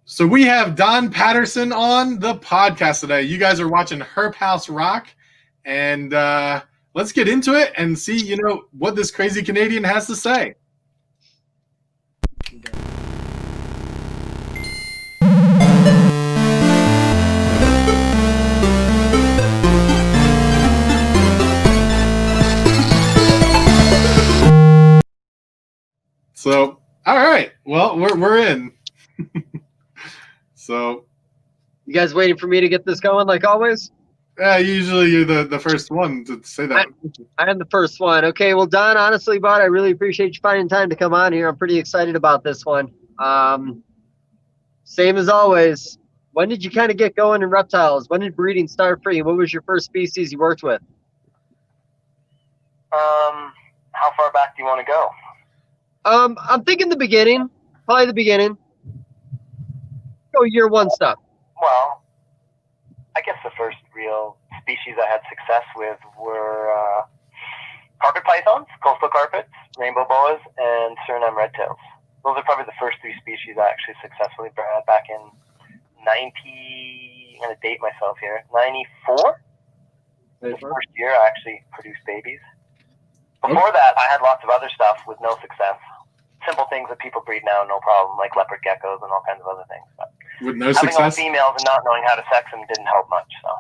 So we have Don Patterson on the podcast today. You guys are watching Herp House Rock, and let's get into it and see, what this crazy Canadian has to say. So, all right. Well, we're in. So, you guys waiting for me to get this going like always? Yeah, usually you're the first one to say that. I am the first one. Okay, well, Don, honestly, bud, I really appreciate you finding time to come on here. I'm pretty excited about this one. Same as always. When did you kind of get going in reptiles? When did breeding start for you? What was your first species you worked with? How far back do you want to go? I'm thinking the beginning. Probably the beginning. Go year one stuff. Well, I guess the first real species I had success with were carpet pythons, coastal carpets, rainbow boas, and Suriname redtails. Those are probably the first three species I actually successfully bred back in I'm going to date myself here, 94? The first year I actually produced babies. Before that, I had lots of other stuff with no success. Simple things that people breed now, no problem, like leopard geckos and all kinds of other things. But with no having success? all females and not knowing how to sex them didn't help much. So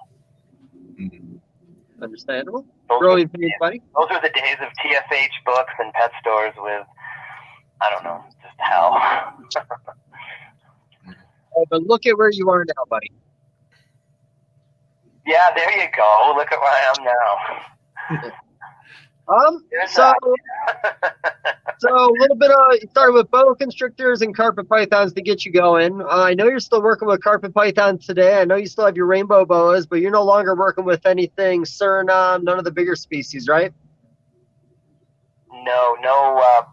understandable. Those Growing pains, buddy. Those are the days of TFH books and pet stores with, I don't know, just hell. Oh, but look at where you are now, buddy. Yeah, there you go. Look at where I am now. So a little bit of, you started with boa constrictors and carpet pythons to get you going. I know you're still working with carpet pythons today. I know you still have your rainbow boas, but you're no longer working with anything Suriname, none of the bigger species, right? No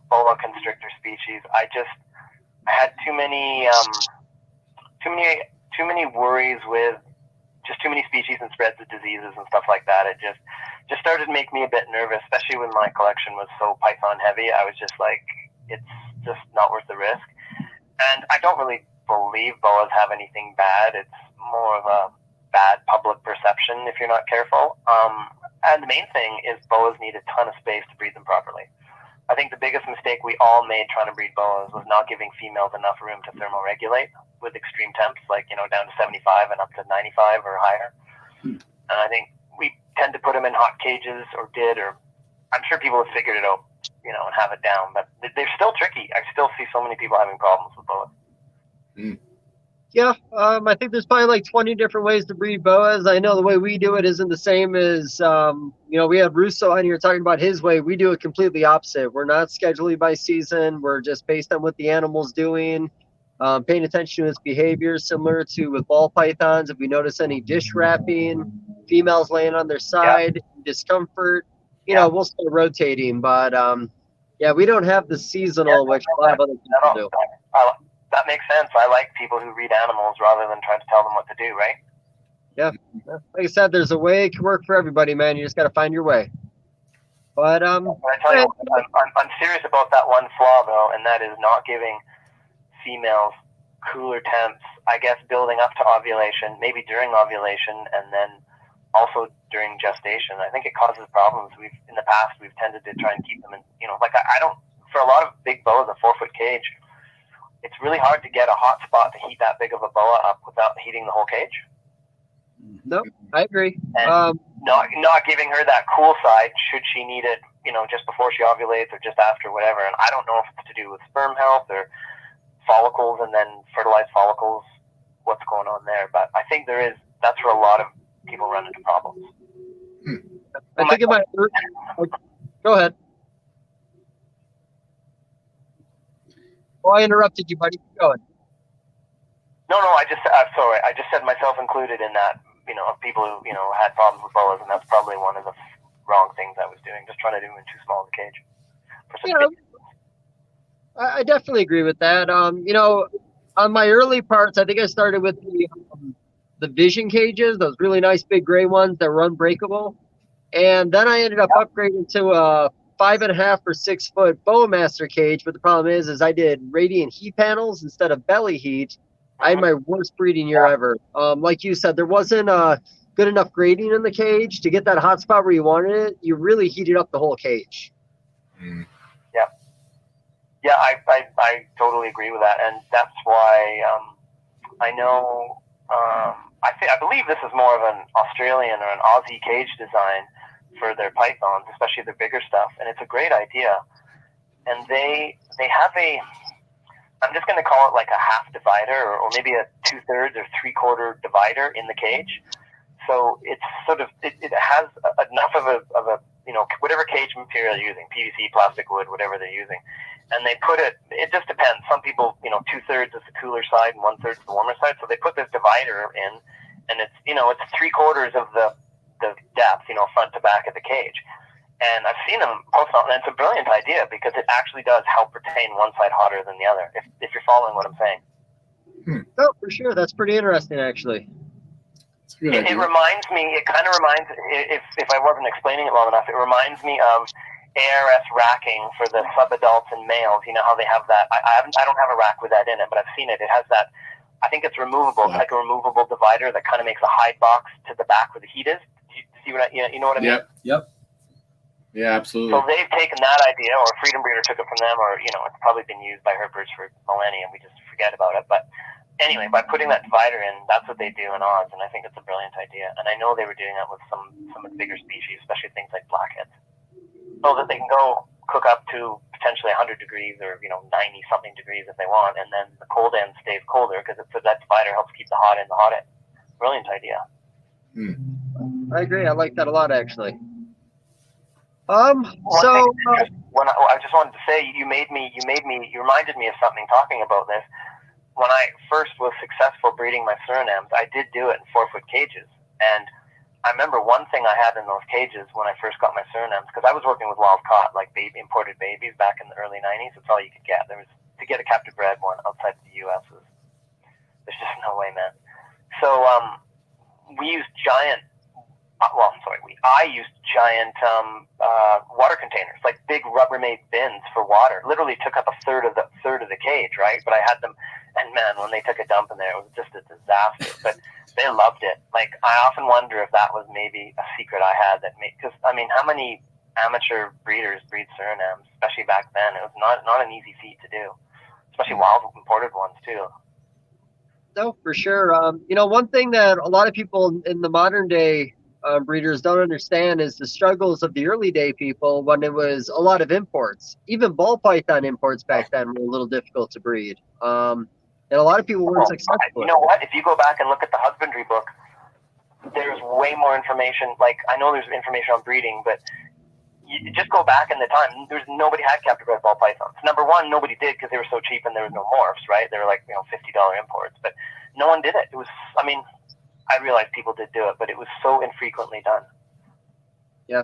boa constrictor species. I had too many worries with just too many species and spreads of diseases and stuff like that. It just started to make me a bit nervous, especially when my collection was so python heavy. I was just like, it's just not worth the risk. And I don't really believe boas have anything bad. It's more of a bad public perception if you're not careful. And the main thing is boas need a ton of space to breed them properly. I think the biggest mistake we all made trying to breed boas was not giving females enough room to thermoregulate with extreme temps, like, down to 75 and up to 95 or higher. And I think we tend to put them in hot cages, or I'm sure people have figured it out, and have it down, but they're still tricky. I still see so many people having problems with boas. Yeah, I think there's probably like 20 different ways to breed boas. I know the way we do it isn't the same as, we had Russo on here talking about his way. We do it completely opposite. We're not scheduling by season. We're just based on what the animal's doing, paying attention to its behavior, similar to with ball pythons. If we notice any dish wrapping, females laying on their side, discomfort, we'll start rotating. But, we don't have the seasonal, which a lot of other people do. That makes sense. I like people who read animals rather than trying to tell them what to do, right? Yeah. Like I said, there's a way it can work for everybody, man. You just got to find your way. But I tell you, I'm serious about that one flaw, though, and that is not giving females cooler temps, I guess, building up to ovulation, maybe during ovulation, and then also during gestation. I think it causes problems. In the past, we've tended to try and keep them in, I don't, for a lot of big boas, a 4-foot cage, it's really hard to get a hot spot to heat that big of a boa up without heating the whole cage. No, I agree. And not giving her that cool side should she need it, just before she ovulates or just after, whatever. And I don't know if it's to do with sperm health or follicles and then fertilized follicles, what's going on there. But I think that's where a lot of people run into problems. I think it might. Go ahead. Oh, I interrupted you, buddy. Keep going. No, sorry. I just said myself included in that, of people who, had problems with boas, and that's probably one of the wrong things I was doing, just trying to do them in too small of a cage. I definitely agree with that. On my early parts, I think I started with the vision cages, those really nice big gray ones that were unbreakable. And then I ended up upgrading to a 5.5 or 6 foot Boa Master cage. But the problem is I did radiant heat panels instead of belly heat. I had my worst breeding year ever. Like you said, there wasn't good enough grading in the cage to get that hot spot where you wanted it. You really heated up the whole cage. Mm. Yeah, I totally agree with that, and that's why I know I believe this is more of an Australian or an Aussie cage design for their pythons, especially their bigger stuff, and it's a great idea. And they have a, I'm just going to call it like a half divider or maybe a 2/3 or 3/4 divider in the cage. So it's sort of it has enough of a whatever cage material you're using, PVC, plastic, wood, whatever they're using, and they put it. It just depends. Some people 2/3 is the cooler side and 1/3 is the warmer side. So they put this divider in, and it's it's 3/4 of the depth, front to back of the cage. And I've seen them post on, and it's a brilliant idea because it actually does help retain one side hotter than the other. If you're following what I'm saying. Oh, for sure. That's pretty interesting, actually. It reminds me. It kind of reminds. If I wasn't explaining it well enough, it reminds me of ARS racking for the subadults and males. You know how they have that. I don't have a rack with that in it, but I've seen it. It has that. I think it's removable. It's like a removable divider that kind of makes a hide box to the back where the heat is. Do you see what you know what I mean? Yep. Yeah, absolutely. So they've taken that idea, or Freedom Breeder took it from them, or it's probably been used by herpers for millennia. We just forget about it. But anyway, by putting that divider in, that's what they do in Oz, and I think it's a brilliant idea. And I know they were doing that with some of the bigger species, especially things like blackheads, so that they can go cook up to potentially 100 degrees or 90-something degrees if they want, and then the cold end stays colder because that divider helps keep the hot end the hot end. Brilliant idea. I agree. I like that a lot, actually. I just wanted to say, you reminded me of something talking about this. When I first was successful breeding my Surinams, I did do it in 4-foot cages. And I remember one thing I had in those cages when I first got my Surinams, because I was working with wild caught, like imported babies back in the early 90s. That's all you could get. To get a captive bred one outside of the U.S. there's just no way, man. So we used I used giant water containers, like big Rubbermaid bins for water. Literally took up a third of the cage, right? But I had them, and man, when they took a dump in there, it was just a disaster. But they loved it. Like, I often wonder if that was maybe a secret I had because how many amateur breeders breed Surinams, especially back then? It was not an easy feat to do, especially wild imported ones too. No, for sure. One thing that a lot of people in the modern day breeders don't understand is the struggles of the early day people when it was a lot of imports. Even ball python imports back then were a little difficult to breed. And a lot of people weren't successful. You know what? If you go back and look at the husbandry book, there's way more information. Like, I know there's information on breeding, but you just go back in the time. Nobody had captive bred ball pythons. Number one, nobody did because they were so cheap and there was no morphs, right? They were like $50 imports, but no one did it. It was, I realized people did do it, but it was so infrequently done. Yeah.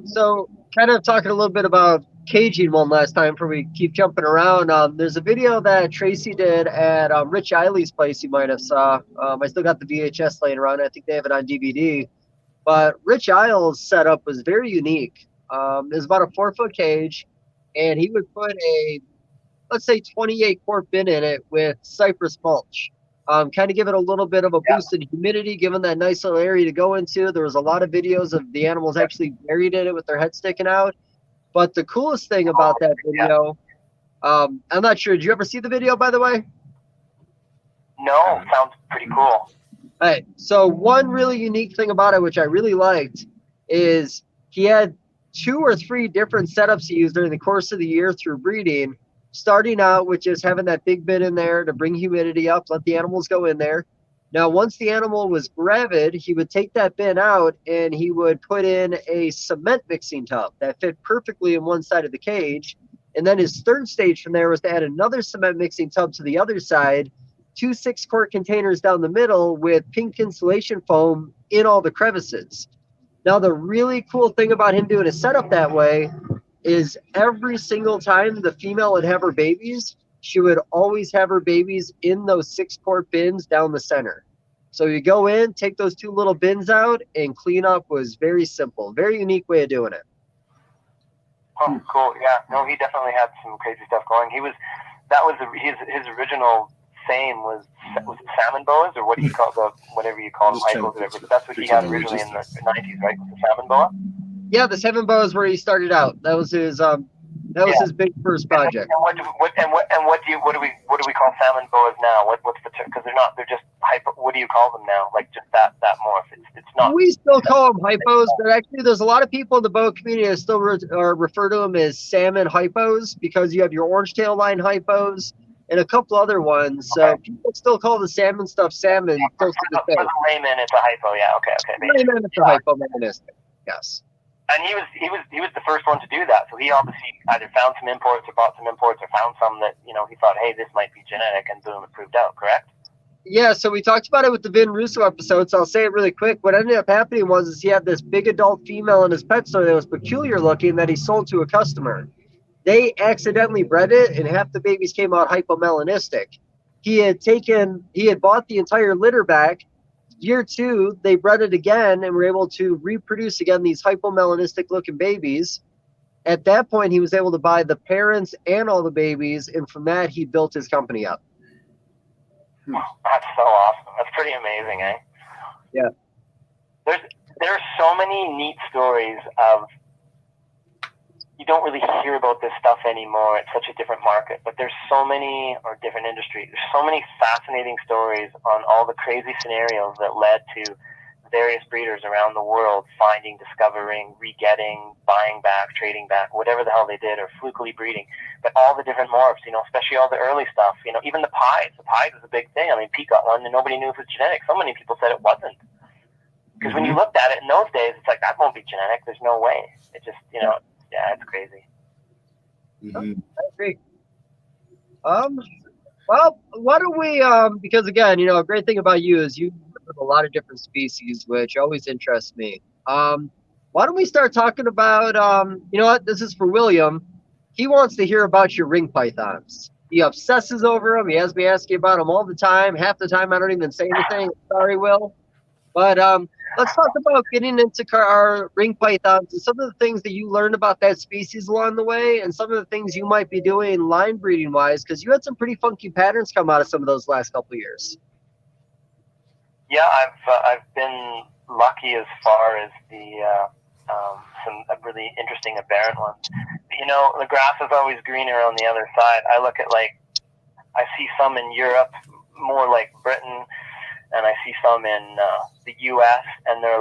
So kind of talking a little bit about caging one last time before we keep jumping around. There's a video that Tracy did at Rich Eiley's place you might have saw. I still got the VHS laying around. I think they have it on DVD. But Rich Eil's setup was very unique. It was about a 4-foot cage, and he would put a, let's say, 28-quart bin in it with cypress mulch. Kind of give it a little bit of a boost in humidity, give them that nice little area to go into. There was a lot of videos of the animals actually buried in it with their head sticking out. But the coolest thing about that video, I'm not sure, did you ever see the video, by the way? No, sounds pretty cool. All right, so one really unique thing about it, which I really liked, is he had 2 or 3 different setups he used during the course of the year through breeding, starting out with just having that big bin in there to bring humidity up, let the animals go in there. Now, once the animal was gravid, he would take that bin out and he would put in a cement mixing tub that fit perfectly in one side of the cage. And then his third stage from there was to add another cement mixing tub to the other side, 2 6-quart containers down the middle with pink insulation foam in all the crevices. Now, the really cool thing about him doing a setup that way is every single time the female would have her babies, she would always have her babies in those 6-quart bins down the center. So you go in, take those 2 little bins out, and clean up was very simple. Very unique way of doing it. Oh, cool. Yeah. No, he definitely had some crazy stuff going. That was his original same was it salmon boas, or what do you call whatever you call them, hypos, whatever. But that's what he had originally in the 90s, right? Was the salmon boa? Yeah, the Seven Boas where he started out. That was his his big first project. And what do we call salmon boas now? What's the term? Because they're just hypo. What do you call them now? Like just that morph. It's not. We still call them hypos, but actually there's a lot of people in the boa community that still refer to them as salmon hypos, because you have your orange tail line hypos and a couple other ones. So people still call the salmon stuff salmon. For the layman, it's a hypo. Yeah. Okay. Layman, it's a hypomelanistic. Yes. And he was the first one to do that. So he obviously either found some imports or bought some imports or found some that, he thought, hey, this might be genetic, and boom, it proved out, correct? Yeah, so we talked about it with the Vin Russo episode, so I'll say it really quick. What ended up happening was he had this big adult female in his pet store that was peculiar looking that he sold to a customer. They accidentally bred it, and half the babies came out hypomelanistic. He had bought the entire litter back. Year 2, they bred it again and were able to reproduce again these hypomelanistic looking babies. At that point, he was able to buy the parents and all the babies, and from that, he built his company up. That's so awesome. That's pretty amazing, eh? Yeah. There's so many neat stories of. You don't really hear about this stuff anymore. It's such a different market, but there's so many, or different industry. There's so many fascinating stories on all the crazy scenarios that led to various breeders around the world finding, discovering, re-getting, buying back, trading back, whatever the hell they did, or flukily breeding. But all the different morphs, especially all the early stuff, even the pies. The pies was a big thing. I mean, Pete got one and nobody knew if it was genetic. So many people said it wasn't. Because when you looked at it in those days, it's like, that won't be genetic. There's no way. It just, yeah, it's crazy. I agree. Well, why don't we, because again, a great thing about you is you work with a lot of different species, which always interests me. Why don't we start talking about, this is for William. He wants to hear about your ring pythons. He obsesses over them. He has me asking about them all the time. Half the time I don't even say anything. Sorry, Will. But let's talk about getting into our ring pythons and some of the things that you learned about that species along the way, and some of the things you might be doing line breeding wise, because you had some pretty funky patterns come out of some of those last couple of years. Yeah, I've been lucky as far as some really interesting aberrant ones. The grass is always greener on the other side. I look at I see some in Europe, more like Britain. And I see some in the U.S., and they're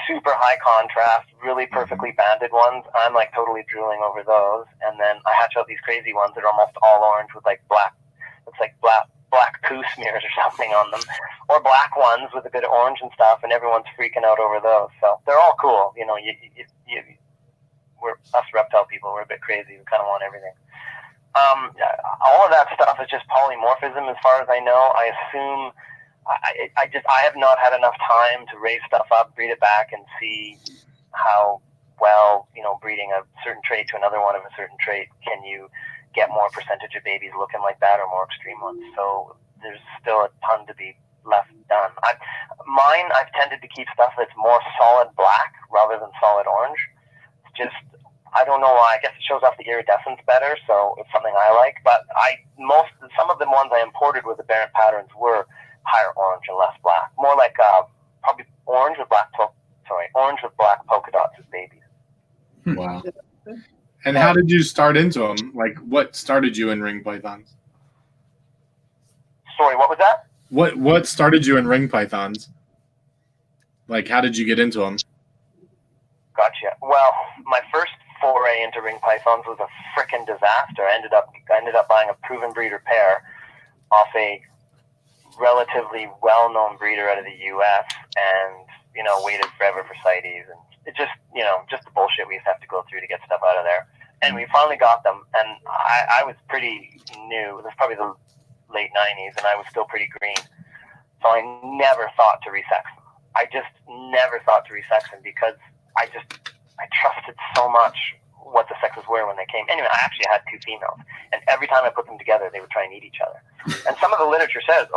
super high contrast, really perfectly banded ones. I'm totally drooling over those. And then I hatch out these crazy ones that are almost all orange with black, it's black poo smears or something on them, or black ones with a bit of orange and stuff. And everyone's freaking out over those. So they're all cool. We're us reptile people. We're a bit crazy. We kind of want everything. All of that stuff is just polymorphism, as far as I know. I assume. I have not had enough time to raise stuff up, breed it back, and see how well, breeding a certain trait to another one of a certain trait, can you get more percentage of babies looking like that or more extreme ones. So there's still a ton to be left done. I've tended to keep stuff that's more solid black rather than solid orange. It's just, I don't know why. I guess it shows off the iridescence better, so it's something I like. But some of the ones I imported with aberrant patterns were higher orange and less black, more like probably orange with black polka dots as babies. Wow. And how did you start into them? What started you in ring pythons? Sorry, what was that? What started you in ring pythons? How did you get into them? Gotcha. Well, my first foray into ring pythons was a frickin' disaster. I ended up buying a proven breeder pair off a relatively well-known breeder out of the U.S. and waited forever for CITES, and it just just the bullshit we used to have to go through to get stuff out of there. And we finally got them, and I was pretty new. It was probably the late 90s, and I was still pretty green, so I never thought to resex them. I just never thought to resex them because I trusted so much what the sexes were when they came. Anyway, I actually had 2 females, and every time I put them together, they would try and eat each other. And some of the literature says,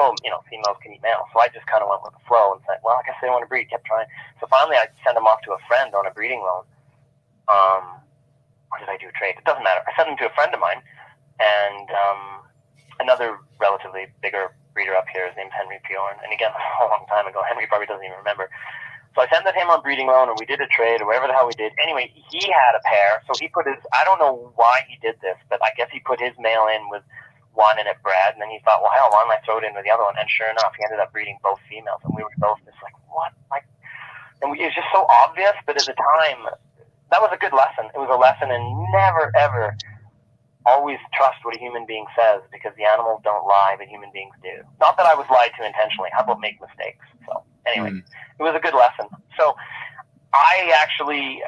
females can eat males. So I just kind of went with the flow and said, well, I guess they want to breed. Kept trying. So finally, I sent them off to a friend on a breeding loan. Or did I do a trade? It doesn't matter. I sent them to a friend of mine, and another relatively bigger breeder up here is named Henry Bjorn. And again, a long time ago, Henry probably doesn't even remember. So I sent him on breeding loan, or we did a trade, or whatever the hell we did. Anyway, he had a pair, so he put his, I don't know why he did this, but I guess he put his male in with one and it bred, and then he thought, well, hell, why don't I throw it in with the other one? And sure enough, he ended up breeding both females, and we were both just like, what? Like, and it was just so obvious, but at the time, that was a good lesson. It was a lesson in never, ever always trust what a human being says, because the animals don't lie, but human beings do. Not that I was lied to intentionally. How about make mistakes? So anyway, It was a good lesson. So I actually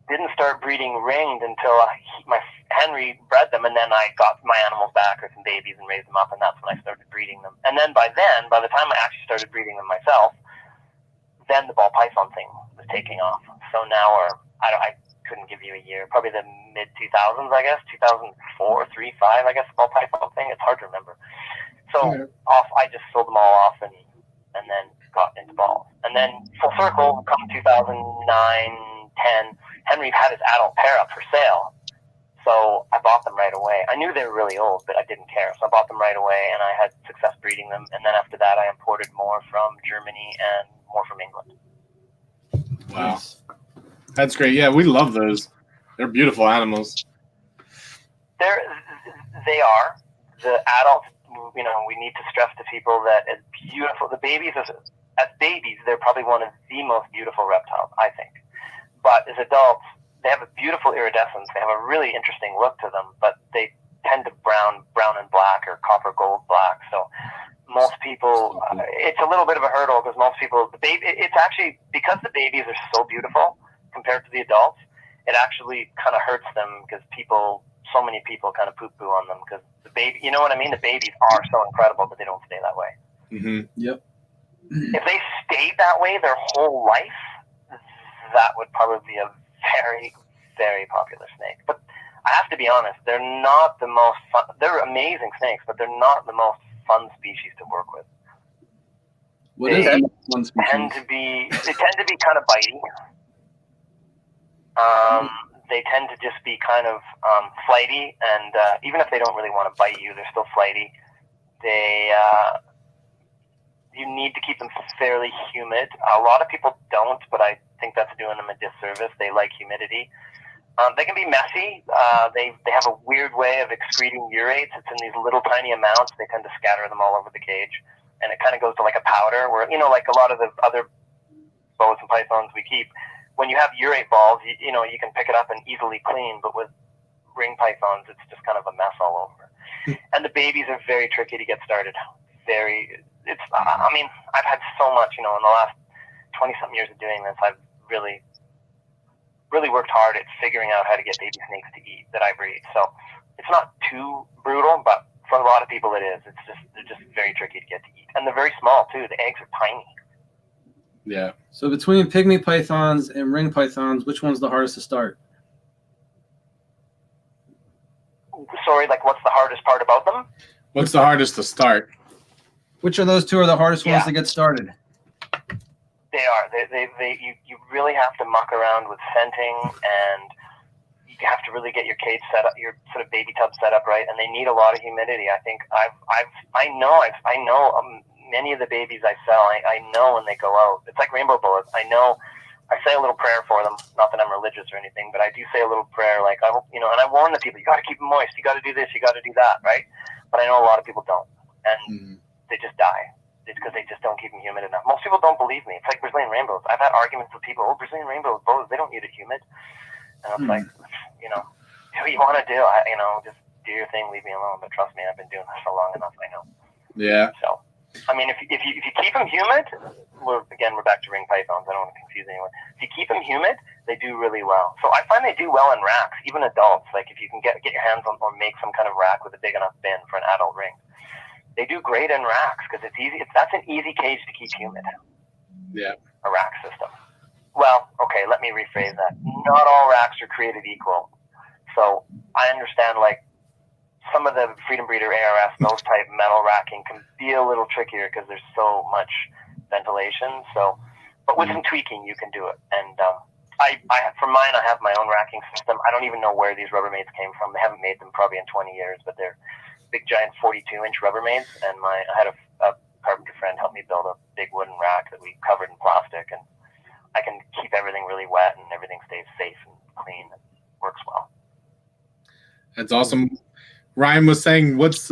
didn't start breeding ringed until my Henry bred them, and then I got my animals back or some babies and raised them up, and that's when I started breeding them. And then by the time I actually started breeding them myself, then the ball python thing was taking off. So now, I couldn't give you a year, probably the mid 2000s, I guess, 2004, 3, 5, I guess, the ball python thing. It's hard to remember. So I just sold them all off and then got into balls. And then full circle, come 2009, 10, Henry had his adult pair up for sale. So I bought them right away. I knew they were really old, but I didn't care. So I bought them right away, and I had success breeding them. And then after that, I imported more from Germany and more from England. Wow. That's great. Yeah, we love those. They're beautiful animals. They are. The adults, we need to stress to people that as beautiful, the babies, as babies, they're probably one of the most beautiful reptiles, I think. But as adults, they have a beautiful iridescence. They have a really interesting look to them, but they tend to brown and black, or copper gold black. So most people, it's a little bit of a hurdle, because most people, it's actually, because the babies are so beautiful compared to the adults, it actually kind of hurts them, because so many people kind of poo-poo on them, because the baby, you know what I mean? The babies are so incredible, but they don't stay that way. Mm-hmm. Yep. If they stayed that way their whole life, that would probably be a very, very popular snake. But I have to be honest, they're not the most fun. They're amazing snakes, but they're not the most fun species to work with. They tend to be kind of bitey. They tend to just be kind of flighty, and even if they don't really want to bite you, they're still flighty. You need to keep them fairly humid. A lot of people don't, but I think that's doing them a disservice. They like humidity. They can be messy. They have a weird way of excreting urates. It's in these little tiny amounts. They tend to scatter them all over the cage, and it kind of goes to like a powder, where, like a lot of the other boas and pythons we keep, when you have urate balls, you can pick it up and easily clean, but with ring pythons, it's just kind of a mess all over. And the babies are very tricky to get started. I've had so much, in the last 20-something years of doing this, I've really, really worked hard at figuring out how to get baby snakes to eat that I breed. So it's not too brutal, but for a lot of people it is. They're just very tricky to get to eat. And they're very small too. The eggs are tiny. Yeah. So between pygmy pythons and ring pythons, which one's the hardest to start? Sorry, what's the hardest part about them? What's the hardest to start? Which of those two are the hardest ones to get started? They are. You really have to muck around with scenting, and you have to really get your cage set up, your sort of baby tub set up right, and they need a lot of humidity. I think I know many of the babies I sell. I know when they go out. It's like rainbow boas. I know. I say a little prayer for them. Not that I'm religious or anything, but I do say a little prayer. I hope, and I warn the people. You got to keep them moist. You got to do this. You got to do that, right? But I know a lot of people don't, and they just die. It's because they just don't keep them humid enough. Most people don't believe me. It's like Brazilian rainbows. I've had arguments with people. Brazilian rainbows, boas, they don't need it humid. And it's like, do what you want to do. Just do your thing. Leave me alone. But trust me, I've been doing this for long enough. I know. Yeah. So, if you keep them humid, we're back to ring pythons. I don't want to confuse anyone. If you keep them humid, they do really well. So I find they do well in racks, even adults. Like if you can get your hands on or make some kind of rack with a big enough bin for an adult ring, they do great in racks because it's easy. That's an easy cage to keep humid. Yeah. A rack system. Well, okay, let me rephrase that. Not all racks are created equal. So I understand some of the Freedom Breeder ARS, those type metal racking can be a little trickier because there's so much ventilation. So, but with some tweaking, you can do it. And for mine, I have my own racking system. I don't even know where these Rubbermaids came from. They haven't made them probably in 20 years, but they're big giant 42-inch Rubbermaids, and I had a carpenter friend help me build a big wooden rack that we covered in plastic, and I can keep everything really wet and everything stays safe and clean and works well. That's awesome. Ryan was saying, what's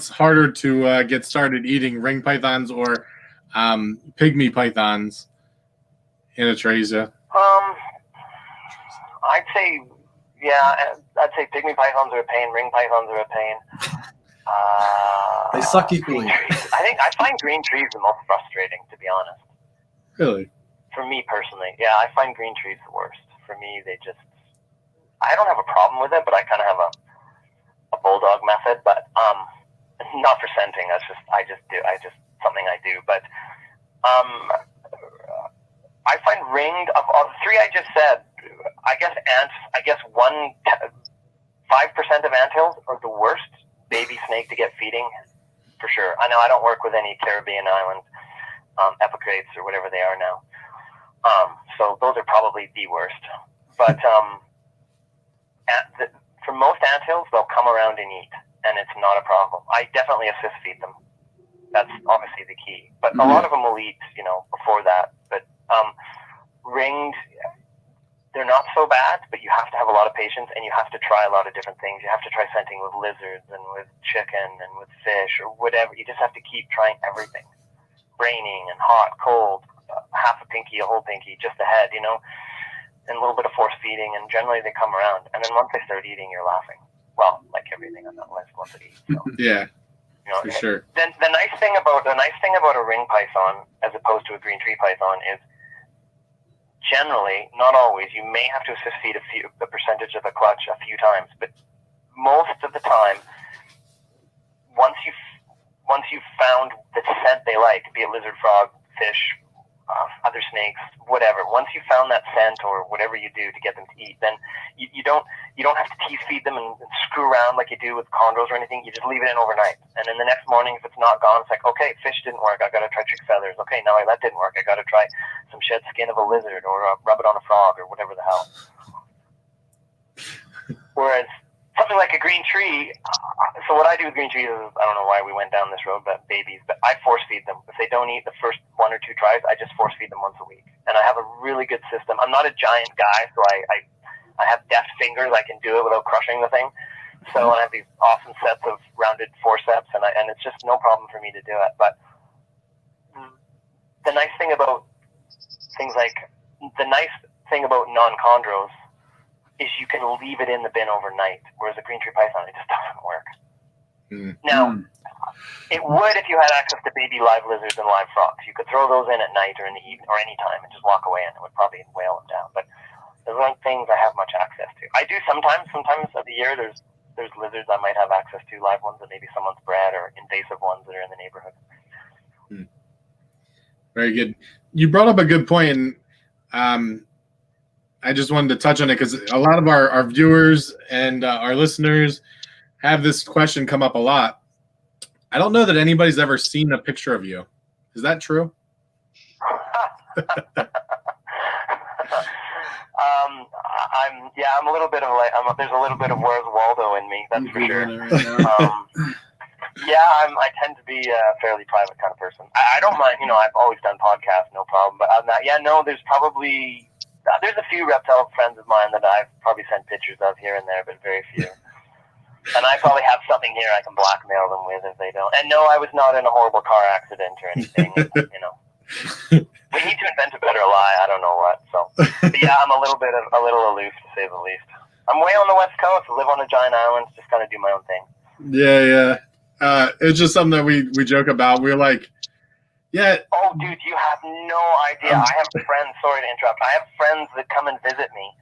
harder to get started eating, ring pythons or pygmy pythons in Atrasia? I'd say pygmy pythons are a pain. Ring pythons are a pain. They suck equally. I find green trees the most frustrating, to be honest. Really? For me personally, yeah, I find green trees the worst. For me, I don't have a problem with it, but I kind of have a bulldog method, but not for scenting. That's just something I do. But I find ringed of all the three I just said. I guess 5% of anthills are the worst baby snake to get feeding, for sure. I know I don't work with any Caribbean island epicrates or whatever they are now. So those are probably the worst. But for most anthills, they'll come around and eat, and it's not a problem. I definitely assist feed them. That's obviously the key. But a lot of them will eat, before that. But ringed, they're not so bad, but you have to have a lot of patience, and you have to try a lot of different things. You have to try scenting with lizards and with chicken and with fish or whatever. You just have to keep trying everything. Raining and hot, cold, half a pinky, a whole pinky, just a head, and a little bit of force feeding, and generally they come around. And then once they start eating, you're laughing. Well, like everything on that list, once it eats. So. Yeah, for sure. Then the nice thing about a ring python as opposed to a green tree python is generally, not always, you may have to assist feed a percentage of the clutch a few times, but most of the time, once you've found the scent they like, be it lizard, frog, fish, other snakes, whatever. Once you've found that scent or whatever you do to get them to eat, then you don't have to tease feed them and screw around like you do with chondros or anything. You just leave it in overnight, and then the next morning, if it's not gone, it's like, okay, fish didn't work. I got to try trick feathers. Okay, now that didn't work. I got to try some shed skin of a lizard or rub it on a frog or whatever the hell. Whereas something like a green tree, so what I do with green trees is, I don't know why we went down this road, but babies, but I force feed them. If they don't eat the first 1 or 2 tries, I just force feed them once a week. And I have a really good system. I'm not a giant guy, so I have deft fingers. I can do it without crushing the thing. So I have these awesome sets of rounded forceps, and it's just no problem for me to do it. But the nice thing about non-chondros is you can leave it in the bin overnight, whereas a green tree python, it just doesn't work. Now, it would if you had access to baby live lizards and live frogs. You could throw those in at night or in the evening or any time and just walk away, and it would probably whale them down. But those aren't things I have much access to. I do sometimes of the year, there's lizards I might have access to, live ones that maybe someone's bred or invasive ones that are in the neighborhood. Very good. You brought up a good point, and I just wanted to touch on it because a lot of our viewers and our listeners have this question come up a lot. I don't know that anybody's ever seen a picture of you. Is that true? I'm a little bit of there's a little bit of Where's Waldo in me, that's for sure. I tend to be a fairly private kind of person. I don't mind, I've always done podcasts, no problem. But there's a few reptile friends of mine that I've probably sent pictures of here and there, but very few. And I probably have something here I can blackmail them with if they don't. And no, I was not in a horrible car accident or anything. We need to invent a better lie. I don't know what. So, but yeah, I'm a little aloof to say the least. I'm way on the West Coast. I live on a giant island. Just kind of do my own thing. Yeah. It's just something that we joke about. We're like, yeah. Oh, dude, you have no idea. I have friends. Sorry to interrupt. I have friends that come and visit me,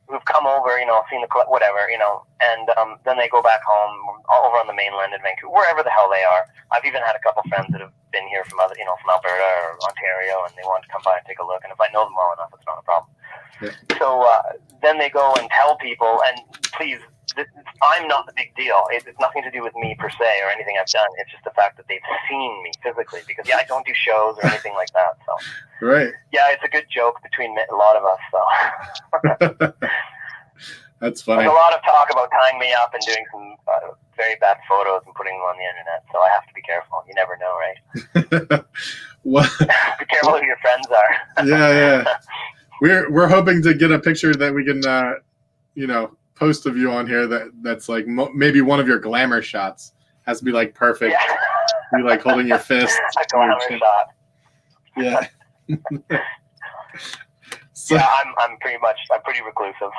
who've come over, seen the whatever, and then they go back home over on the mainland in Vancouver, wherever the hell they are. I've even had a couple friends that have been here from from Alberta or Ontario, and they want to come by and take a look. And if I know them well enough, it's not a problem. Yeah. So then they go and tell people, and please, I'm not the big deal. It's nothing to do with me per se or anything I've done. It's just the fact that they've seen me physically, because I don't do shows or anything like that. So right. Yeah, it's a good joke between a lot of us. So that's funny. There's a lot of talk about tying me up and doing some very bad photos and putting them on the internet, so I have to be careful. You never know, right? What? Be careful who your friends are. Yeah. We're hoping to get a picture that we can, post of you on here that's like maybe one of your glamour shots. Has to be like perfect. Yeah. You like holding your fist. A glamour shot. Yeah. So, yeah, I'm pretty reclusive.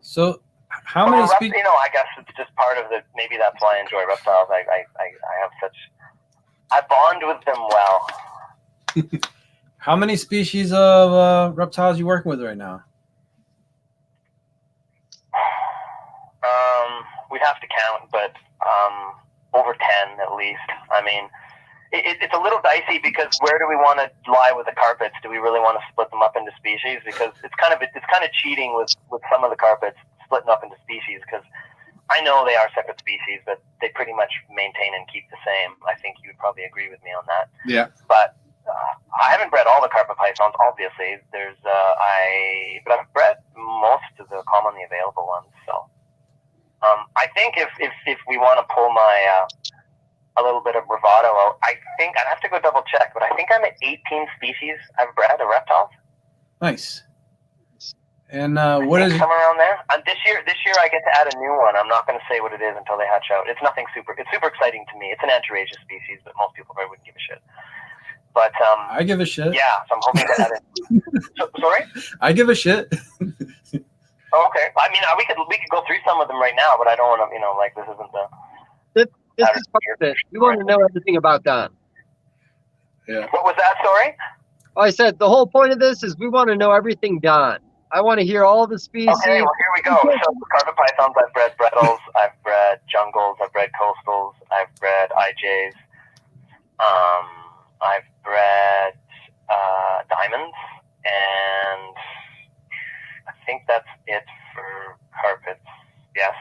So how many species? I guess it's just part of the. Maybe that's why I enjoy reptiles. I bond with them well. How many species of reptiles you working with right now? We'd have to count, but over 10 at least. I mean, it's a little dicey because where do we want to lie with the carpets? Do we really want to split them up into species? Because it's kind of cheating with some of the carpets splitting up into species, because I know they are separate species, but they pretty much maintain and keep the same. I think you would probably agree with me on that. Yeah. But I haven't bred all the carpet pythons, obviously. But I've bred most of the commonly available ones. So I think if we want to pull my a little bit of bravado out, I think I'd have to go double check, but I think I'm at 18 species I've bred of reptiles. Nice. And what is somewhere around there? And this year I get to add a new one. I'm not going to say what it is until they hatch out. It's nothing super. It's super exciting to me. It's an Antirrhagia species, but most people probably wouldn't give a shit. But I give a shit. Yeah, so I'm hoping to add it. Sorry? I give a shit. Okay. I mean, we could go through some of them right now, but I don't want to. This isn't the. This is part of it. We want to know everything about Don. Yeah. What was that? Sorry? I said the whole point of this is we want to know everything Don. I want to hear all the species. Okay, well, here we go. So, carpet pythons, I've bred Brettles, I've bred jungles, I've bred coastals, I've bred IJs, I've bred diamonds, and I think that's it for carpets. Yes.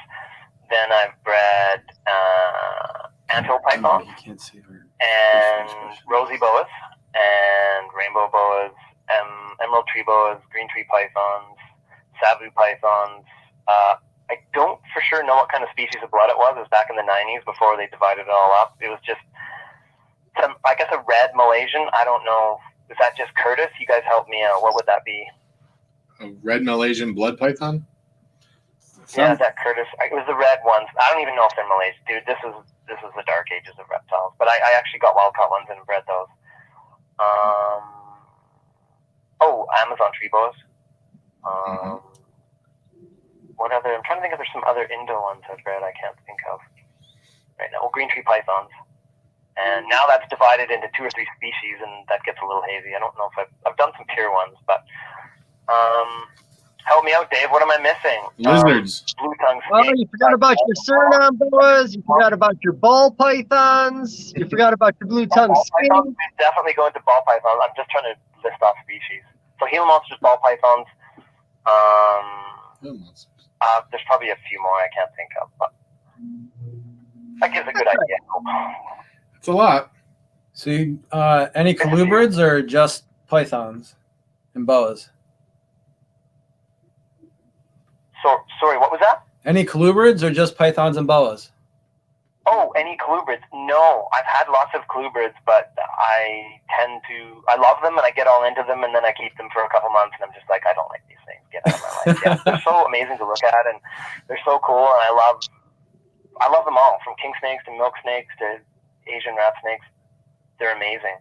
Then I've bred anthill pythons, You can't see her. and rosy boas, and rainbow boas, emerald tree boas, green tree pythons, sabu pythons. I don't for sure know what kind of species of blood it was. It was back in the 90s before they divided it all up. It was just I guess a red Malaysian. I don't know. Is that just Curtis? You guys help me out. What would that be? a red Malaysian blood python. Yeah, that Curtis. It was the red ones. I don't even know if they're Malaysian. Dude, this is the dark ages of reptiles. But I actually got wild caught ones and bred those. Amazon tree boas. What other? I'm trying to think if there's some other Indo ones I've bred. I can't think of right now. Well, green tree pythons. And now that's divided into 2 or 3 species, and that gets a little hazy. I don't know if I've done some pure ones, but help me out, Dave. What am I missing? Lizards. Blue tongue Oh, skink. you forgot about your Suriname boas. You forgot about your ball pythons. You forgot about your blue tongue Ball pythons, skink. we definitely go into ball pythons. I'm just trying to list off species. So Gila monsters, ball pythons. There's probably a few more I can't think of, but that gives a good idea. It's a lot. So you, any colubrids or just pythons and boas? So, sorry, what was that? Any colubrids or just pythons and boas? Oh, any colubrids? No, I've had lots of colubrids, but I love them and I get all into them and then I keep them for a couple months and I'm just like, I don't like these things. Get out of my life. Yeah, they're so amazing to look at and they're so cool and I love them all, from king snakes to milk snakes to Asian rat snakes. They're amazing.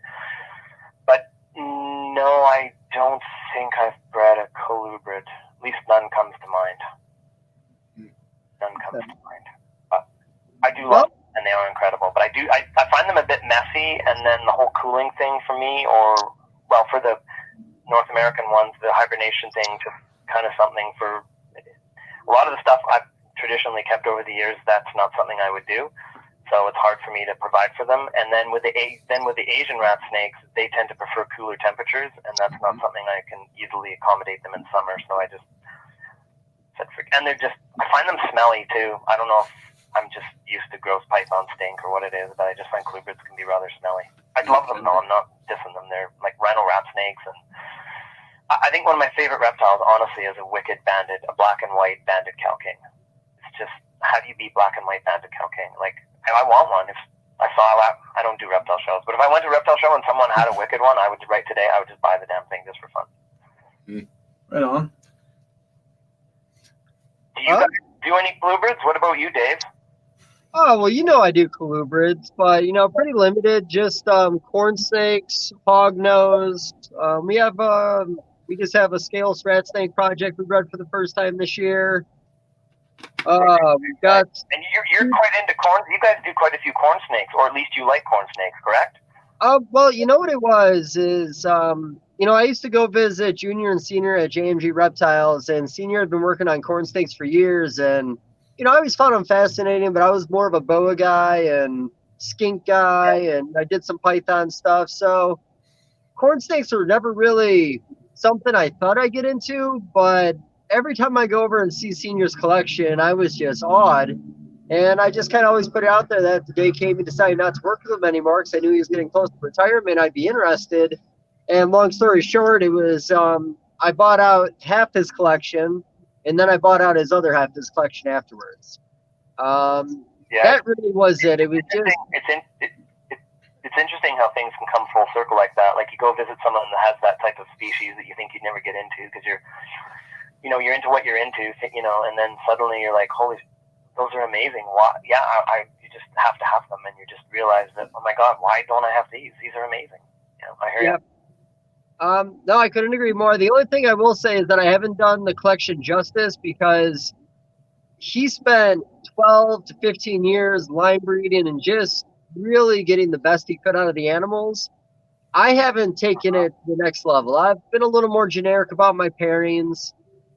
But no, I don't think I've bred a colubrid. At least none comes to mind. None comes to mind. But I do love them, and they are incredible. But I find them a bit messy, and then the whole cooling thing for me, for the North American ones, the hibernation thing, just kind of something for a lot of the stuff I've traditionally kept over the years. That's not something I would do. So it's hard for me to provide for them. And then with the Asian rat snakes, they tend to prefer cooler temperatures, and that's not something I can easily accommodate them in summer. So I just said, and I find them smelly too. I don't know if I'm just used to gross python stink or what it is, but I just find colubrids can be rather smelly. I love them though. I'm not dissing them. They're like rhino rat snakes, and I think one of my favorite reptiles, honestly, is a black and white banded cow king. It's just how do you beat black and white banded cow king? Like, I want one. If I saw that, I don't do reptile shows, but if I went to a reptile show and someone had a wicked one, I would just buy the damn thing just for fun. Right on. Do you guys do any bluebirds? What about you, Dave? Oh, well, you know I do colubrids, but, you know, pretty limited. Just corn snakes, hognose. We just have a scaleless rat snake project we bred for the first time this year. We've got... And you're quite into corn. You guys do quite a few corn snakes, or at least you like corn snakes, correct? Well, you know what it was is, you know, I used to go visit Junior and Senior at JMG Reptiles, and Senior had been working on corn snakes for years, and you know, I always found them fascinating, but I was more of a boa guy and skink guy, and I did some python stuff. So corn snakes were never really something I thought I'd get into, but every time I go over and see Senior's collection, I was just awed. And I just kind of always put it out there that the day came and decided not to work with him anymore because I knew he was getting close to retirement. I'd be interested. And long story short, it was I bought out half his collection, and then I bought out his other half of his collection afterwards. That really was it. It was just... It's interesting how things can come full circle like that. Like you go visit someone that has that type of species that you think you'd never get into because you're into what you're into, you know, and then suddenly you're like, holy, those are amazing. Why? Yeah, you just have to have them, and you just realize that, oh my God, why don't I have these? These are amazing. You know, I hear you. No, I couldn't agree more. The only thing I will say is that I haven't done the collection justice because he spent 12 to 15 years line breeding and just really getting the best he could out of the animals. I haven't taken it to the next level. I've been a little more generic about my pairings.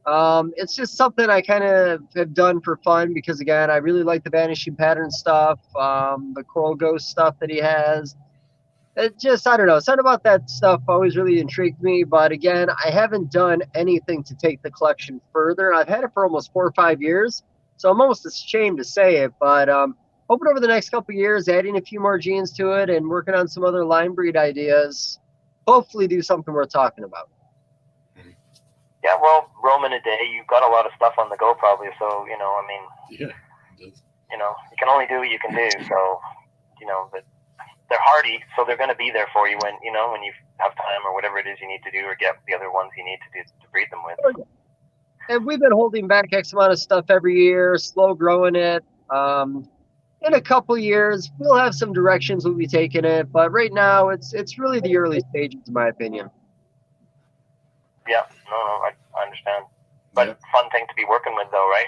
It's just something I kind of have done for fun because, again, I really like the vanishing pattern stuff, the coral ghost stuff that he has. It just, I don't know, something about that stuff always really intrigued me. But again, I haven't done anything to take the collection further. I've had it for almost 4 or 5 years, so I'm almost ashamed to say it. But hoping over the next couple of years, adding a few more genes to it and working on some other line breed ideas, hopefully do something worth talking about. Yeah, well, roaming a day, you've got a lot of stuff on the go probably. So, you know, I mean, you know, you can only do what you can do. So, you know, but they're hardy, so they're going to be there for you when, you know, when you have time or whatever it is you need to do or get the other ones you need to do to breed them with. And we've been holding back X amount of stuff every year, slow growing it. In a couple years, we'll have some directions we'll be taking it, but right now it's really the early stages, in my opinion. Yeah, no, I understand. But fun thing to be working with, though, right?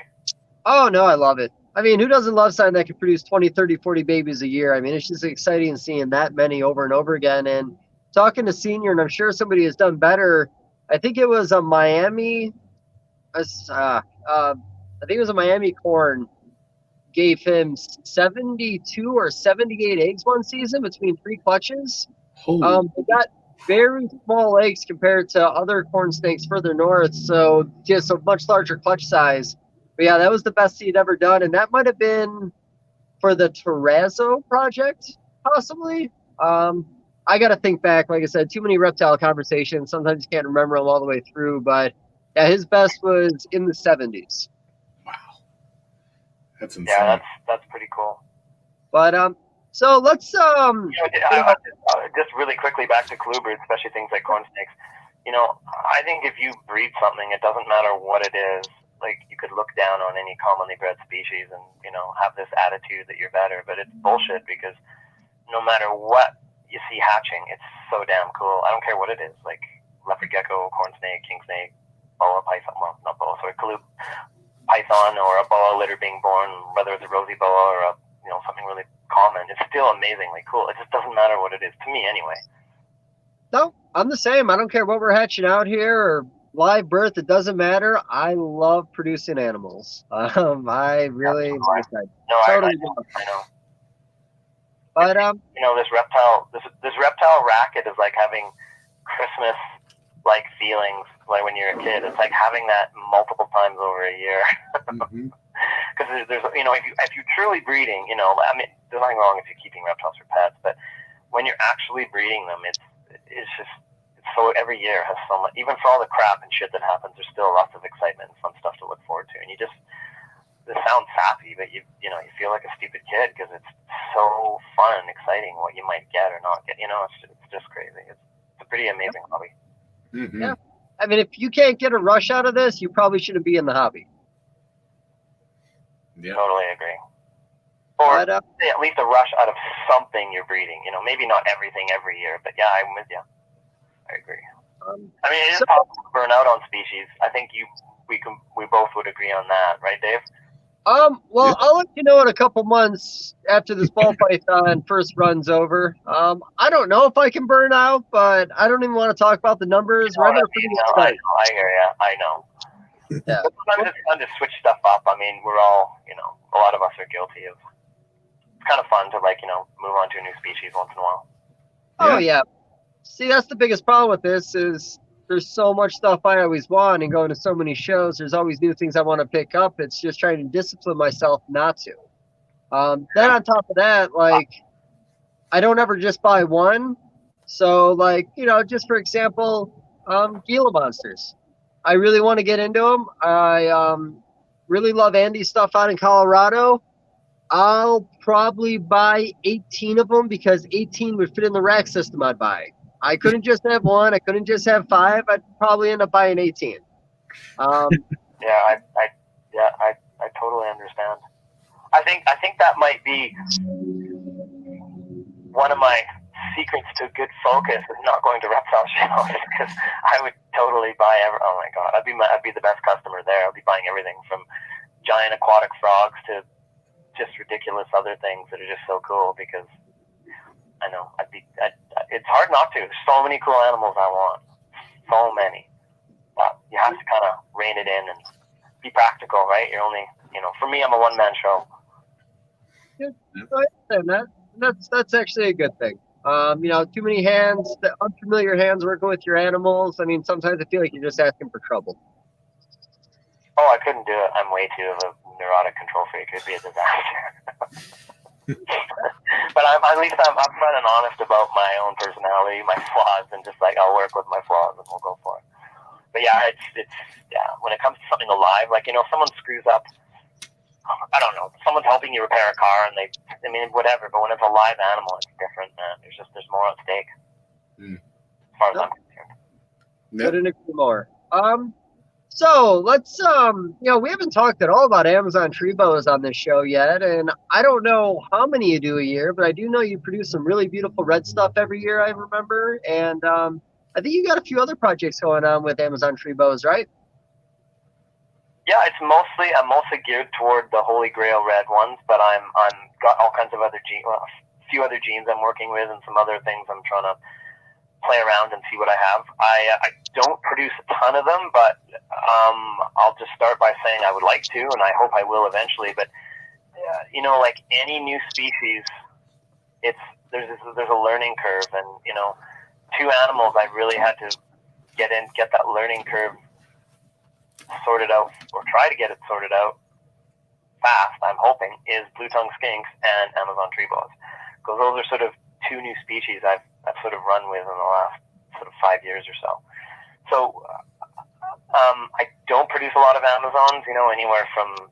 Oh, no, I love it. I mean, who doesn't love something that can produce 20, 30, 40 babies a year? I mean, it's just exciting seeing that many over and over again. And talking to Senior, and I'm sure somebody has done better. I think it was a Miami, I think it was a Miami corn, gave him 72 or 78 eggs one season between 3 clutches. They got very small eggs compared to other corn snakes further north, so just a much larger clutch size. But yeah, that was the best he'd ever done, and that might have been for the Terrazzo project, possibly. I got to think back. Like I said, too many reptile conversations. Sometimes you can't remember them all the way through, but yeah, his best was in the 70s. Wow. That's insane. Yeah, that's pretty cool. But so let's just really quickly back to colubrids, especially things like corn snakes. You know, I think if you breed something, it doesn't matter what it is. Like, you could look down on any commonly bred species and, you know, have this attitude that you're better, but it's bullshit because no matter what you see hatching, it's so damn cool. I don't care what it is, like leopard gecko, corn snake, king snake, boa python, well, not boa, sorry, python, or a boa litter being born, whether it's a rosy boa or a, you know, something really common. It's still amazingly cool. It just doesn't matter what it is, to me anyway. No, I'm the same. I don't care what we're hatching out here or live birth. It doesn't matter. I love producing animals. I really enjoy that. No, totally I know. But you know, this reptile racket is like having Christmas like feelings like when you're a kid. It's like having that multiple times over a year. Because there's, you know, if you're truly breeding, you know, I mean, there's nothing wrong if you're keeping reptiles for pets, but when you're actually breeding them, it's so every year has so much, even for all the crap and shit that happens, there's still lots of excitement and fun stuff to look forward to. And you just, this sounds sappy, but you feel like a stupid kid because it's so fun and exciting what you might get or not get. It's just crazy. It's a pretty amazing hobby. Mm-hmm. Yeah. I mean, if you can't get a rush out of this, you probably shouldn't be in the hobby. Yeah. Totally agree. Or But, say at least a rush out of something you're breeding. Maybe not everything every year, but yeah, I'm with you. I agree. I mean, it is possible to burn out on species. I think we both would agree on that, right, Dave? Well, I'll let you know in a couple months after this ball python first runs over. I don't know if I can burn out, but I don't even want to talk about the numbers. We're having a pretty good start. I hear you. I know. Yeah. Sometimes it's fun to switch stuff up. I mean, we're all, a lot of us are guilty of. It's kind of fun to move on to a new species once in a while. Oh yeah. See, that's the biggest problem with this is there's so much stuff I always want, and going to so many shows, there's always new things I want to pick up. It's just trying to discipline myself not to. Then on top of that, I don't ever just buy one. So just for example, Gila monsters. I really want to get into them. I really love Andy's stuff out in Colorado. I'll probably buy 18 of them because 18 would fit in the rack system I'd buy. I couldn't just have one. I couldn't just have 5. I'd probably end up buying 18. I totally understand. I think that might be one of my secrets to good focus is not going to reptile shows because I would totally buy oh my god, I'd be the best customer there. I'd be buying everything from giant aquatic frogs to just ridiculous other things that are just so cool because I know it's hard not to. There's so many cool animals I want. So many. But you have to kind of rein it in and be practical, right? You're only, for me, I'm a one-man show. Good. I understand that. That's actually a good thing. Too many hands, the unfamiliar hands working with your animals. I mean, sometimes I feel like you're just asking for trouble. Oh, I couldn't do it. I'm way too of a neurotic control freak. It'd be a disaster. But at least I'm upfront and honest about my own personality, my flaws, and just I'll work with my flaws and we'll go for it. But yeah, it's when it comes to something alive, if someone screws up, I don't know, someone's helping you repair a car and whatever, but when it's a live animal, it's different, man. There's more at stake. As far as I'm concerned. Couldn't agree more. So let's we haven't talked at all about Amazon tree boas on this show yet, and I don't know how many you do a year, but I do know you produce some really beautiful red stuff every year, I remember, and I think you got a few other projects going on with Amazon tree boas, right? Yeah, I'm mostly geared toward the Holy Grail red ones, but I'm got all kinds of other a few other genes I'm working with, and some other things I'm trying to play around and see what I have. I don't produce a ton of them, but I'll just start by saying I would like to, and I hope I will eventually. But like any new species, there's a learning curve, and 2 animals I really had to get that learning curve sorted out, or try to get it sorted out fast. I'm hoping is blue-tongued skinks and Amazon tree boas, because those are sort of 2 new species I've sort of run with in the last sort of 5 years or so. So I don't produce a lot of Amazons, anywhere from,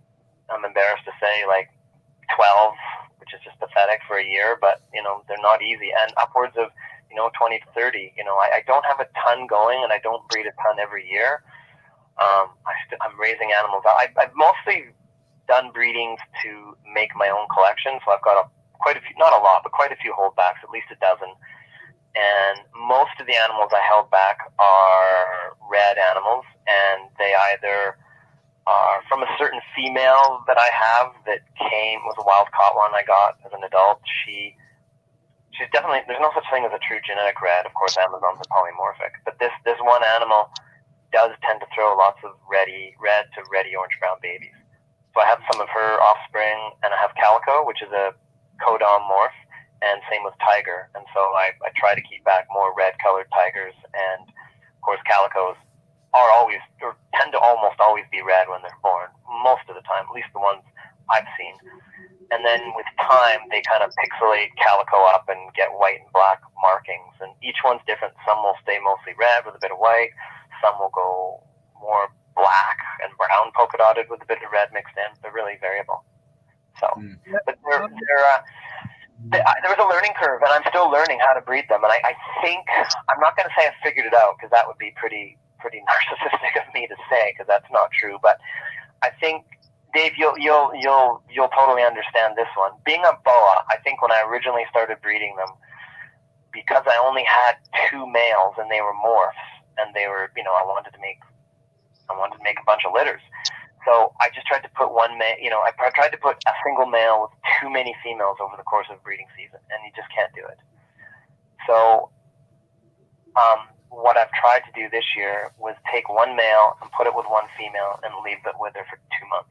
I'm embarrassed to say, 12, which is just pathetic for a year, but they're not easy, and upwards of 20 to 30. I don't have a ton going, and I don't breed a ton every year. I'm raising animals. I've mostly done breedings to make my own collection, so I've got quite a few, not a lot, but quite a few holdbacks, at least a dozen. And most of the animals I held back are red animals, and they either are from a certain female that I have that was a wild caught one I got as an adult. She's definitely, there's no such thing as a true genetic red. Of course, Amazons are polymorphic, but this one animal does tend to throw lots of red to reddy orange brown babies. So I have some of her offspring, and I have Calico, which is a codom morph, and same with Tiger. And so I try to keep back more red colored tigers, and of course Calicos tend to almost always be red when they're born, most of the time, at least the ones I've seen. And then with time, they kind of pixelate Calico up and get white and black markings, and each one's different. Some will stay mostly red with a bit of white, some will go more black and brown polka dotted with a bit of red mixed in. They're really variable. So, but there was a learning curve, and I'm still learning how to breed them. And I think I'm not going to say I figured it out, because that would be pretty narcissistic of me to say, because that's not true. But I think, Dave, you'll totally understand this one. Being a boa, I think when I originally started breeding them, because I only had 2 males and they were morphs, and they were, I wanted to make a bunch of litters. So I just tried to put I tried to put a single male with too many females over the course of breeding season, and you just can't do it. So what I've tried to do this year was take 1 male and put it with 1 female and leave it with her for 2 months.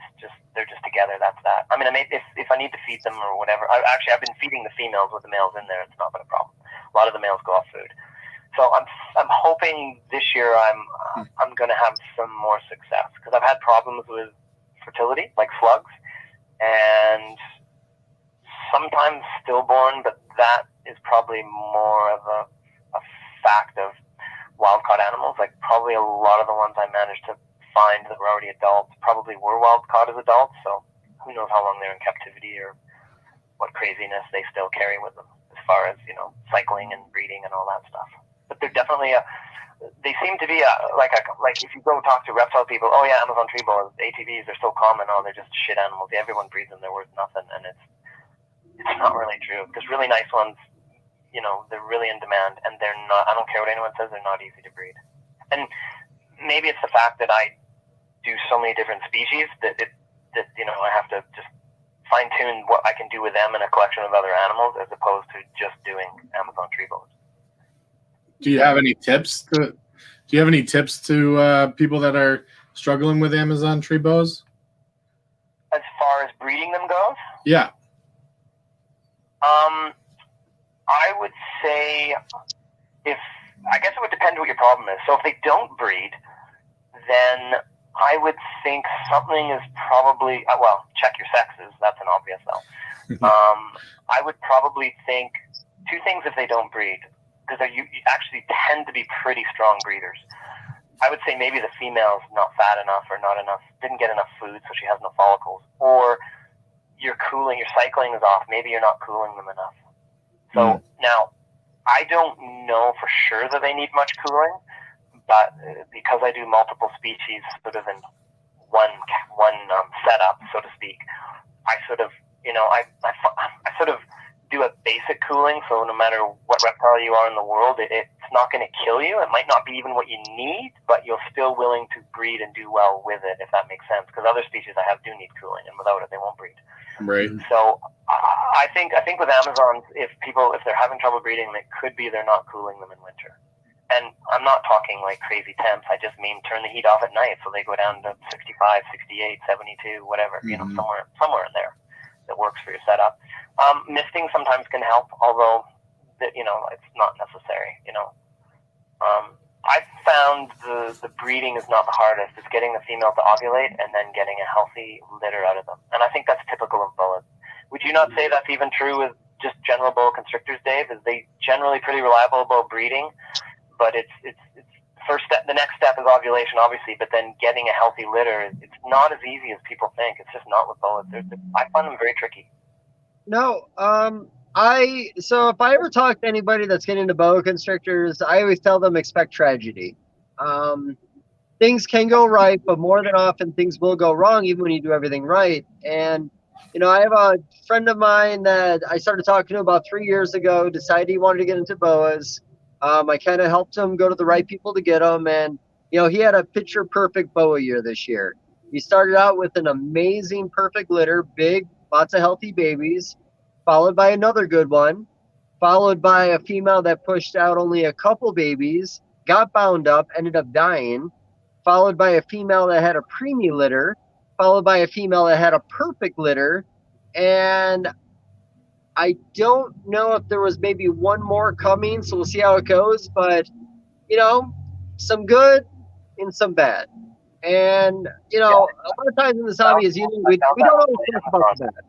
They're just together. That's that. I mean, if I need to feed them or whatever, I've been feeding the females with the males in there. It's not been a problem. A lot of the males go off food. So I'm hoping this year I'm going to have some more success, because I've had problems with fertility, like slugs, and sometimes stillborn, but that is probably more of a fact of wild-caught animals. Like, probably a lot of the ones I managed to find that were already adults probably were wild-caught as adults, so who knows how long they're in captivity or what craziness they still carry with them as far as, cycling and breeding and all that stuff. But they're definitely they seem to be like if you go talk to reptile people, oh yeah, Amazon tree boas, ATVs are so common, oh they're just shit animals. Everyone breeds them, they're worth nothing, and it's not really true. Because really nice ones, they're really in demand, and they're not. I don't care what anyone says, they're not easy to breed. And maybe it's the fact that I do so many different species that I have to just fine tune what I can do with them in a collection of other animals, as opposed to just doing Amazon tree boas. Do you have any tips to people that are struggling with Amazon tree boas? As far as breeding them goes? Yeah. I would say I guess it would depend what your problem is. So if they don't breed, then I would think something is probably, check your sexes. That's an obvious though. I would probably think 2 things if they don't breed, because you actually tend to be pretty strong breeders. I would say maybe the female's not fat enough or not enough, didn't get enough food, so she has no follicles. Or your cycling is off. Maybe you're not cooling them enough. So now, I don't know for sure that they need much cooling, but because I do multiple species sort of in one setup, so to speak, I sort of, I sort of do a basic cooling, so no matter what reptile you are in the world, it's not going to kill you. It might not be even what you need, but you're still willing to breed and do well with it, if that makes sense. Because other species I have do need cooling, and without it, they won't breed. Right. So I think with Amazons, if they're having trouble breeding, it could be they're not cooling them in winter. And I'm not talking like crazy temps. I just mean turn the heat off at night, so they go down to 65, 68, 72, whatever, somewhere in there that works for your setup. Misting sometimes can help, although it's not necessary. I found the breeding is not the hardest. It's getting the female to ovulate and then getting a healthy litter out of them. And I think that's typical of boas. Would you not say that's even true with just general boa constrictors, Dave? Is they generally pretty reliable about breeding, but it's first step. The next step is ovulation, obviously, but then getting a healthy litter, it's not as easy as people think. It's just not with boas. I find them very tricky. No, so if I ever talk to anybody that's getting into boa constrictors, I always tell them expect tragedy. Things can go right, but more than often things will go wrong, even when you do everything right. And I have a friend of mine that I started talking to about 3 years ago, decided he wanted to get into boas. I kind of helped him go to the right people to get him, and he had a picture perfect boa year this year. He started out with an amazing perfect litter, big, lots of healthy babies, followed by another good one, followed by a female that pushed out only a couple babies, got bound up, ended up dying, followed by a female that had a preemie litter, followed by a female that had a perfect litter, and I don't know if there was maybe one more coming, so we'll see how it goes, but, some good and some bad. And, a lot of times in this hobby, as we don't always talk about the bad.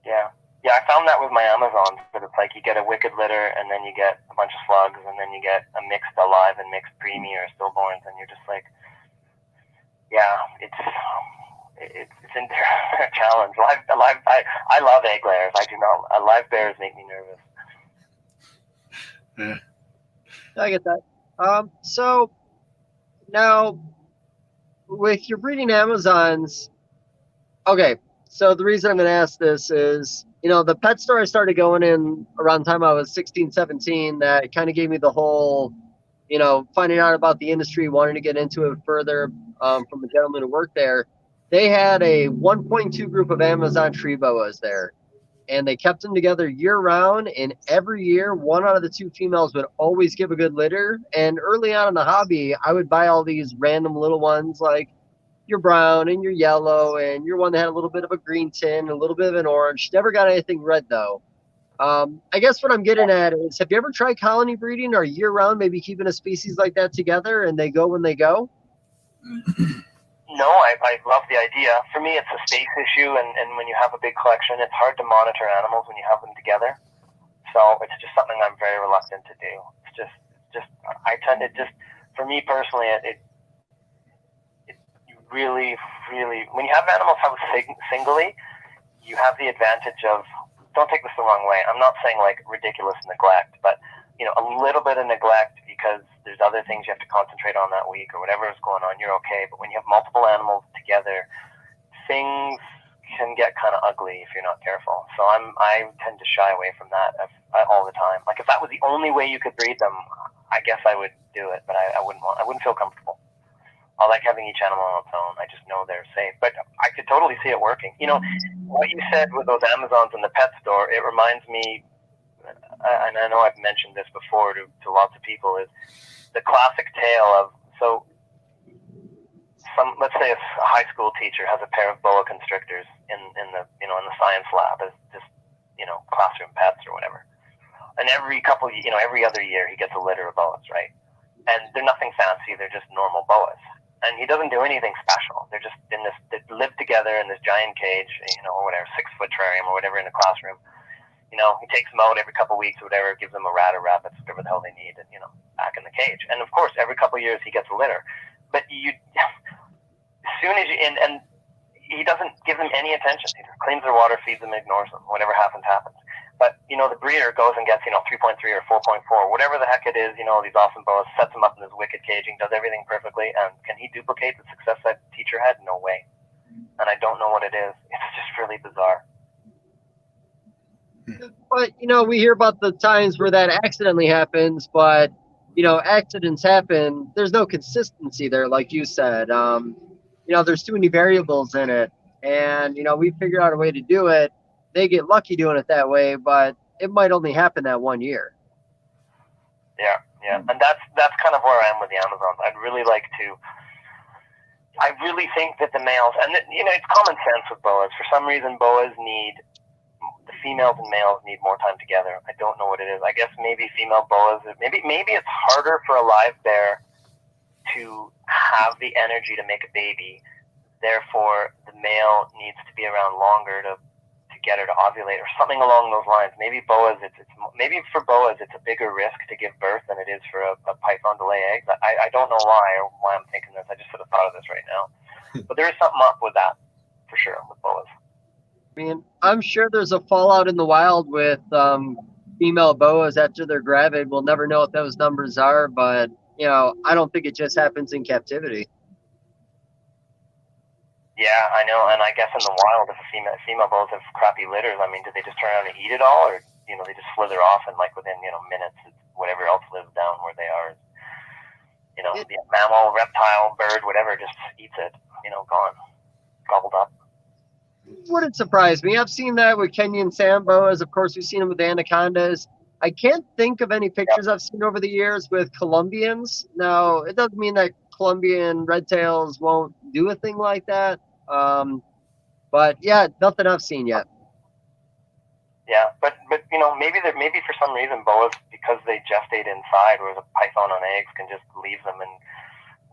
Yeah, I found that with my Amazons, but it's like you get a wicked litter, and then you get a bunch of slugs, and then you get a mixed alive and mixed preemie or stillborns, and you're just like, yeah, it's a challenge. I love egg layers. I do not. Live bears make me nervous. Yeah. I get that. So now with your breeding Amazons, okay. So the reason I'm going to ask this is, the pet store I started going in around the time I was 16, 17, that kind of gave me the whole, finding out about the industry, wanting to get into it further from a gentleman who worked there. They had a 1.2 group of Amazon tree boas there, and they kept them together year round. And every year, one out of the two females would always give a good litter. And early on in the hobby, I would buy all these random little ones like your brown and your yellow and your one that had a little bit of a green tint, a little bit of an orange. Never got anything red though. I guess what I'm getting at is, have you ever tried colony breeding or year round, maybe keeping a species like that together and they go when they go? No, I love the idea. For me, it's a space issue, and when you have a big collection, it's hard to monitor animals when you have them together. So it's just something I'm very reluctant to do. It's just I tend to for me personally, it really, when you have animals housed singly, you have the advantage of, don't take this the wrong way, I'm not saying like ridiculous neglect, but a little bit of neglect because there's other things you have to concentrate on that week or whatever is going on, you're okay. But when you have multiple animals together, things can get kind of ugly if you're not careful. So I tend to shy away from that all the time. Like if that was the only way you could breed them, I guess I would do it, but I wouldn't feel comfortable. I like having each animal on its own. I just know they're safe. But I could totally see it working. What you said with those Amazons in the pet store, it reminds me, and I know I've mentioned this before to lots of people, is the classic tale of, let's say a high school teacher has a pair of boa constrictors in the science lab as just, classroom pets or whatever. And every other year he gets a litter of boas, right? And they're nothing fancy. They're just normal boas. And he doesn't do anything special. They're just they live together in this giant cage, or whatever, 6-foot terrarium or whatever in a classroom. He takes them out every couple of weeks or whatever, gives them a rat or rabbits, whatever the hell they need, and, back in the cage. And of course, every couple of years he gets a litter. But as soon as and he doesn't give them any attention. He just cleans their water, feeds them, ignores them. Whatever happens, happens. But, the breeder goes and gets, 3.3 or 4.4, whatever the heck it is, these awesome boas, sets them up in this wicked caging, does everything perfectly. And can he duplicate the success that teacher had? No way. And I don't know what it is. It's just really bizarre. But, we hear about the times where that accidentally happens, but, accidents happen. There's no consistency there, like you said. There's too many variables in it. And, we figure out a way to do it. They get lucky doing it that way, but it might only happen that one year. Yeah. And that's kind of where I am with the Amazons. I really think that the males, and it's common sense with boas. For some reason, the females and males need more time together. I don't know what it is. I guess maybe female boas, maybe it's harder for a live bear to have the energy to make a baby. Therefore, the male needs to be around longer to get her to ovulate or something along those lines. Maybe boas, maybe for boas it's a bigger risk to give birth than it is for a python to lay eggs. I don't know why I'm thinking this. I just sort of thought of this right now. But there is something up with that for sure with boas. I mean, I'm sure there's a fallout in the wild with female boas after they're gravid. We'll never know what those numbers are, but I don't think it just happens in captivity. Yeah, I know, and I guess in the wild, if female boas have crappy litters, I mean, do they just turn around and eat it all, or they just slither off and within minutes, whatever else lives down where they are, the mammal, reptile, bird, whatever, just eats it, gone, gobbled up. Wouldn't surprise me. I've seen that with Kenyan sand boas. Of course, we've seen them with anacondas. I can't think of any pictures I've seen over the years with Colombians. Now, it doesn't mean that Colombian red tails won't do a thing like that. But yeah, nothing I've seen yet. Yeah, but maybe for some reason boas, because they gestate inside, whereas a python on eggs can just leave them and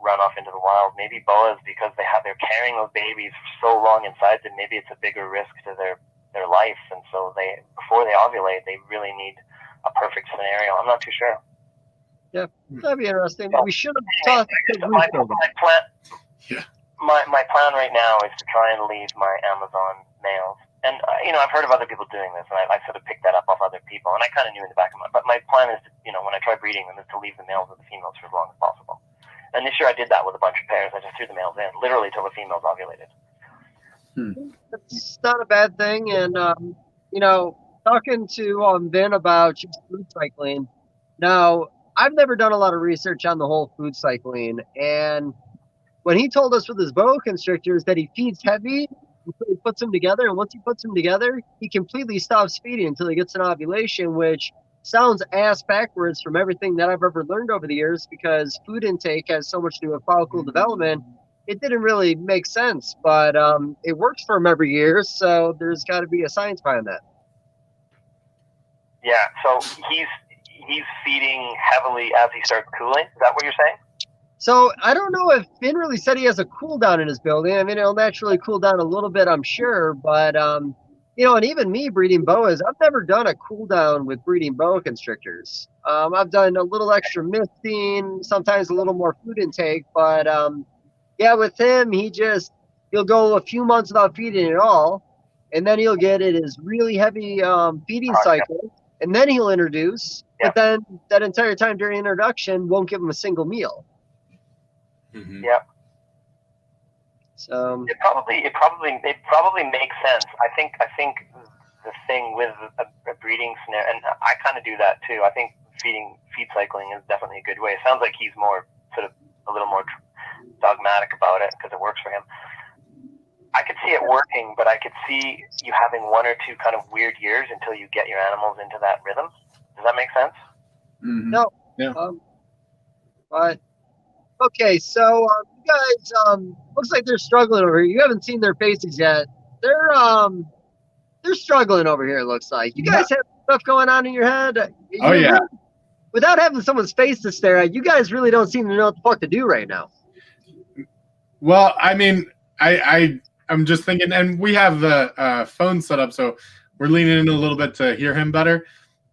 run off into the wild. Maybe boas, because they're carrying those babies for so long inside them, maybe it's a bigger risk to their life, and so before they ovulate, they really need a perfect scenario. I'm not too sure. Yeah, that'd be interesting. We should have talked to my plan right now is to try and leave my Amazon males. And, I've heard of other people doing this, and I sort of picked that up off other people, and I kind of knew in the back of my mind. But my plan is, when I try breeding them, is to leave the males with the females for as long as possible. And this year I did that with a bunch of pairs. I just threw the males in, literally till the females ovulated. That's not a bad thing. And, talking to Vin about just food cycling. Now, I've never done a lot of research on the whole food cycling. And when he told us with his boa constrictors that he feeds heavy until he puts them together, and once he puts them together, he completely stops feeding until he gets an ovulation, which sounds ass backwards from everything that I've ever learned over the years, because food intake has so much to do with follicle development. It didn't really make sense, but it works for him every year, so there's got to be a science behind that. Yeah, so he's feeding heavily as he starts cooling. Is that what you're saying? So I don't know if Finn really said he has a cool down in his building. I mean, it'll naturally cool down a little bit, I'm sure. But, and even me breeding boas, I've never done a cool down with breeding boa constrictors. I've done a little extra misting, sometimes a little more food intake. But, with him, he'll go a few months without feeding at all. And then he'll get his really heavy feeding cycle. And then he'll introduce. Yeah. But then that entire time during introduction won't give him a single meal. Mm-hmm. Yeah. So it probably makes sense. I think the thing with a breeding scenario, and I kind of do that too. I think feed cycling is definitely a good way. It sounds like he's more sort of a little more dogmatic about it because it works for him. I could see it working, but I could see you having one or two kind of weird years until you get your animals into that rhythm. Does that make sense? Mm-hmm. No. Yeah. But okay, so you guys looks like they're struggling over here. You haven't seen their faces yet. They're struggling over here. It looks like you guys have stuff going on in your head. Really, without having someone's face to stare at, you guys really don't seem to know what the fuck to do right now. Well, I mean, I'm just thinking, and we have the phone set up, so we're leaning in a little bit to hear him better.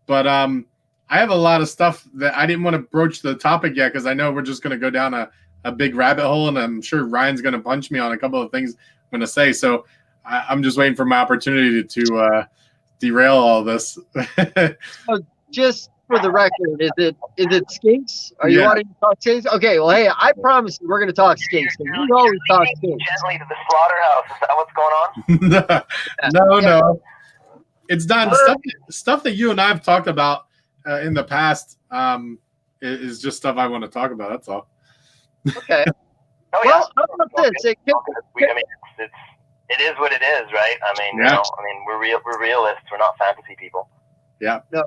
But I have a lot of stuff that I didn't want to broach the topic yet because I know we're just going to go down a big rabbit hole, and I'm sure Ryan's going to punch me on a couple of things I'm going to say. So I'm just waiting for my opportunity to derail all this. Just for the record, is it Skinks? Are you wanting to talk Skinks? Okay, well, hey, I promise you we're going to talk Skinks. We always talk Skinks. Gently to the slaughterhouse. Is that what's going on? No. It's not stuff that you and I have talked about in the past. Is just stuff I want to talk about. That's all. Okay. Oh, yeah. Well, how about this? It is what it is, right? I mean, we're realists. We're not fantasy people. Yeah. No.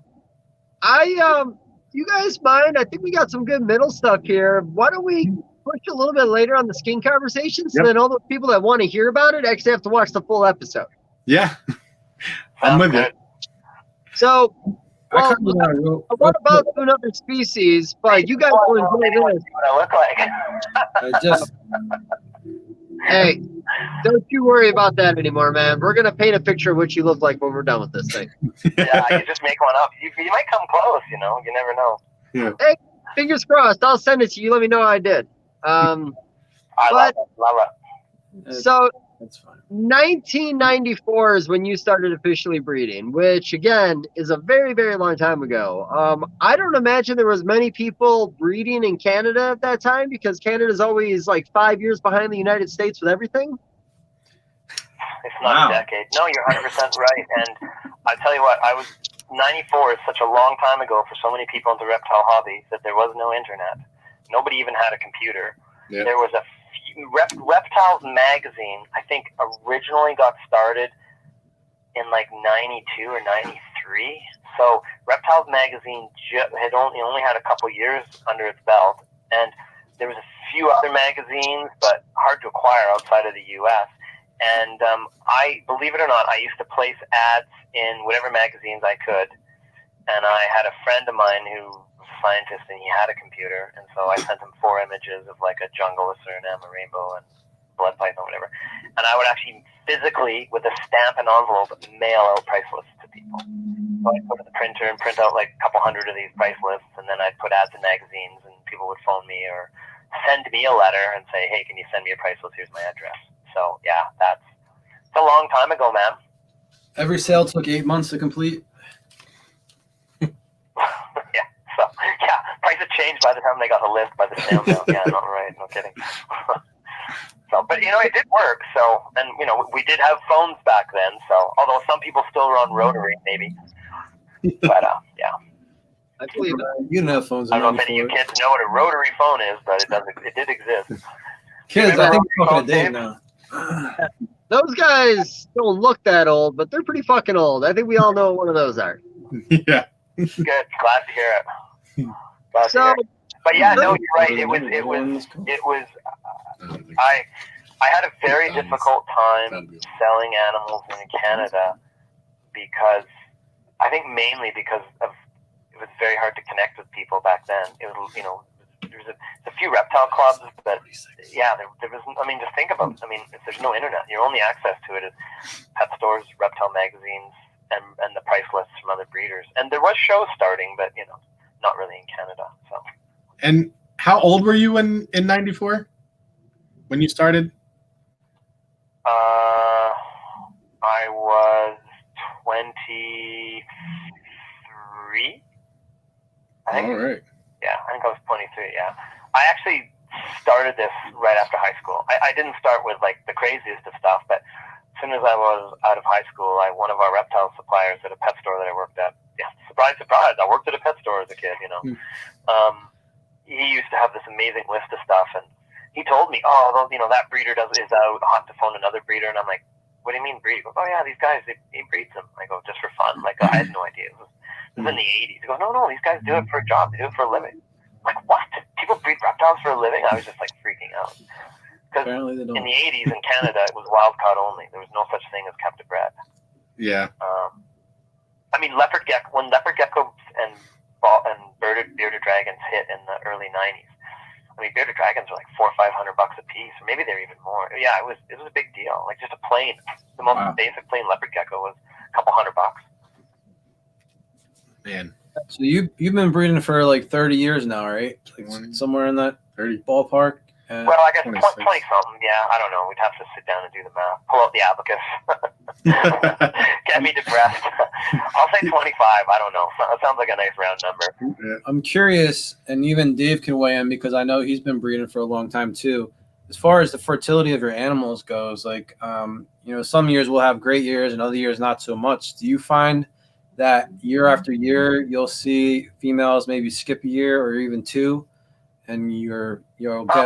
You guys mind? I think we got some good middle stuff here. Why don't we push a little bit later on the Skink conversation, so then all the people that want to hear about it actually have to watch the full episode. Yeah. I'm with it. So, well, what about another species? But you guys will enjoy this. What I look like. Hey, don't you worry about that anymore, man. We're gonna paint a picture of what you look like when we're done with this thing. Yeah, you just make one up. You might come close. You never know. Yeah. Hey, fingers crossed. I'll send it to you. Let me know how I did. I love it. So. That's fine. 1994 is when you started officially breeding, which again is a very, very long time ago. I don't imagine there was many people breeding in Canada at that time because Canada's always like 5 years behind the United States with everything. It's not a decade. No, you're 100% right. And I tell you what, 94 is such a long time ago for so many people in the reptile hobby that there was no internet. Nobody even had a computer. Yeah. There was a Reptiles magazine, I think, originally got started in like 92 or 93. So Reptiles magazine had only had a couple years under its belt, and there was a few other magazines, but hard to acquire outside of the U.S. And I, believe it or not, I used to place ads in whatever magazines I could, and I had a friend of mine who scientist, and he had a computer, and so I sent him 4 images of like a jungle, a Suriname, a rainbow, and blood python, whatever. And I would actually physically, with a stamp and envelope, mail out price lists to people. So I'd put in the printer and print out like a couple hundred of these price lists, and then I'd put ads in magazines, and people would phone me or send me a letter and say, hey, can you send me a price list? Here's my address. So yeah, it's a long time ago, man. Every sale took 8 months to complete. Yeah. So yeah, prices changed by the time they got the list by the sale now. Yeah, not right. No kidding. So, but it did work. So, and we did have phones back then. So, although some people still run rotary, maybe. But yeah. I believe it. You didn't have phones I in don't know if any of you 94. kids know what a rotary phone is, but it did exist. Kids, I think we're talking phone, to Dave Dave? now. Those guys don't look that old, but they're pretty fucking old. I think we all know what one of those are. Yeah. Good. Glad to hear it. Glad to So, hear it. But yeah, no, you're right. It was. I had a very difficult time selling animals in Canada because I think mainly because of it was very hard to connect with people back then. It was there was a few reptile clubs, but yeah, there was. I mean, just think about. If there's no internet, your only access to it is pet stores, reptile magazines, and the price lists from other breeders. And there was shows starting, but not really in Canada. So. And how old were you in '94 when you started? I was 23. I think. All right. Yeah, I think I was 23. Yeah, I actually started this right after high school. I didn't start with like the craziest of stuff, but as soon as I was out of high school, one of our reptile suppliers at a pet store that I worked at. Yeah, surprise, surprise! I worked at a pet store as a kid. He used to have this amazing list of stuff, and he told me, that breeder is out. I'll have to phone another breeder, and I'm like, what do you mean breed? He goes, oh yeah, these guys, he breeds them. I go, just for fun. Like, I had no idea. It was in the 80s. He goes, no, these guys do it for a job. They do it for a living. I'm like, what? People breed reptiles for a living? I was just like freaking out. Because in the 80s in Canada, it was wild caught only. There was no such thing as captive bred. Yeah. When leopard geckos and bearded dragons hit in the early 90s, bearded dragons were like $400 or $500 a piece, or maybe they're even more. Yeah, it was a big deal. Like just a plain, the most basic plain leopard gecko was a couple $100. Man. So you've been breeding for like 30 years now, right? Like somewhere in that 30 ballpark. Well, I guess 20 something. Yeah, I don't know. We'd have to sit down and do the math. Pull out the abacus. Get me depressed. I'll say 25. I don't know. That sounds like a nice round number. I'm curious, and even Dave can weigh in because I know he's been breeding for a long time too. As far as the fertility of your animals goes, like some years we'll have great years and other years not so much. Do you find that year after year you'll see females maybe skip a year or even two, and you'll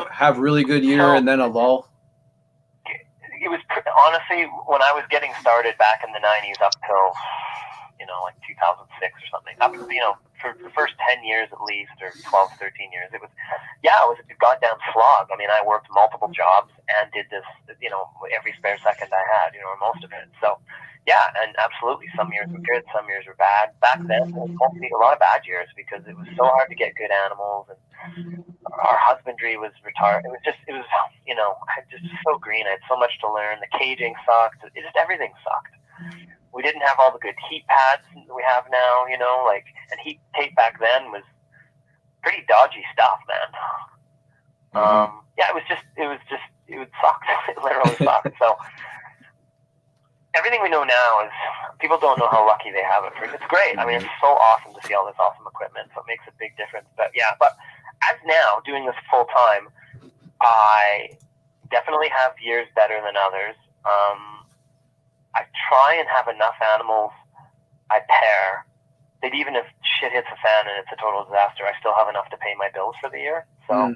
have really good year and then a lull? It was honestly when I was getting started back in the 90s up till like 2006 or something. Up for the first 10 years at least, or 12, 13 years, it was a goddamn slog. I worked multiple jobs and did this every spare second I had, or most of it. So yeah, and absolutely, some years were good, some years were bad. Back then, it was mostly a lot of bad years because it was so hard to get good animals, and our husbandry was retarded. I was just so green. I had so much to learn. The caging sucked. Everything sucked. We didn't have all the good heat pads that we have now, and heat tape back then was pretty dodgy stuff, man. It would suck. It literally sucked. So everything we know now is people don't know how lucky they have it. It's great. It's so awesome to see all this awesome equipment. So it makes a big difference. But as now doing this full time, I definitely have years better than others. I try and have enough animals I pair that even if shit hits a fan and it's a total disaster, I still have enough to pay my bills for the year. So,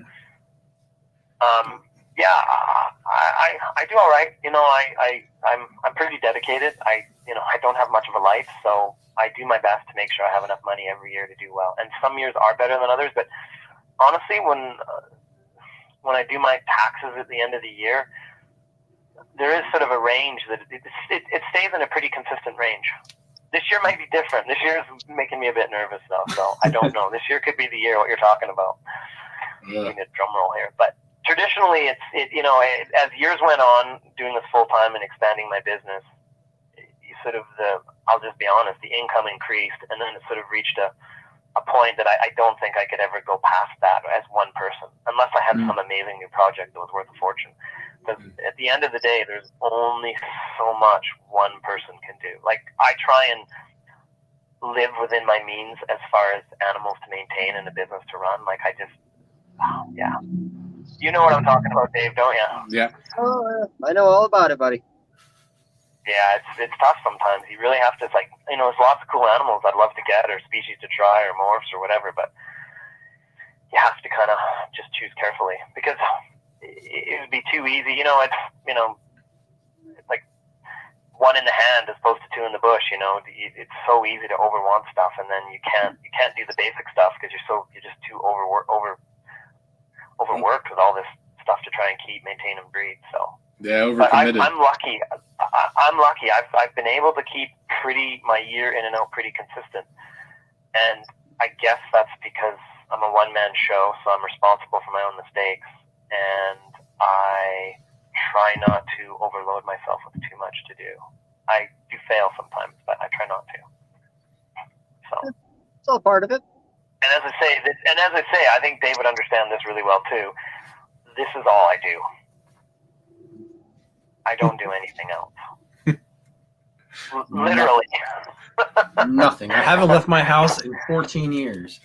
I do all right. I'm pretty dedicated. I don't have much of a life, so I do my best to make sure I have enough money every year to do well. And some years are better than others, but honestly, when I do my taxes at the end of the year, there is sort of a range that it stays in a pretty consistent range. This year might be different. This year is making me a bit nervous, though, so I don't know. This year could be the year what you're talking about. Doing a drum roll here, but traditionally, as years went on, doing this full time and expanding my business, I'll just be honest, the income increased, and then it sort of reached a a point that I don't think I could ever go past that as one person, unless I had some amazing new project that was worth a fortune. Because at the end of the day, there's only so much one person can do. Like, I try and live within my means as far as animals to maintain and a business to run. Like, I just, yeah. You know what I'm talking about, Dave, don't you? Yeah. Oh, I know all about it, buddy. Yeah, it's tough sometimes. You really have to, it's like, you know, there's lots of cool animals I'd love to get, or species to try, or morphs, or whatever, but you have to kind of just choose carefully, because it would be too easy. You know, it's like one in the hand as opposed to two in the bush. You know, it's so easy to overwant stuff, and then you can't do the basic stuff because you're just too overworked with all this stuff to try and maintain, and breed. So. Yeah, but overcommitted. I'm lucky. I'm lucky. I've been able to keep my year in and out pretty consistent, and I guess that's because I'm a one-man show, so I'm responsible for my own mistakes, and I try not to overload myself with too much to do. I do fail sometimes, but I try not to. So it's all part of it. And as I say, I think Dave would understand this really well too. This is all I do. I don't do anything else. Literally. Nothing. I haven't left my house in 14 years.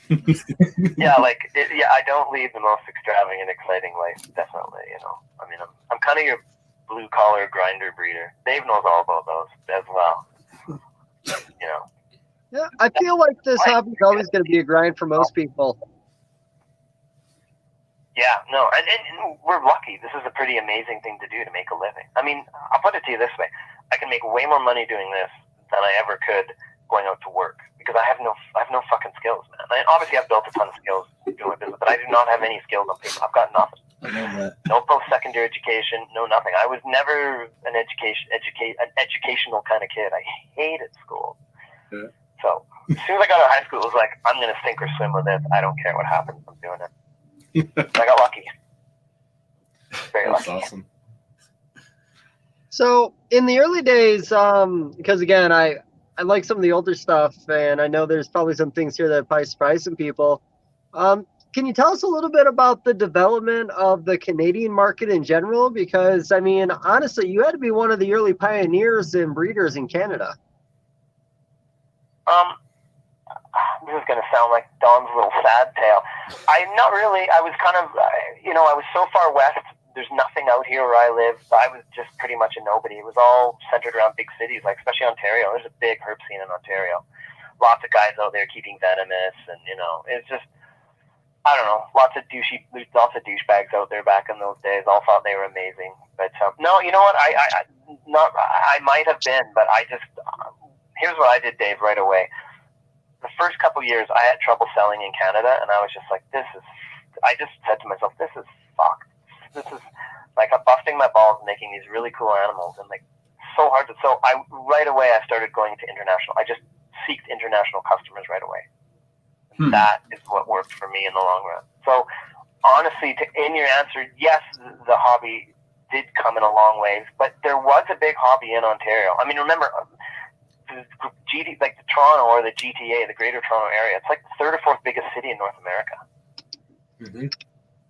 Yeah, I don't lead the most extravagant, exciting life. Definitely, you know. I mean, I'm kind of your blue collar grinder breeder. Dave knows all about those as well. You know. Yeah, I feel like this hobby is always going to be a grind for most people. Yeah, no, and we're lucky. This is a pretty amazing thing to do to make a living. I mean, I'll put it to you this way. I can make way more money doing this than I ever could going out to work, because I have no fucking skills, man. Obviously, I've built a ton of skills doing my business, but I do not have any skills on paper. I've got nothing. I know that. No post-secondary education, no nothing. I was never an educational kind of kid. I hated school. Yeah. So as soon as I got out of high school, it was like, I'm going to sink or swim with this. I don't care what happens. I'm doing it. I got lucky. Very That's lucky. awesome. So in the early days, because again, I like some of the older stuff, and I know there's probably some things here that probably surprise some people. Can you tell us a little bit about the development of the Canadian market in general? Because, I mean, honestly, you had to be one of the early pioneers and breeders in Canada. This is going to sound like Don's little sad tale. Not really. I was kind of, I was so far west. There's nothing out here where I live. I was just pretty much a nobody. It was all centered around big cities, like especially Ontario. There's a big herp scene in Ontario. Lots of guys out there keeping venomous, and it's just, I don't know, lots of douchebags out there back in those days. All thought they were amazing, but no, you know what? I might have been, but I just here's what I did, Dave, right away. The first couple of years, I had trouble selling in Canada, and I was just like, I just said to myself, this is fucked. This is like, I'm busting my balls making these really cool animals, and like, so hard to. So right away, I started going to international. I just seeked international customers right away. And that is what worked for me in the long run. So honestly, in your answer, yes, the hobby did come in a long ways, but there was a big hobby in Ontario. I mean, remember, like the Toronto or the GTA, the Greater Toronto Area, it's like the third or fourth biggest city in North America. Mm-hmm.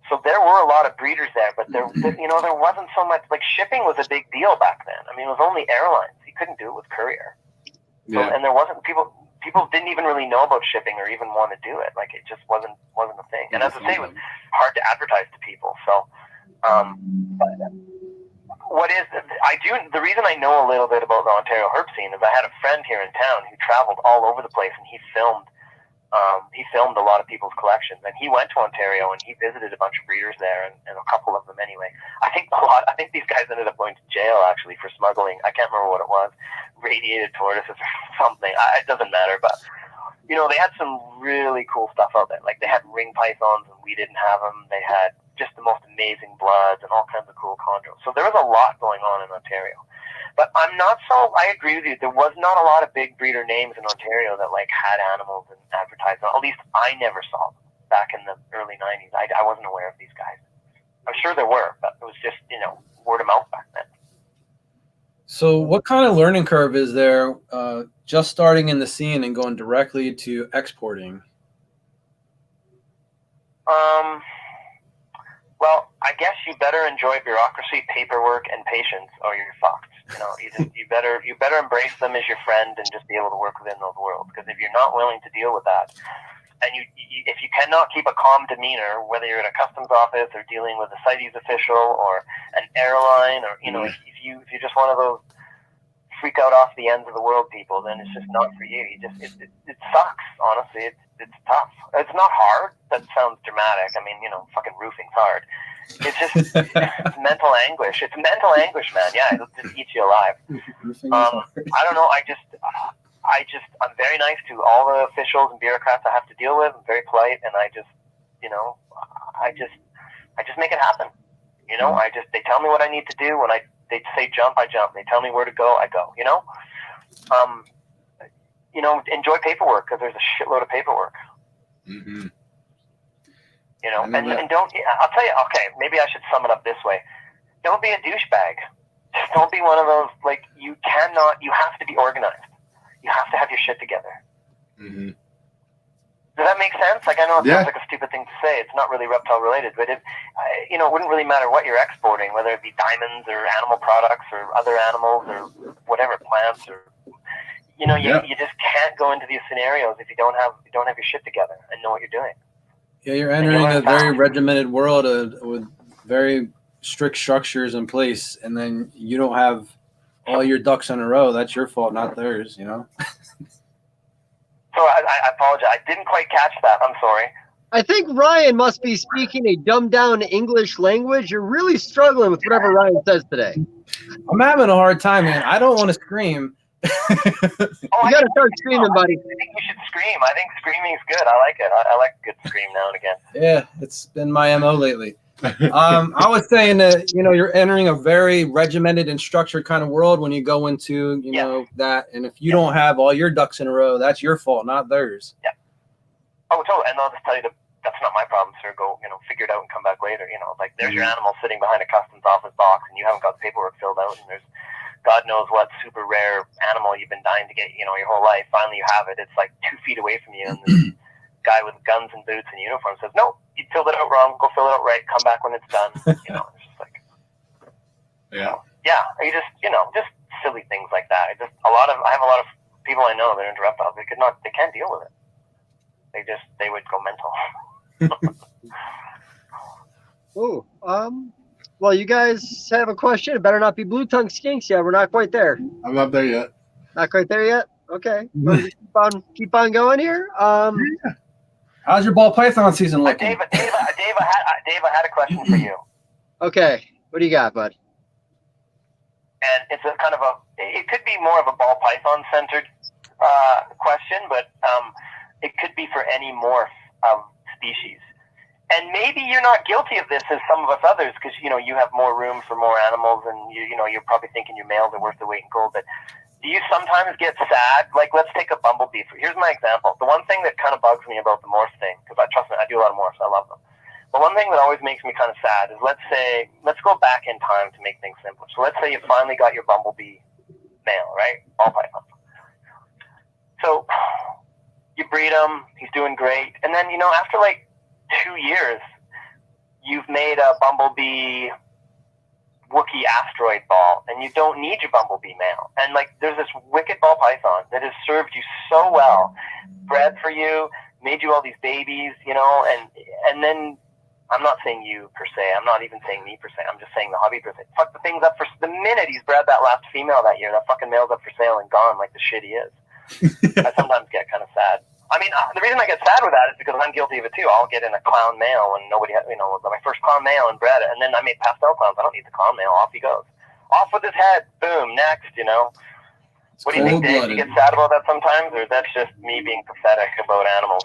So there were a lot of breeders there, but there wasn't so much. Like, shipping was a big deal back then. I mean, it was only airlines. You couldn't do it with courier. So, and there wasn't people didn't even really know about shipping or even want to do it. Like, it just wasn't a thing. And as I say, it was hard to advertise to people. So, the reason I know a little bit about the Ontario herp scene is I had a friend here in town who traveled all over the place, and he filmed a lot of people's collections. And he went to Ontario and he visited a bunch of breeders there, and a couple of them anyway. I think these guys ended up going to jail actually for smuggling. I can't remember what it was, radiated tortoises or something. It doesn't matter, but they had some really cool stuff out there. Like, they had ring pythons and we didn't have them. They had just the most amazing bloods and all kinds of cool chondros. So there was a lot going on in Ontario. But I agree with you. There was not a lot of big breeder names in Ontario that like had animals and advertised them. At least I never saw them back in the early 90s. I wasn't aware of these guys. I'm sure there were, but it was just, word of mouth back then. So what kind of learning curve is there just starting in the scene and going directly to exporting? Well, I guess you better enjoy bureaucracy, paperwork, and patience, or you're fucked. You know, you better embrace them as your friend and just be able to work within those worlds. Because if you're not willing to deal with that, and if you cannot keep a calm demeanor, whether you're in a customs office or dealing with a CITES official or an airline, or if you're just one of those freak out off the ends of the world people, then it's just not for you. It sucks, honestly. It's tough. It's not hard. That sounds dramatic. I mean, fucking roofing's hard. It's just it's mental anguish. It's mental anguish, man. Yeah, it'll just eat you alive. I don't know. I'm very nice to all the officials and bureaucrats I have to deal with. I'm very polite, and I just make it happen. They tell me what I need to do. When they say jump, I jump. They tell me where to go, I go. Enjoy paperwork, because there's a shitload of paperwork. Mm-hmm. And don't. I'll tell you. Okay, maybe I should sum it up this way. Don't be a douchebag. Just don't be one of those. Like, you have to be organized. You have to have your shit together. Mm-hmm. Does that make sense? Like, I know it sounds like a stupid thing to say. It's not really reptile related, but it wouldn't really matter what you're exporting, whether it be diamonds or animal products or other animals or whatever, plants or you just can't go into these scenarios if you don't have your shit together and know what you're doing. Yeah, you're entering a very regimented world with very strict structures in place, and then you don't have all your ducks in a row. That's your fault, not theirs. So I apologize. I didn't quite catch that. I'm sorry. I think Ryan must be speaking a dumbed down English language. You're really struggling with whatever Ryan says today. I'm having a hard time, man. I don't want to scream. You got to start screaming, buddy. I think you should scream. I think screaming is good. I like it. I like a good scream now and again. Yeah, it's been my MO lately. I was saying that, you're entering a very regimented and structured kind of world when you go into, that. And if you don't have all your ducks in a row, that's your fault, not theirs. Yeah. Oh, totally. And I'll just tell you that's not my problem, sir. Go, figure it out and come back later. Like, there's your animal sitting behind a customs office box and you haven't got the paperwork filled out, and there's God knows what super rare animal you've been dying to get, your whole life. Finally you have it. It's like 2 feet away from you, and this guy with guns and boots and uniform says, "No, you filled it out wrong. Go fill it out right. Come back when it's done." It's just like, yeah, you just silly things like that. I have a lot of people I know that are into reptiles. They can't deal with it. They would go mental. Ooh, well, you guys have a question. It better not be blue tongue skinks yet. We're not quite there. I'm not there yet. Not quite there yet. Okay, keep on going here. How's your ball python season looking? Dave, I had a question for you. Okay, what do you got, bud? And it's a kind of it could be more of a ball python centered question, but it could be for any morph of species. And maybe you're not guilty of this as some of us others, because you have more room for more animals, and you're probably thinking your males are worth the weight in gold. But do you sometimes get sad? Like, let's take a bumblebee. Here's my example. The one thing that kind of bugs me about the morph thing, because trust me, I do a lot of morphs. I love them. But one thing that always makes me kind of sad is, let's go back in time to make things simpler. So let's say you finally got your bumblebee male, right? All python. So you breed him. He's doing great. And then, after like 2 years, you've made a bumblebee Wookiee asteroid ball, and you don't need your bumblebee male. And like, there's this wicked ball python that has served you so well, bred for you, made you all these babies, and then, I'm not saying you per se, I'm not even saying me per se, I'm just saying the hobby per se. Fuck, the thing's up for, the minute he's bred that last female that year, that fucking male's up for sale and gone like the shit he is. I sometimes get kind of sad. I mean, the reason I get sad with that is because I'm guilty of it too. I'll get in a clown male and nobody has, my first clown male and bred it, and then I made pastel clowns. I don't need the clown male. Off he goes. Off with his head. Boom. Next, What do you think, Dave? You get sad about that sometimes, or that's just me being pathetic about animals?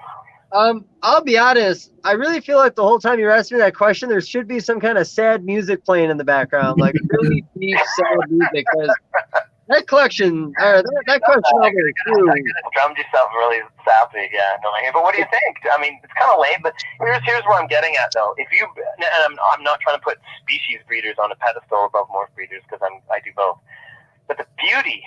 I'll be honest. I really feel like the whole time you're asking me that question, there should be some kind of sad music playing in the background, like really deep sad music. Because that collection, that question over too. I could have drummed yourself really sappy, yeah. But what do you think? I mean, it's kind of lame, but here's what I'm getting at, though. If you, and I'm not trying to put species breeders on a pedestal above morph breeders, because I do both. But the beauty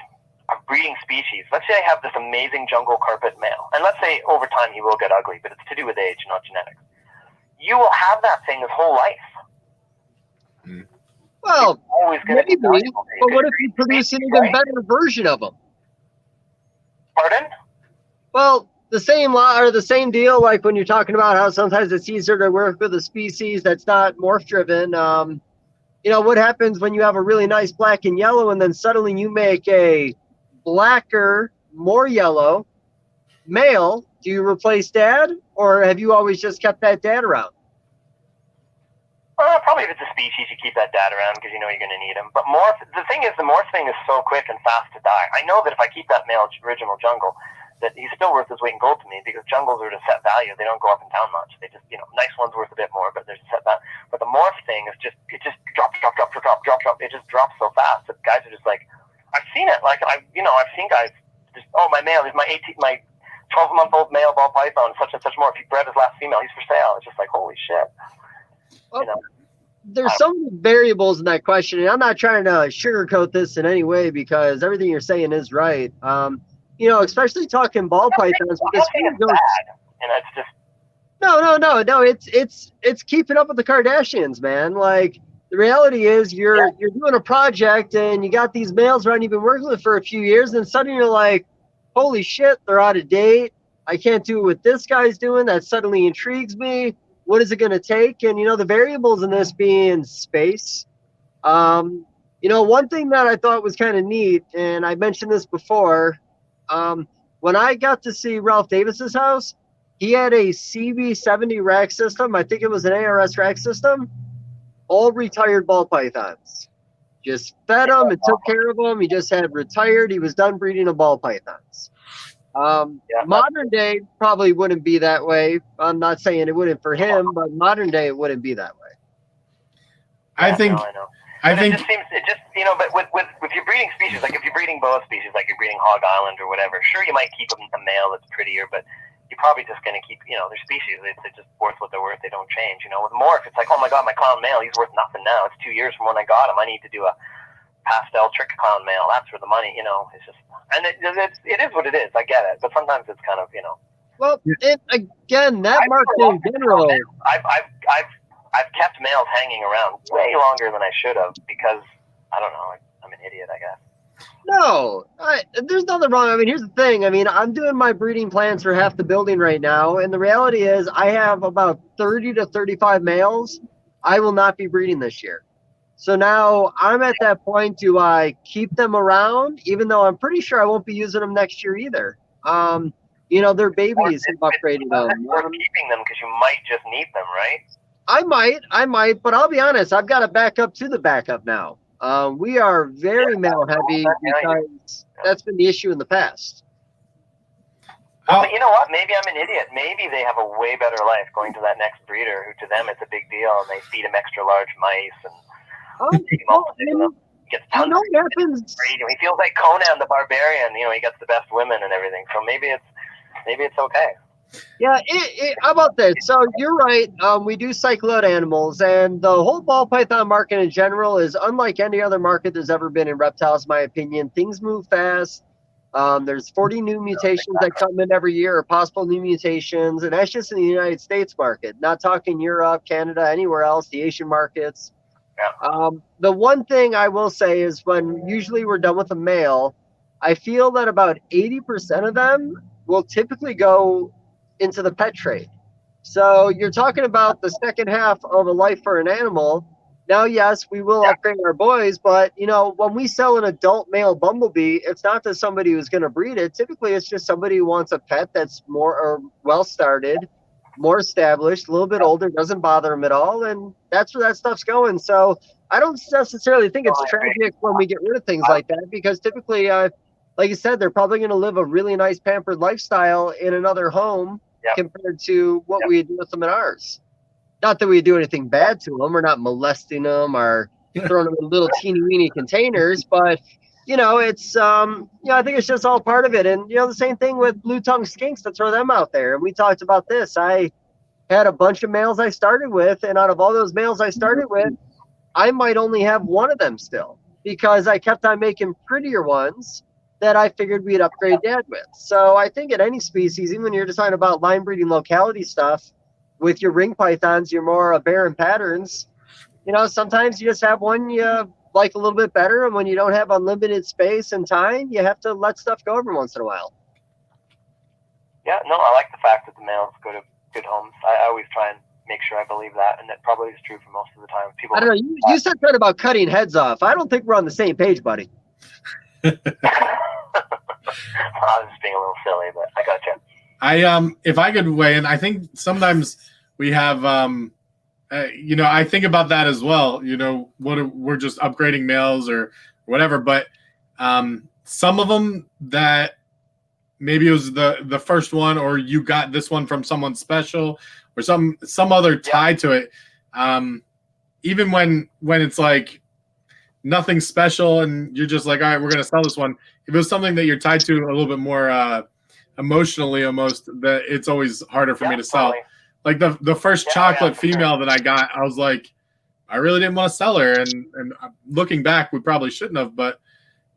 of breeding species, let's say I have this amazing jungle carpet male, and let's say over time he will get ugly, but it's to do with age, not genetics. you will have that thing his whole life. Well, it's always going to be maybe, valuable. but what if you produce an even better version of them? Pardon? Well, the same law or the same deal, like when you're talking about how sometimes it's easier to work with a species that's not morph driven. You know, what happens when you have a really nice black and yellow and then suddenly you make a blacker, more yellow male? Do you replace dad, or have you always just kept that dad around? Probably if it's a species, you keep that dad around because you know you're going to need him. But morph, the thing is, the morph thing is so quick and fast to die. I know that if I keep that male original jungle, that he's still worth his weight in gold to me because jungles are at a set value. They don't go up and down much. They just, you know, nice one's worth a bit more, but there's a set value. But the morph thing is just, it just drop. It just drops so fast that guys are just like, I've seen it. Like, I've seen guys just, oh, my male, he's my 12-month-old male ball python, such and such more. If he bred his last female, he's for sale. It's just like, holy shit. Well, you know? There's so many variables in that question, and I'm not trying to sugarcoat this in any way because everything you're saying is right. You know, especially talking ball pythons. It's bad. And it's just no. It's keeping up with the Kardashians, man. Like the reality is, you're doing a project and you got these males around you've been working with for a few years, and suddenly you're like, holy shit, they're out of date. I can't do what this guy's doing. That suddenly intrigues me. What is it going to take? And, you know, the variables in this being space. You know, one thing that I thought was kind of neat, and I mentioned this before, when I got to see Ralph Davis's house, he had a CB70 rack system. I think it was an ARS rack system. All retired ball pythons. Just fed them and took care of them. He just had retired. He was done breeding of ball pythons. Modern day probably wouldn't be that way. I'm not saying it wouldn't for him, but modern day it wouldn't be that way. I think it just seems, you know, but with if you're breeding species, like if you're breeding Boas species, like you're breeding Hog Island or whatever, sure, you might keep a male that's prettier, but you're probably just going to keep, you know, their species, it's just worth what they're worth. They don't change. You know, with morph, it's like, oh my God, my clown male, he's worth nothing now. It's 2 years from when I got him. I need to do a pastel trick clown male. That's where the money, you know, it's just, and it is what it is. I get it, but sometimes it's kind of, you know. Well, again, that market in general. I've kept males hanging around way longer than I should have because I don't know. I'm an idiot, I guess. No, there's nothing wrong. I mean, here's the thing. I mean, I'm doing my breeding plans for half the building right now, and the reality is I have about 30 to 35 males I will not be breeding this year. So now I'm at that point. Do I keep them around, even though I'm pretty sure I won't be using them next year either? You know, they're babies who've upgraded them. It's worth keeping them because you might just need them, right? I might, but I'll be honest. I've got a backup to the backup now. We are very male heavy because that's been the issue in the past. But you know what? Maybe I'm an idiot. Maybe they have a way better life going to that next breeder who to them it's a big deal and they feed them extra large mice and take him off and gets tons of happens. He feels like Conan the Barbarian. You know, he gets the best women and everything. So maybe it's okay. Yeah, how about this? So you're right. We do cycle out animals, and the whole ball python market in general is unlike any other market there's ever been in reptiles, in my opinion. Things move fast. There's 40 new mutations that come in every year, or possible new mutations, and that's just in the United States market. Not talking Europe, Canada, anywhere else, the Asian markets. Yeah. The one thing I will say is when usually we're done with a male, I feel that about 80% of them will typically go into the pet trade. So you're talking about the second half of a life for an animal. Now, yes, we will upgrade our boys, but you know, when we sell an adult male bumblebee, it's not to somebody who's going to breed it. Typically, it's just somebody who wants a pet that's more or well started, more established, a little bit older, doesn't bother them at all, and that's where that stuff's going. So I don't necessarily think it's tragic when we get rid of things like that, because typically, like you said, they're probably going to live a really nice pampered lifestyle in another home compared to what we do with them in ours. Not that we do anything bad to them. We're not molesting them or throwing them in little teeny weeny containers, but you know, it's, you know, I think it's just all part of it. And, you know, the same thing with blue tongue skinks, to throw them out there. And we talked about this. I had a bunch of males I started with, and out of all those males I started with, I might only have one of them still because I kept on making prettier ones that I figured we'd upgrade dad with. So I think at any species, even when you're just talking about line breeding locality stuff, with your ring pythons, your more barren patterns, you know, sometimes you just have one you like a little bit better, and when you don't have unlimited space and time, you have to let stuff go every once in a while. Yeah, no, I like the fact that the males go to good homes. I always try and make sure I believe that, and it probably is true for most of the time. People, I don't know. You said something about cutting heads off. I don't think we're on the same page, buddy. I was just being a little silly, but I gotcha. If I could weigh in, I think sometimes we have, you know, I think about that as well. You know, we're just upgrading males or whatever, but some of them that maybe it was the first one, or you got this one from someone special, or some other tie to it. Even when it's like nothing special, and you're just like, all right, we're gonna sell this one. If it was something that you're tied to a little bit more emotionally, almost, that it's always harder for me to sell. Totally. Like the first chocolate female that I got, I was like, I really didn't want to sell her, and looking back, we probably shouldn't have, but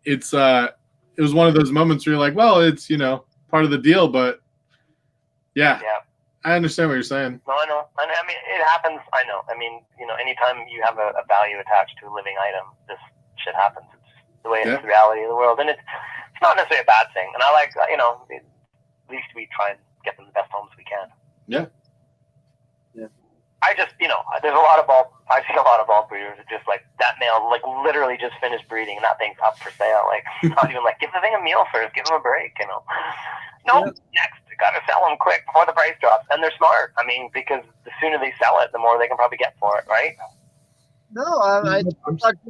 it was one of those moments where you're like, well, it's, you know, part of the deal, but yeah. I understand what you're saying. No, I know. I mean, it happens. I know. I mean, you know, anytime you have a value attached to a living item, this shit happens. It's the way it's the reality of the world, and it's not necessarily a bad thing. And I like, you know, at least we try and get them the best homes we can. Yeah. I just, you know, I see a lot of ball breeders that just like, that male, like, literally just finished breeding and that thing's up for sale. Like, not even like, give the thing a meal first, give him a break, you know. No, next, gotta sell them quick before the price drops. And they're smart. I mean, because the sooner they sell it, the more they can probably get for it, right? No, I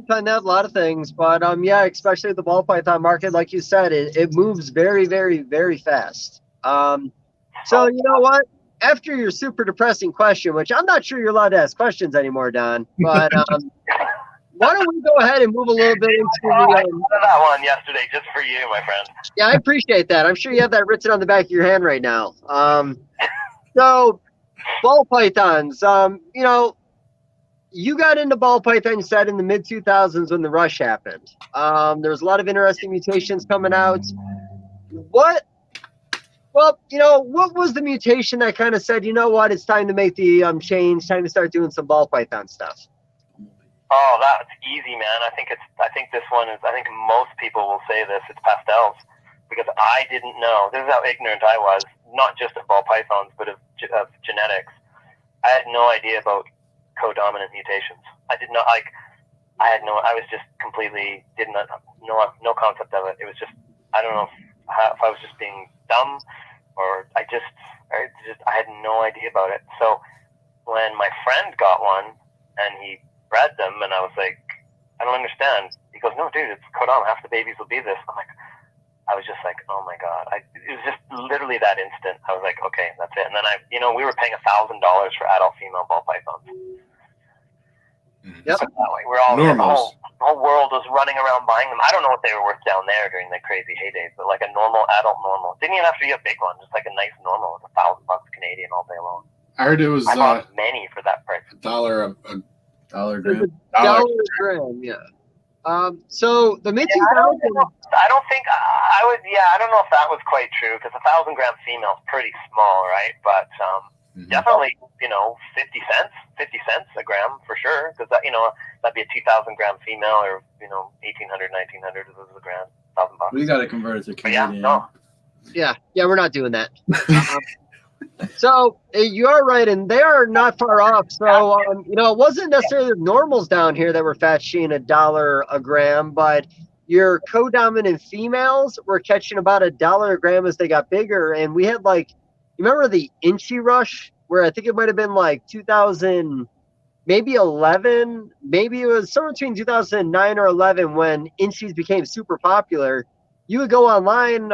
find that a lot of things, but yeah, especially the ball python market, like you said, it moves very, very, very fast. So you know what? After your super depressing question, which I'm not sure you're allowed to ask questions anymore, Don, but why don't we go ahead and move a little bit into I thought of that one yesterday just for you, my friend. Yeah, I appreciate that. I'm sure you have that written on the back of your hand right now. So, ball pythons, you know, you got into ball python, you said, in the mid-2000s when the rush happened. There was a lot of interesting mutations coming out. Well, you know, what was the mutation that kind of said, you know what, it's time to make the change, time to start doing some ball python stuff? Oh, that's easy, man. I think this one is, I think most people will say this, it's pastels, because I didn't know. This is how ignorant I was, not just of ball pythons, but of genetics. I had no idea about codominant mutations. I did not, like, I was just completely, no concept of it. It was just, I don't know if I was just being dumb, or I had no idea about it. So when my friend got one and he bred them, and I was like, I don't understand. He goes, no, dude, it's codom. Half the babies will be this. I was just like, oh my god. It was just literally that instant. I was like, okay, that's it. And then we were paying $1,000 for adult female ball pythons. Yep. We're all Normals. The whole world was running around buying them. I don't know what they were worth down there during the crazy heydays, but like a normal adult normal. Didn't even have to be a big one, just like a nice normal. It was $1,000 Canadian all day long. I heard it was I bought many for that price. $1 a gram. $1 a gram, yeah. So the mid 2000s. I don't think I would. Yeah, I don't know if that was quite true, because 1,000 gram female is pretty small, right? But definitely, 50 cents a gram for sure, because that, that'd be a 2,000 gram female, or 1,800, 1,900 a gram, $1,000. We got to convert it to Canadian. Yeah, we're not doing that. So you are right, and they are not far off. So it wasn't necessarily the normals down here that were fetching $1 a gram, but your codominant females were catching about $1 a gram as they got bigger. And we had, like, you remember the Inchy rush, where I think it might have been like 2000, maybe 11, maybe it was somewhere between 2009 or 11 when Inchies became super popular. You would go online,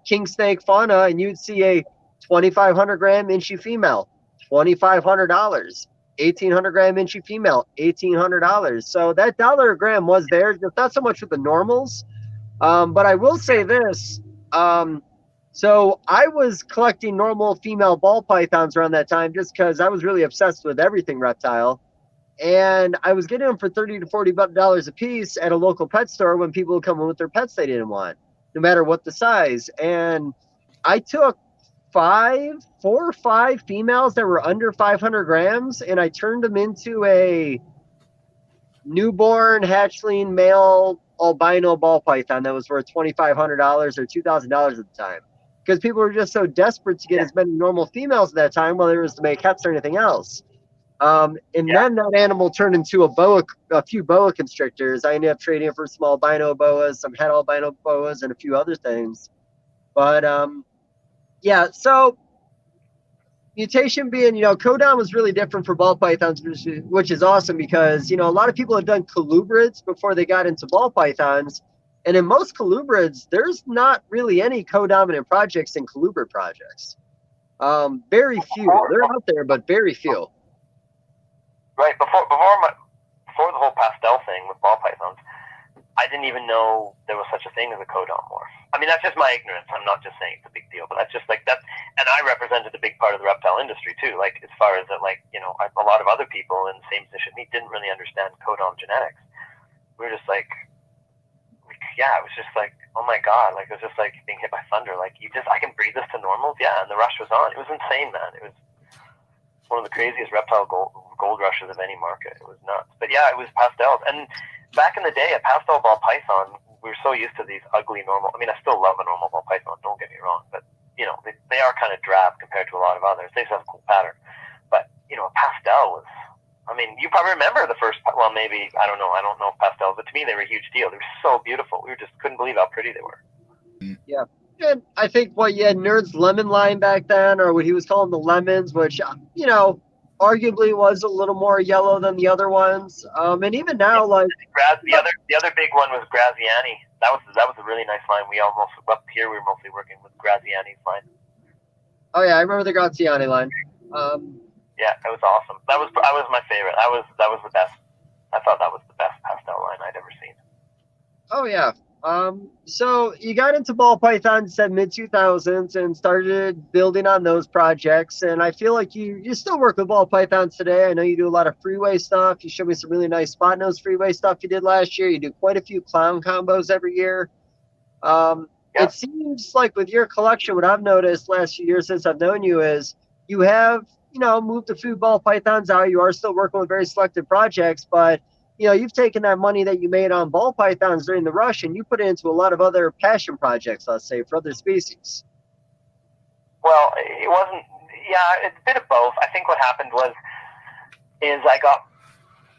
King Snake Fauna, and you'd see a 2,500 gram Inchy female, $2,500. 1,800 gram Inchy female, $1,800. So that $1 a gram was there, just not so much with the normals. But I will say this. So I was collecting normal female ball pythons around that time, just because I was really obsessed with everything reptile. And I was getting them for $30 to $40 a piece at a local pet store when people would come in with their pets they didn't want, no matter what the size. And I took 4 or 5 females that were under 500 grams, and I turned them into a newborn hatchling male albino ball python that was worth $2,500 or $2,000 at the time, because people were just so desperate to get as many normal females at that time, whether it was to make hets or anything else. And then that animal turned into a few boa constrictors. I ended up trading it for some albino boas, some het albino boas, and a few other things. But yeah, so mutation being, codon was really different for ball pythons, which is awesome because, a lot of people have done colubrids before they got into ball pythons. And in most colubrids, there's not really any codominant projects in colubrid projects. Very few. They're out there, but very few. Right. Before the whole pastel thing with ball pythons, I didn't even know there was such a thing as a codomorph. I mean, that's just my ignorance. I'm not just saying it's a big deal, but that's just like that. And I represented a big part of the reptile industry too. Like as far as that, like, a lot of other people in the same position me didn't really understand codom genetics. We were just like, yeah, it was just like, oh my God, like it was just like being hit by thunder. Like I can breed this to normals, yeah. And the rush was on. It was insane, man. It was one of the craziest reptile gold rushes of any market. It was nuts. But yeah, it was pastels. And back in the day, a pastel ball python, we were so used to these ugly normal. I mean, I still love a normal ball python, don't get me wrong, but they are kind of drab compared to a lot of others. They just have a cool pattern. But a pastel was, I mean, you probably remember the first, well, maybe, I don't know if pastels, but to me they were a huge deal. They were so beautiful. We just couldn't believe how pretty they were. Yeah. And I think you had Nerd's lemon line back then, or what he was calling the lemons, which, arguably was a little more yellow than the other ones. And even now, like the other big one was Graziani. That was a really nice line. We almost up here we were mostly working with Graziani's line. Oh yeah, I remember the Graziani line. Yeah, it was awesome. That was my favorite. That was the best. I thought that was the best pastel line I'd ever seen. Oh yeah. So you got into ball pythons at mid-2000s and started building on those projects. And I feel like you still work with ball pythons today. I know you do a lot of freeway stuff. You showed me some really nice spot nose freeway stuff you did last year. You do quite a few clown combos every year. It seems like with your collection, what I've noticed last few years since I've known you is you have, moved a few ball pythons out. You are still working with very selected projects, but you've taken that money that you made on ball pythons during the rush and you put it into a lot of other passion projects, let's say, for other species. Well, it wasn't, it's a bit of both. I think what happened is I got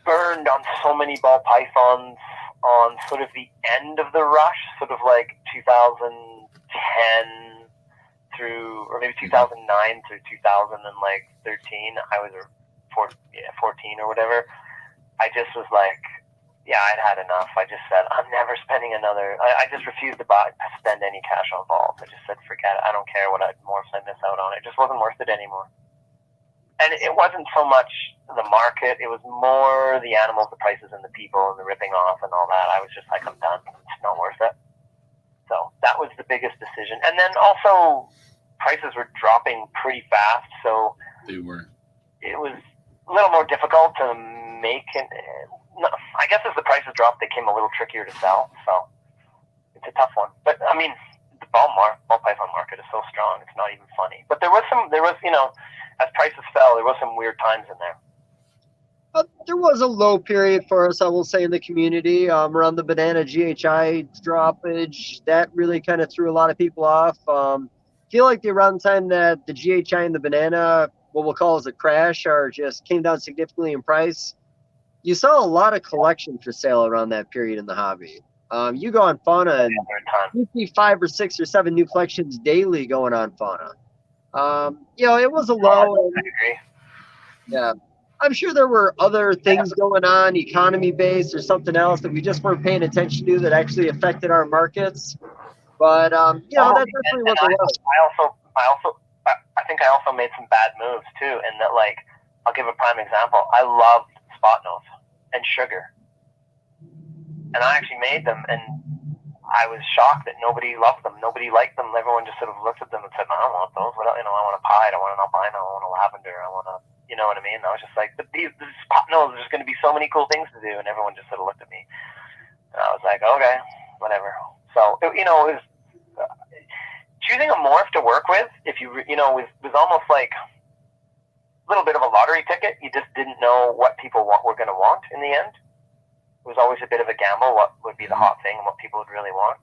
burned on so many ball pythons on sort of the end of the rush, sort of like 2010 through, or maybe 2009 through 2013. I was 14 or whatever. I just was like, I'd had enough. I just said, I'm never spending another. I just refused to spend any cash on balls. I just said, forget it. I don't care what morphs I miss out on. It just wasn't worth it anymore. And it wasn't so much the market. It was more the animals, the prices, and the people, and the ripping off and all that. I was just like, I'm done. It's not worth it. So that was the biggest decision. And then also prices were dropping pretty fast. So they were. It was a little more difficult to make it. I guess as the prices dropped, they came a little trickier to sell. So it's a tough one. But I mean, the ball python market is so strong; it's not even funny. But there was as prices fell, there was some weird times in there. There was a low period for us, I will say, in the community around the banana GHI droppage. That really kind of threw a lot of people off. Feel like the around time that the GHI and the banana, what we'll call as a crash, or just came down significantly in price, you saw a lot of collection for sale around that period in the hobby. You go on Fauna and you see 5 or 6 or 7 new collections daily going on Fauna. It was a low. I agree. Yeah. I'm sure there were other things going on, economy-based or something else that we just weren't paying attention to that actually affected our markets. But, that definitely was a low. I think I also made some bad moves too, and that, like, I'll give a prime example. I loved spot nose and sugar, and I actually made them, and I was shocked that nobody loved them. Nobody liked them. Everyone just sort of looked at them and said, "I don't want those. I want a pied. I want an albino. I want a lavender. I want a," you know what I mean? I was just like, "But these spot nose, there's going to be so many cool things to do," and everyone just sort of looked at me, and I was like, "Okay, whatever." So it was. choosing a morph to work with, if was almost like a little bit of a lottery ticket. You just didn't know what people were going to want in the end. It was always a bit of a gamble what would be the hot thing and what people would really want.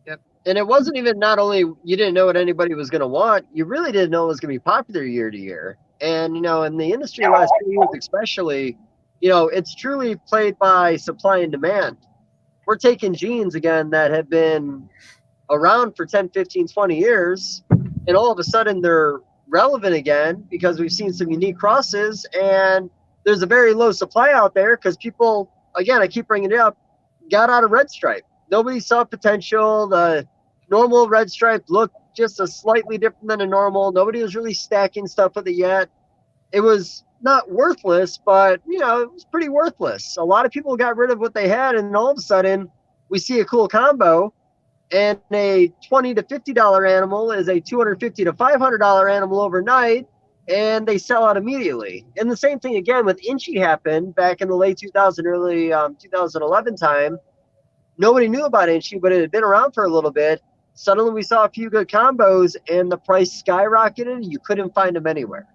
Yep. And it wasn't even not only you didn't know what anybody was going to want, you really didn't know it was going to be popular year to year. And, in the industry last 2 years especially, it's truly played by supply and demand. We're taking genes again that have been around for 10, 15, 20 years, and all of a sudden they're relevant again because we've seen some unique crosses, and there's a very low supply out there because people, again, I keep bringing it up, got out of red stripe. Nobody saw potential. The normal red stripe looked just a slightly different than a normal. Nobody was really stacking stuff with it yet. It was not worthless, but, it was pretty worthless. A lot of people got rid of what they had, and all of a sudden we see a cool combo, and a $20 to $50 animal is a $250 to $500 animal overnight, and they sell out immediately. And the same thing again with Inchy happened back in the late 2000, early 2011 time. Nobody knew about Inchy, but it had been around for a little bit. Suddenly we saw a few good combos, and the price skyrocketed. You couldn't find them anywhere.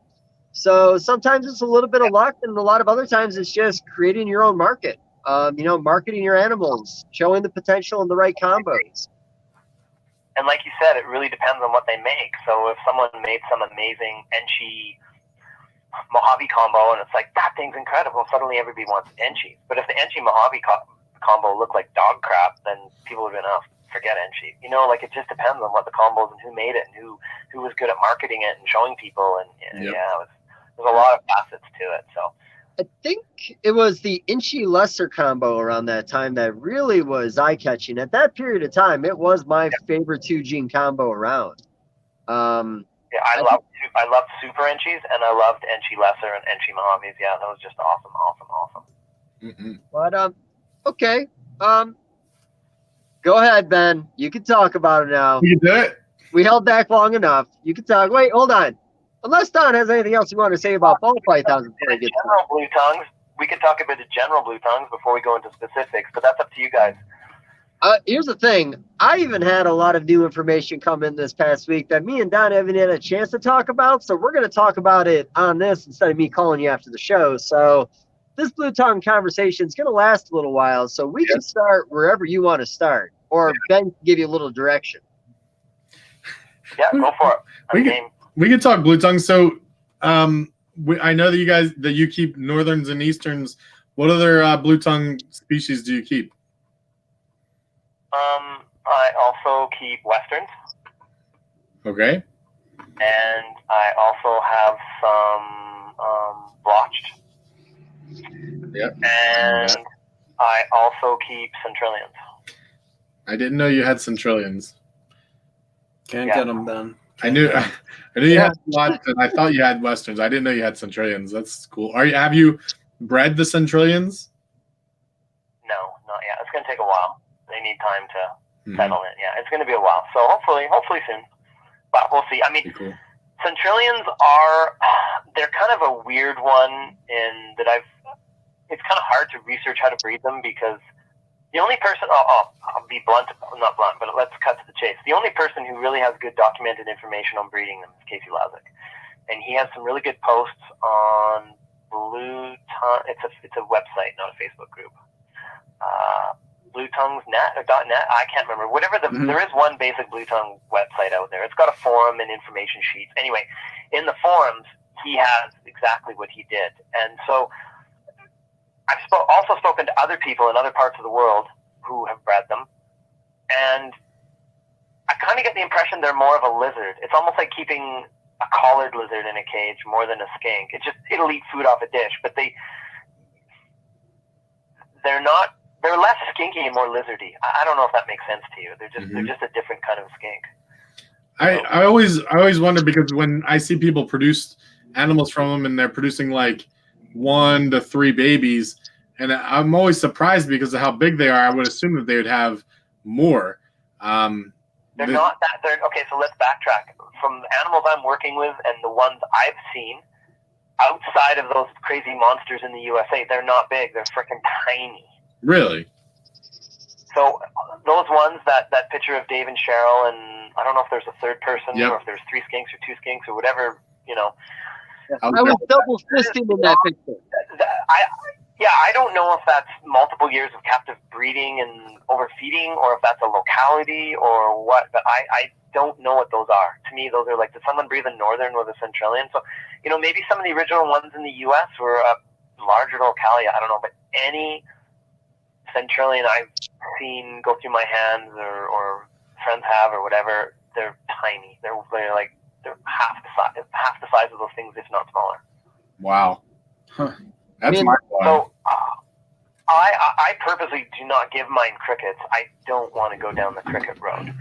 So sometimes it's a little bit of luck, and a lot of other times it's just creating your own market. Marketing your animals, showing the potential in the right combos. And like you said, it really depends on what they make. So if someone made some amazing Enchi Mojave combo and it's like, that thing's incredible, suddenly everybody wants Enchi. But if the Enchi Mojave combo looked like dog crap, then people would have been, forget Enchi. It just depends on what the combos and who made it and who was good at marketing it and showing people. And Yep. there's a lot of facets to it. So I think it was the Inchy Lesser combo around that time that really was eye-catching. At that period of time, it was my favorite two-gene combo around. I loved Super Enchis, and I loved Enchi Lesser and Enchi Mojaves. Yeah, that was just awesome. Mm-hmm. But, okay. Go ahead, Ben. You can talk about it now. You can do it. We held back long enough. You can talk. Wait, hold on. Unless Don has anything else you want to say about ball pythons before he gets general blue tongues. We could talk about the general blue tongues before we go into specifics, but that's up to you guys. Here's the thing. I even had a lot of new information come in this past week that me and Don haven't had a chance to talk about, so we're going to talk about it on this instead of me calling you after the show. So this blue tongue conversation is going to last a little while, so we can start wherever you want to start, or Ben can give you a little direction. Yeah, go for it. We could talk blue tongue. So I know that you keep northerns and easterns. What other blue tongue species do you keep? I also keep westerns. Okay. And I also have some blotched. Yep. And I also keep centrillions. I didn't know you had centrillions. Can't get them done. I knew you had lots, and I thought you had westerns. I didn't know you had centrillions. That's cool. Have you bred the centrillions? No, not yet. It's going to take a while. They need time to settle in. Yeah, it's going to be a while. So hopefully soon. But we'll see. I mean, cool. Centrillions they're kind of a weird one in that it's kind of hard to research how to breed them because the only person, I'll be blunt, not blunt, but let's cut to the chase. The only person who really has good documented information on breeding them is Casey Lazick. And he has some really good posts on Blue Tongue. It's a website, not a Facebook group. Blue Tongues Net or .net, I can't remember. Whatever there is one basic Blue Tongue website out there. It's got a forum and information sheets. Anyway, in the forums, he has exactly what he did. And so I've also spoken to other people in other parts of the world who have bred them, and I kind of get the impression they're more of a lizard. It's almost like keeping a collared lizard in a cage more than a skink. It'll eat food off a dish, but they're less skinky and more lizardy. I don't know if that makes sense to you. They're just a different kind of skink. I always wonder because when I see people produce animals from them and they're producing like 1 to 3 babies, and I'm always surprised because of how big they are. I would assume that they would have more. They're not that. Okay, so let's backtrack. From the animals I'm working with and the ones I've seen, outside of those crazy monsters in the USA, they're not big. They're freaking tiny. Really? So those ones, that picture of Dave and Cheryl and I don't know if there's a third person Yep. or if there's 3 skinks or 2 skinks or whatever, you know. I was double fisting in that picture. I don't know if that's multiple years of captive breeding and overfeeding, or if that's a locality or what, but I don't know what those are. To me, those are like, did someone breed a northern with a Centralian? So, you know, maybe some of the original ones in the U.S. were a larger locality, I don't know, but any Centralian I've seen go through my hands or friends have or whatever, they're tiny. They're half the size of those things, if not smaller. Wow. Huh. That's Man, my point. So I purposely do not give mine crickets. I don't want to go down the cricket road.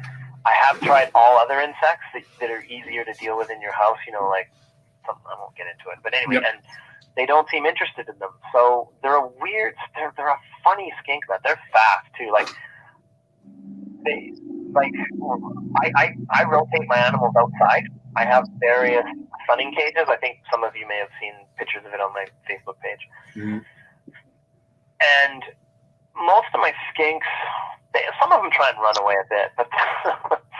I have tried all other insects that are easier to deal with in your house, you know, like something, I won't get into it. But anyway, Yep. and they don't seem interested in them. So they're a weird, they're a funny skink, but they're fast too. I rotate my animals outside. I have various sunning cages. I think some of you may have seen pictures of it on my Facebook page. Mhm. And most of my skinks, some of them try and run away a bit, but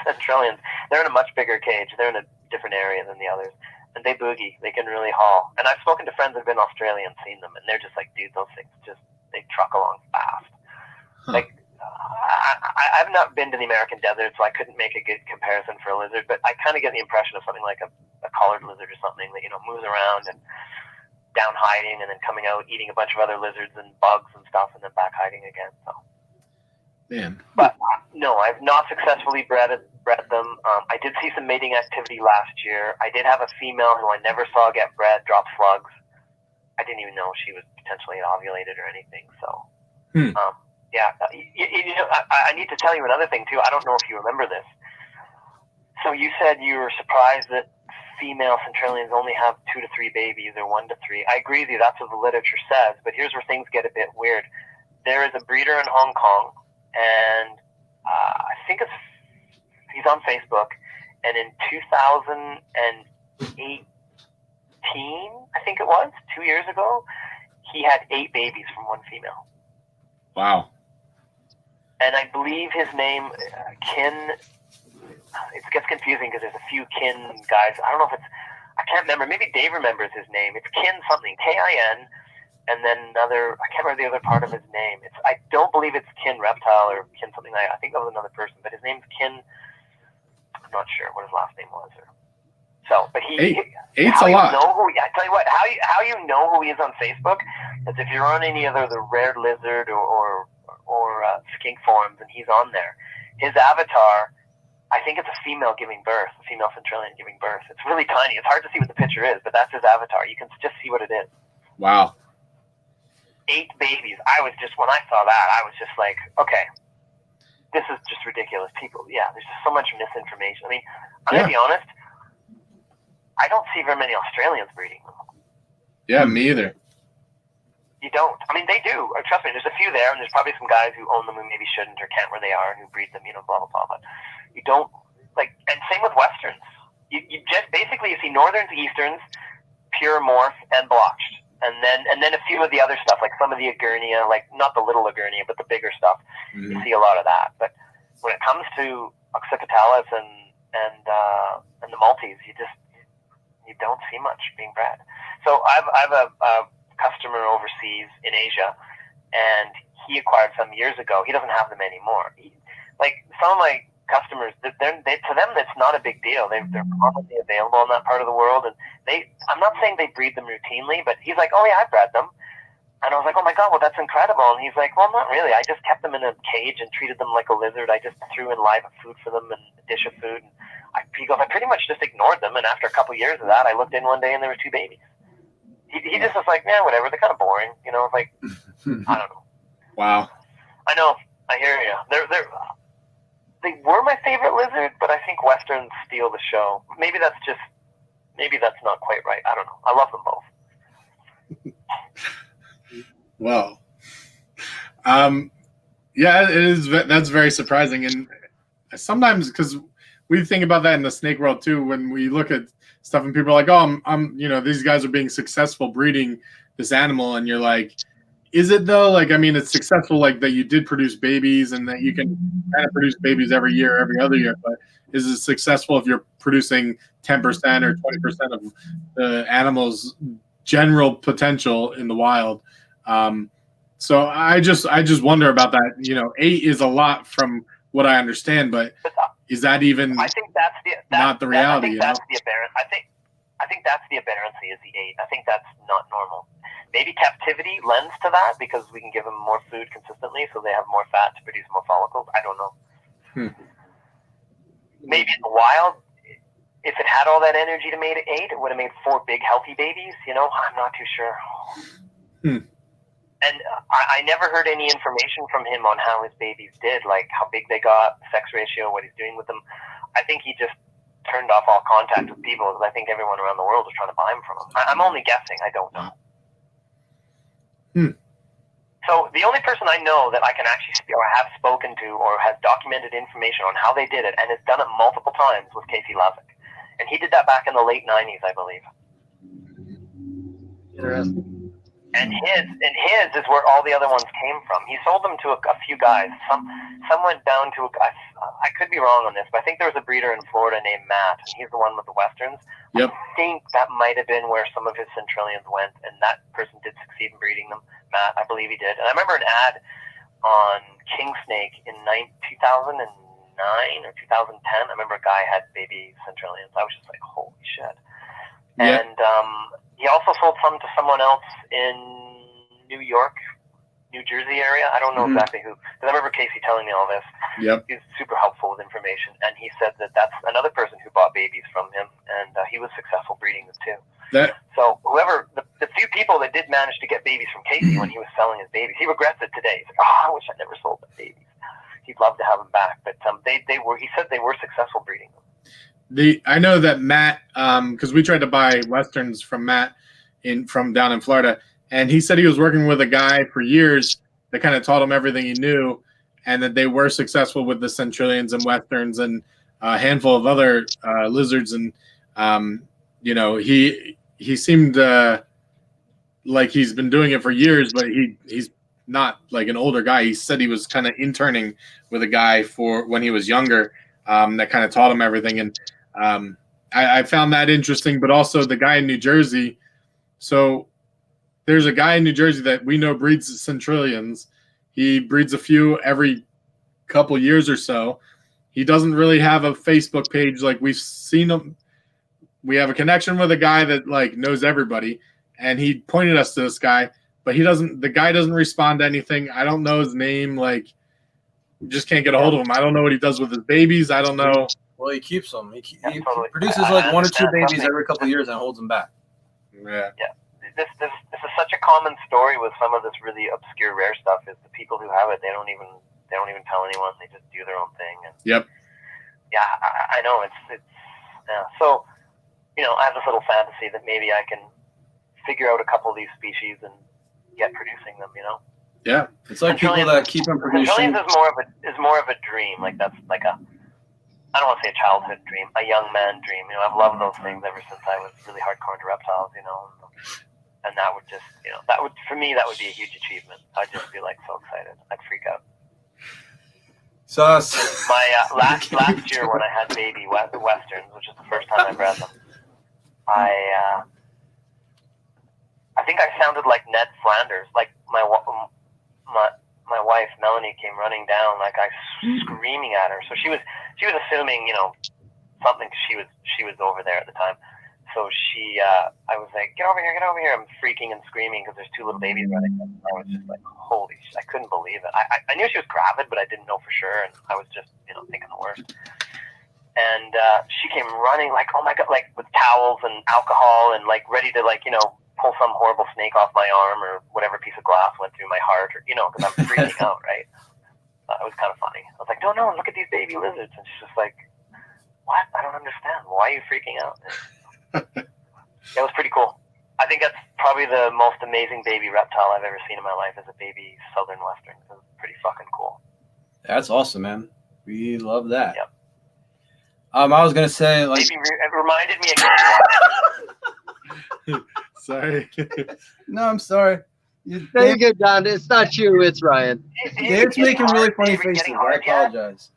Centralians, they're in a much bigger cage. They're in a different area than the others. And they boogie. They can really haul. And I've spoken to friends who've been Australian, seen them, and they're just like, dude, those things they truck along fast. Huh. Like, I've not been to the American desert, so I couldn't make a good comparison for a lizard, but I kind of get the impression of something like a collared lizard or something that, you know, moves around and down hiding and then coming out eating a bunch of other lizards and bugs and stuff and then back hiding again. So, Man. but no, I've not successfully bred them. I did see some mating activity last year. I did have a female who I never saw get bred drop slugs. I didn't even know she was potentially ovulated or anything. So, yeah, you know, I need to tell you another thing too. I don't know if you remember this. So you said you were surprised that female Centralians only have 2 to 3 babies, or 1 to 3. I agree with you. That's what the literature says. But here's where things get a bit weird. There is a breeder in Hong Kong, and I think he's on Facebook. And in 2018, I think it was 2 years ago, he had 8 babies from 1 female. Wow. And I believe his name, Kin. It gets confusing because there's a few Kin guys. I don't know if I can't remember. Maybe Dave remembers his name. It's Kin something, K-I-N, and then another, I can't remember the other part of his name. I don't believe it's Kin Reptile or Kin something. I think that was another person, but his name's Kin. I'm not sure what his last name was. But Eight's a lot. I tell you what, how you know who he is on Facebook is if you're on any other the rare lizard or skink forums and he's on there. His avatar, I think it's a female giving birth, a female Centralian giving birth. It's really tiny. It's hard to see what the picture is, but that's his avatar. You can just see what it is. Wow. 8 babies. When I saw that, I was just like, okay, this is just ridiculous. People, there's just so much misinformation. I mean, I'm going to be honest, I don't see very many Australians breeding them. Yeah, me either. You don't. I mean, they do. Trust me, there's a few there, and there's probably some guys who own them who maybe shouldn't or can't where they are and who breed them, you know, blah, blah, blah. But you don't, and same with Westerns. You just, basically, you see Northerns, Easterns, pure morph, and blotched. And then a few of the other stuff, like some of the Agurnia, like not the little Agurnia, but the bigger stuff. Mm-hmm. You see a lot of that. But when it comes to Occipitalis and the Maltese, you don't see much being bred. So I've a customer overseas in Asia, and he acquired some years ago. He doesn't have them anymore. Some of my customers, to them, that's not a big deal. They're commonly available in that part of the world, and I'm not saying they breed them routinely, but he's like, oh yeah, I bred them. And I was like, oh my God, well, that's incredible. And he's like, well, not really. I just kept them in a cage and treated them like a lizard. I just threw in live food for them and a dish of food. And he goes, I pretty much just ignored them. And after a couple of years of that, I looked in one day and there were 2 babies. He just was like, yeah, whatever. They're kind of boring. You know, like, I don't know. Wow. I know. I hear you. They were my favorite lizard, but I think Westerns steal the show. Maybe that's not quite right. I don't know. I love them both. Well, yeah, it is. That's very surprising, and sometimes because we think about that in the snake world too. When we look at stuff and people are like, "Oh, I'm these guys are being successful breeding this animal," and you're like, Is it though? Like, I mean, it's successful, like that you did produce babies and that you can kind of produce babies every year, every other year. But is it successful if you're producing 10% or 20% of the animal's general potential in the wild? So I just wonder about that. 8 is a lot from what I understand, but is that even? I think that's not the reality. I think that's the aberrance. I think that's the aberrancy is the 8. I think that's not normal. Maybe captivity lends to that because we can give them more food consistently, so they have more fat to produce more follicles. I don't know. Maybe in the wild, if it had all that energy to make 8, it would have made 4 big healthy babies. I'm not too sure. And I never heard any information from him on how his babies did, like how big they got, sex ratio, what he's doing with them. I think he just turned off all contact with people because I think everyone around the world was trying to buy them from him. I'm only guessing. I don't know. So the only person I know that I can actually or have spoken to or has documented information on how they did it and has done it multiple times was Casey Lazick. And he did that back in the late 90s, I believe. Interesting. And his is where all the other ones came from. He sold them to a few guys. Some went down to I could be wrong on this, but I think there was a breeder in Florida named Matt, and he's the one with the Westerns. Yep. I think that might have been where some of his Centrillions went, and that person did succeed in breeding them. Matt, I believe he did. And I remember an ad on King Snake in 2009 or 2010. I remember a guy had baby Centrillions. I was just like, holy shit. Yep. And he also sold some to someone else in New York, New Jersey area. I don't know exactly who, because I remember Casey telling me all this. Yep. He's super helpful with information, and he said that that's another person who bought babies from him, and he was successful breeding them too. So whoever, the few people that did manage to get babies from Casey when he was selling his babies, he regrets it today. He's like, I wish I never sold the babies. He'd love to have them back, but they were. He said they were successful breeding them. I know that Matt, because we tried to buy Westerns from Matt from down in Florida, and he said he was working with a guy for years that kind of taught him everything he knew, and that they were successful with the Centrillions and Westerns and a handful of other lizards. And he seemed like he's been doing it for years, but he's not like an older guy. He said he was kind of interning with a guy for when he was younger, that kind of taught him everything. And I found that interesting, but also the guy in New Jersey. So there's a guy in New Jersey that we know breeds Centrillions. He breeds a few every couple years or so. He doesn't really have a Facebook page. Like, we've seen him. We have a connection with a guy that like knows everybody, and he pointed us to this guy, but the guy doesn't respond to anything. I don't know his name. Like, just can't get a hold of him. I don't know what he does with his babies. I don't know. Well, he keeps them. He totally. produces like 1 or 2 babies every couple of years and holds them back. Yeah. This is such a common story with some of this really obscure rare stuff. Is the people who have it, they don't even tell anyone. They just do their own thing. And Yep. Yeah, I know it's so. I have this little fantasy that maybe I can figure out a couple of these species and get producing them. Yeah. It's like people that keep them producing. Centrillions is more of a dream. Like, that's like I don't want to say a childhood dream, a young man dream. I've loved those things ever since I was really hardcore into reptiles. And that would just, for me, that would be a huge achievement. I'd just be like so excited. I'd freak out. So my last year when I had baby Westerns, which is the first time I bred them, I think I sounded like Ned Flanders. Like my wife Melanie came running down, like I screaming at her. So she was assuming something. She was over there at the time. So I was like, get over here! I'm freaking and screaming because there's 2 little babies running. I was just like, holy shit! I couldn't believe it. I knew she was gravid, but I didn't know for sure, and I was just thinking the worst. And she came running like, oh my god, like with towels and alcohol and like ready to pull some horrible snake off my arm or whatever piece of glass went through my heart, or because I'm freaking out, right? It was kind of funny. I was like, no, look at these baby lizards, and she's just like, what? I don't understand. Why are you freaking out? It was pretty cool. I think that's probably the most amazing baby reptile I've ever seen in my life, is a baby southern western. It was pretty fucking cool. That's awesome, man. We love that. Yep. I was gonna say, like, it reminded me of Sorry. No, I'm sorry. Very good, Don. It's not you, it's Ryan. Dave's making really funny faces. I apologize.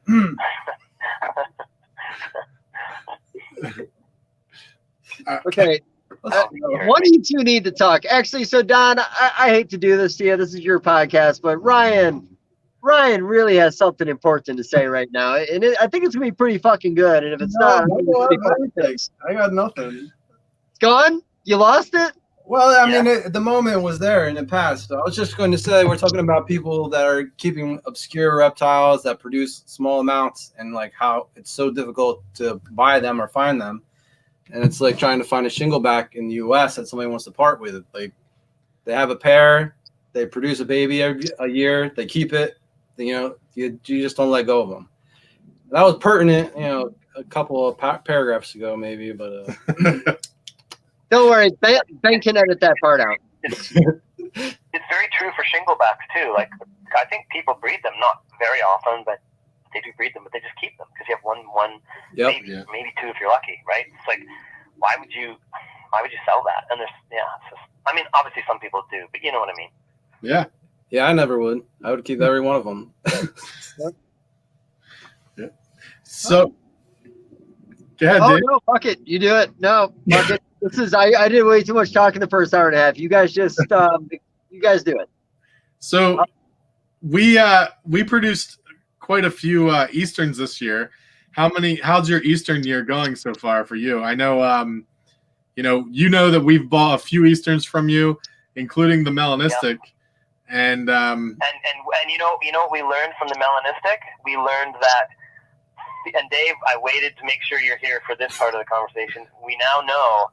Okay. One of you two need to talk. Actually, so Don, I hate to do this to you. This is your podcast, but Ryan really has something important to say right now, and I think it's gonna be pretty fucking good. And if it's not, I got nothing. It's gone. You lost it. Well, I mean, the moment was there and it passed. I was just going to say we're talking about people that are keeping obscure reptiles that produce small amounts, and like how it's so difficult to buy them or find them. And it's like trying to find a shingleback in the U.S. that somebody wants to part with. Like they have a pair, they produce a baby a year, they keep it. You just don't let go of them. That was pertinent, a couple of paragraphs ago, maybe, but. Don't worry, Ben can edit that part out. It's very true for shinglebacks too. Like I think people breed them, not very often, but they do breed them, but they just keep them because you have one maybe two if you're lucky, right? It's like why would you sell that? And there's it's just, I mean, obviously some people do, but you know what I mean. Yeah, I never would. I would keep every one of them. Yeah. So go ahead, Dave. No, fuck it. You do it. No, fuck it. I did way too much talking the first hour and a half. You guys just you guys do it. So we produced quite a few Easterns this year. How's your Eastern year going so far for you? I know that we've bought a few Easterns from you, including the melanistic. Yeah. And you know what we learned from the melanistic? We learned that, and Dave, I waited to make sure you're here for this part of the conversation. We now know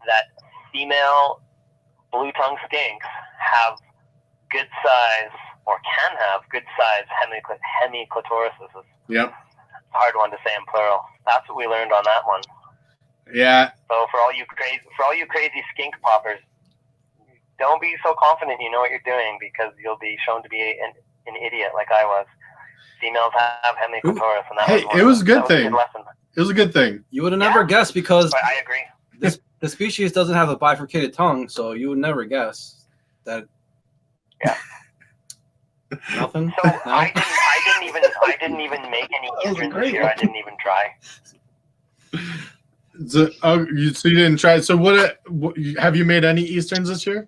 that female blue-tongue skinks have good size, or can have good size hemiclitorises. Yep. It's a hard one to say in plural. That's what we learned on that one. Yeah. So for all you crazy skink poppers, don't be so confident you know what you're doing, because you'll be shown to be an idiot like I was. Females have hemiclitoris, and that was a good thing. It was a good thing. You would have never guessed, because I agree. The species doesn't have a bifurcated tongue, so you would never guess that. Yeah. Nothing. So no? I didn't even make any Easterns this year. I didn't even try. So you didn't try. So what have you made any Easterns this year?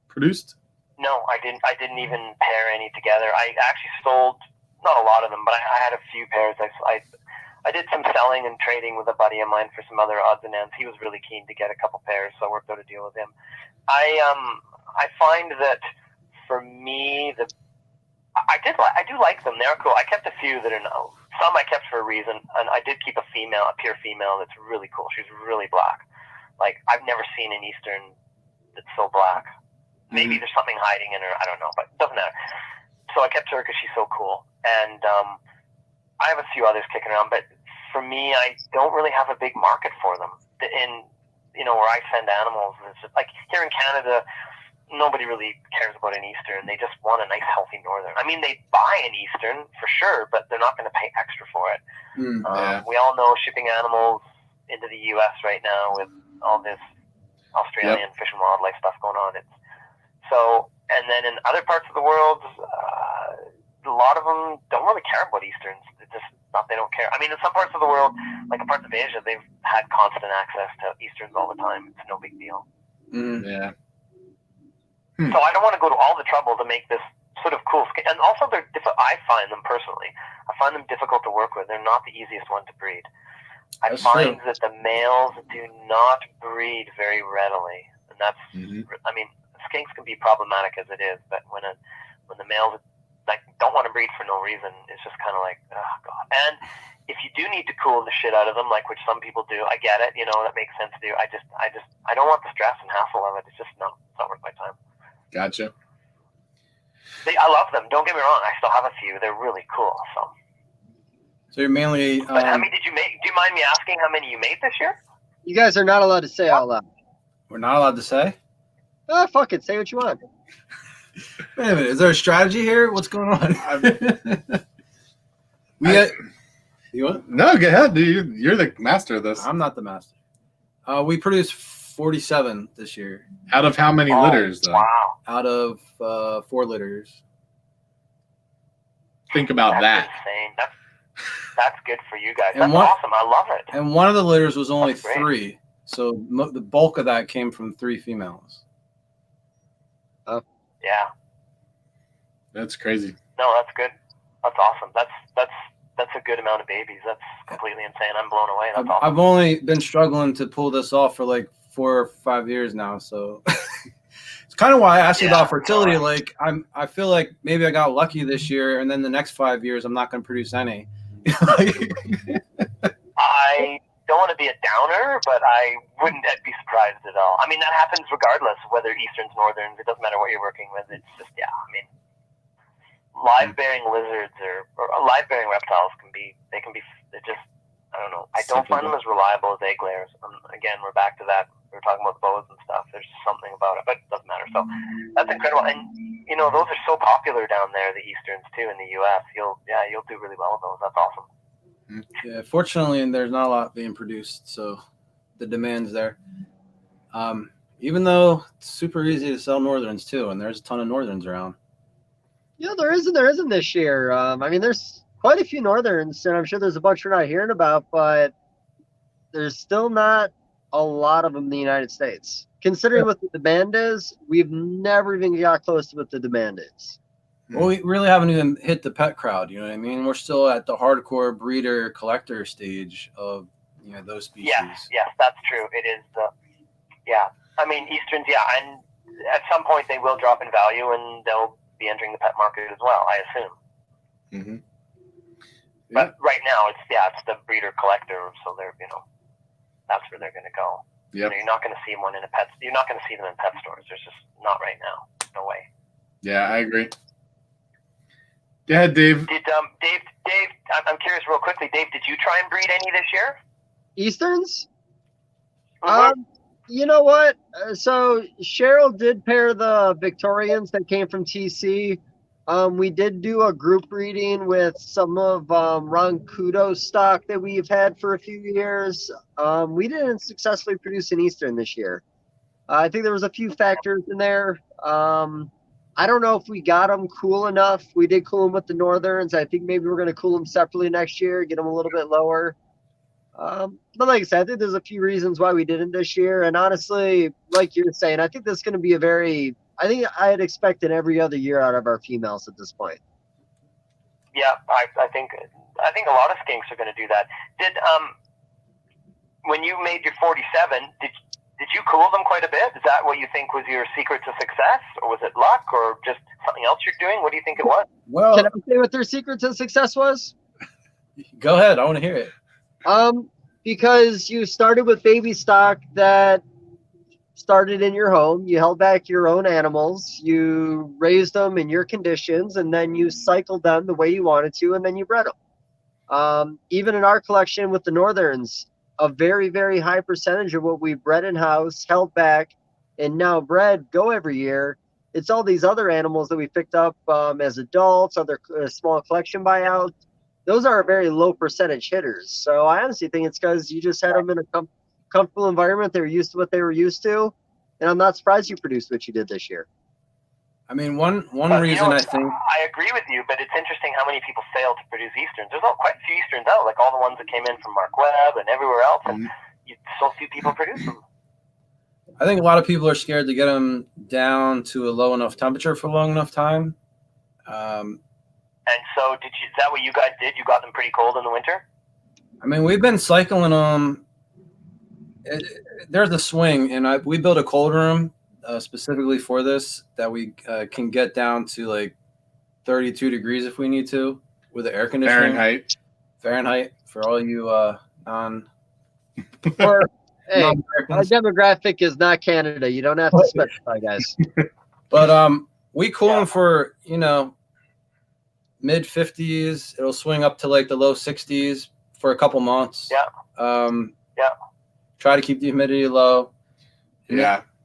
Produced? No, I didn't even pair any together. I actually sold not a lot of them, but I had a few pairs. I did some selling and trading with a buddy of mine for some other odds and ends. He was really keen to get a couple pairs, so I worked out a deal with him. I find that for me, I do like them. They're cool. I kept a few that are some I kept for a reason, and I did keep a pure female that's really cool. She's really black. Like I've never seen an Eastern that's so black. Maybe there's something hiding in her. I don't know, but it doesn't matter. So I kept her because she's so cool. And I have a few others kicking around, but for me, I don't really have a big market for them. Where I send animals, it's just, like here in Canada, nobody really cares about an Eastern. They just want a nice, healthy Northern. I mean, they buy an Eastern for sure, but they're not going to pay extra for it. We all know shipping animals into the U.S. right now with all this Australian fish and wildlife stuff going on. And then in other parts of the world, a lot of them don't really care about Easterns. It's just not, they don't care. I mean, in some parts of the world, like in parts of Asia, they've had constant access to Easterns all the time. It's no big deal. Yeah. So I don't want to go to all the trouble to make this sort of cool skin. And also, I find them personally, I find them difficult to work with. They're not the easiest one to breed. I find that the males do not breed very readily, and that's. I mean, skinks can be problematic as it is, but when the males don't want to breed for no reason, it's just kind of like, oh god. And if you do need to cool the shit out of them, like which some people do, I get it. That makes sense to do. I don't want the stress and hassle of it. It's just it's not worth my time. Gotcha. I love them. Don't get me wrong. I still have a few. They're really cool. So you're mainly. But how many did you make? Do you mind me asking how many you made this year? You guys are not allowed to say all that. We're not allowed to say? Oh, fuck it. Say what you want. Wait a minute. Is there a strategy here? What's going on? You want? No, go ahead, dude. You're the master of this. I'm not the master. We produce 47 this year. Out of how many litters, though? Wow. Out of 4 litters. Think about That's that. insane. That's good for you guys. And That's awesome. I love it. And one of the litters was only That's great. 3. So the bulk of that came from 3 females. Yeah. That's crazy. No, that's good. That's awesome. That's a good amount of babies. That's completely insane. I'm blown away. That's awesome. I've only been struggling to pull this off for like 4 or 5 years now, so it's kind of why I asked you about fertility. Like I feel like maybe I got lucky this year, and then the next 5 years I'm not going to produce any. I don't want to be a downer, but I wouldn't be surprised at all. I mean, that happens regardless of whether Easterns, Northerns. It doesn't matter what you're working with. It's just, I mean, live-bearing lizards or live-bearing reptiles they're just, I don't know. I don't find them as reliable as egg layers. Again, we're back to that. We were talking about the boas and stuff. There's something about it, but it doesn't matter. So that's incredible. And, those are so popular down there, the Easterns, too, in the U.S. You'll do really well with those. That's awesome. Yeah, fortunately, there's not a lot being produced, so the demand's there. Even though it's super easy to sell Northerns, too, and there's a ton of Northerns around. Yeah, there isn't this year. I mean, there's quite a few Northerns, and I'm sure there's a bunch we're not hearing about, but there's still not a lot of them in the United States. Considering what the demand is, we've never even got close to what the demand is. Well, we really haven't even hit the pet crowd, you know what I mean? We're still at the hardcore breeder collector stage of, those species. Yes, that's true. It is I mean, Easterns, and at some point they will drop in value and they'll be entering the pet market as well, I assume. Mm-hmm. But right now it's the breeder collector, so they're that's where they're going to go. Yep. You're not going to see one in you're not going to see them in pet stores. There's just not right now. No way. Yeah, I agree. Go ahead, Dave. Dave, I'm curious real quickly, Dave, did you try and breed any this year? Easterns? Mm-hmm. You know what? So Cheryl did pair the Victorians that came from TC. We did do a group breeding with some of Ron Kudo's stock that we've had for a few years. We didn't successfully produce an Eastern this year. I think there was a few factors in there. I don't know if we got them cool enough. We did cool them with the Northerns. I think maybe we're going to cool them separately next year, get them a little bit lower. But like I said, I think there's a few reasons why we didn't this year. And honestly, like you're saying, I think this is going to be I think I had expected every other year out of our females at this point. Yeah, I think a lot of skinks are going to do that. Did when you made your 47, did you cool them quite a bit? Is that what you think was your secret to success, or was it luck, or just something else you're doing? What do you think it was? Well, can I say what their secret to success was? Go ahead. I want to hear it. Because you started with baby stock that started in your home. You held back your own animals. You raised them in your conditions, and then you cycled them the way you wanted to, and then you bred them. Even in our collection with the Northerns, a very, very high percentage of what we bred in-house, held back, and now bred go every year. It's all these other animals that we picked up as adults, other small collection buyouts. Those are very low percentage hitters. So I honestly think it's because you just had them in a comfortable environment. They were used to what they were used to. And I'm not surprised you produced what you did this year. I mean, one reason I think I agree with you, but it's interesting how many people fail to produce Easterns. There's quite a few Easterns out, like all the ones that came in from Mark Webb and everywhere else, and so few people produce them. I think a lot of people are scared to get them down to a low enough temperature for a long enough time. And so, is that what you guys did? You got them pretty cold in the winter? I mean, we've been cycling them. There's a swing, and we built a cold room specifically for this that we can get down to like 32 degrees if we need to with the air conditioning. Fahrenheit for all you non. Hey, our demographic is not Canada. You don't have to specify, guys. But we cool them for mid 50s. It'll swing up to like the low 60s for a couple months. Try to keep the humidity low.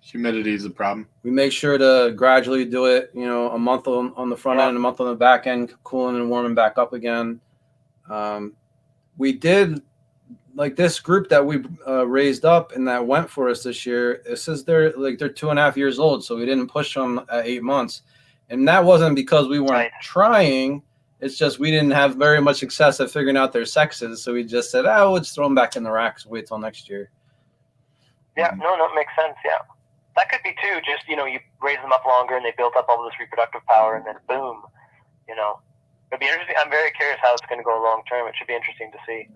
Humidity is a problem. We make sure to gradually do it, a month on the front end, a month on the back end, cooling and warming back up again. We did like this group that we raised up and that went for us this year, it says they're 2.5 years old, so we didn't push them at 8 months, and that wasn't because we weren't trying. It's just we didn't have very much success at figuring out their sexes, so we just said, we'll just throw them back in the racks, wait till next year. Yeah, no, it makes sense. Yeah, that could be too. Just you raise them up longer, and they built up all this reproductive power, and then boom, it'd be interesting. I'm very curious how it's going to go long term. It should be interesting to see.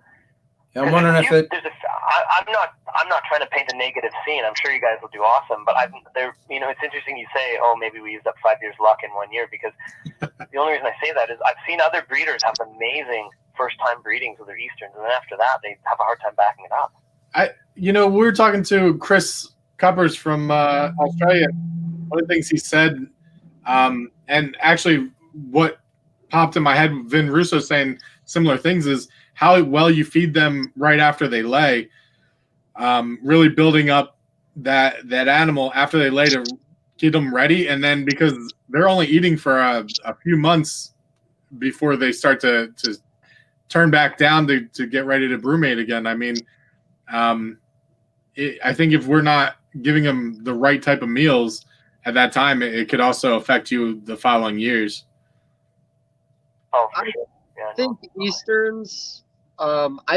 Yeah, I'm wondering if it. I'm not trying to paint a negative scene. I'm sure you guys will do awesome, but it's interesting you say, maybe we used up 5 years luck in 1 year, because the only reason I say that is I've seen other breeders have amazing first time breedings with their Easterns, and then after that they have a hard time backing it up. We were talking to Chris Cuppers from Australia. One of the things he said, and actually what popped in my head, Vin Russo saying similar things, is how well you feed them right after they lay, really building up that animal after they lay to get them ready. And then because they're only eating for a few months before they start to turn back down to get ready to brumate again. I mean, I think if we're not giving them the right type of meals at that time, it could also affect you the following years. Oh, for sure. Yeah, I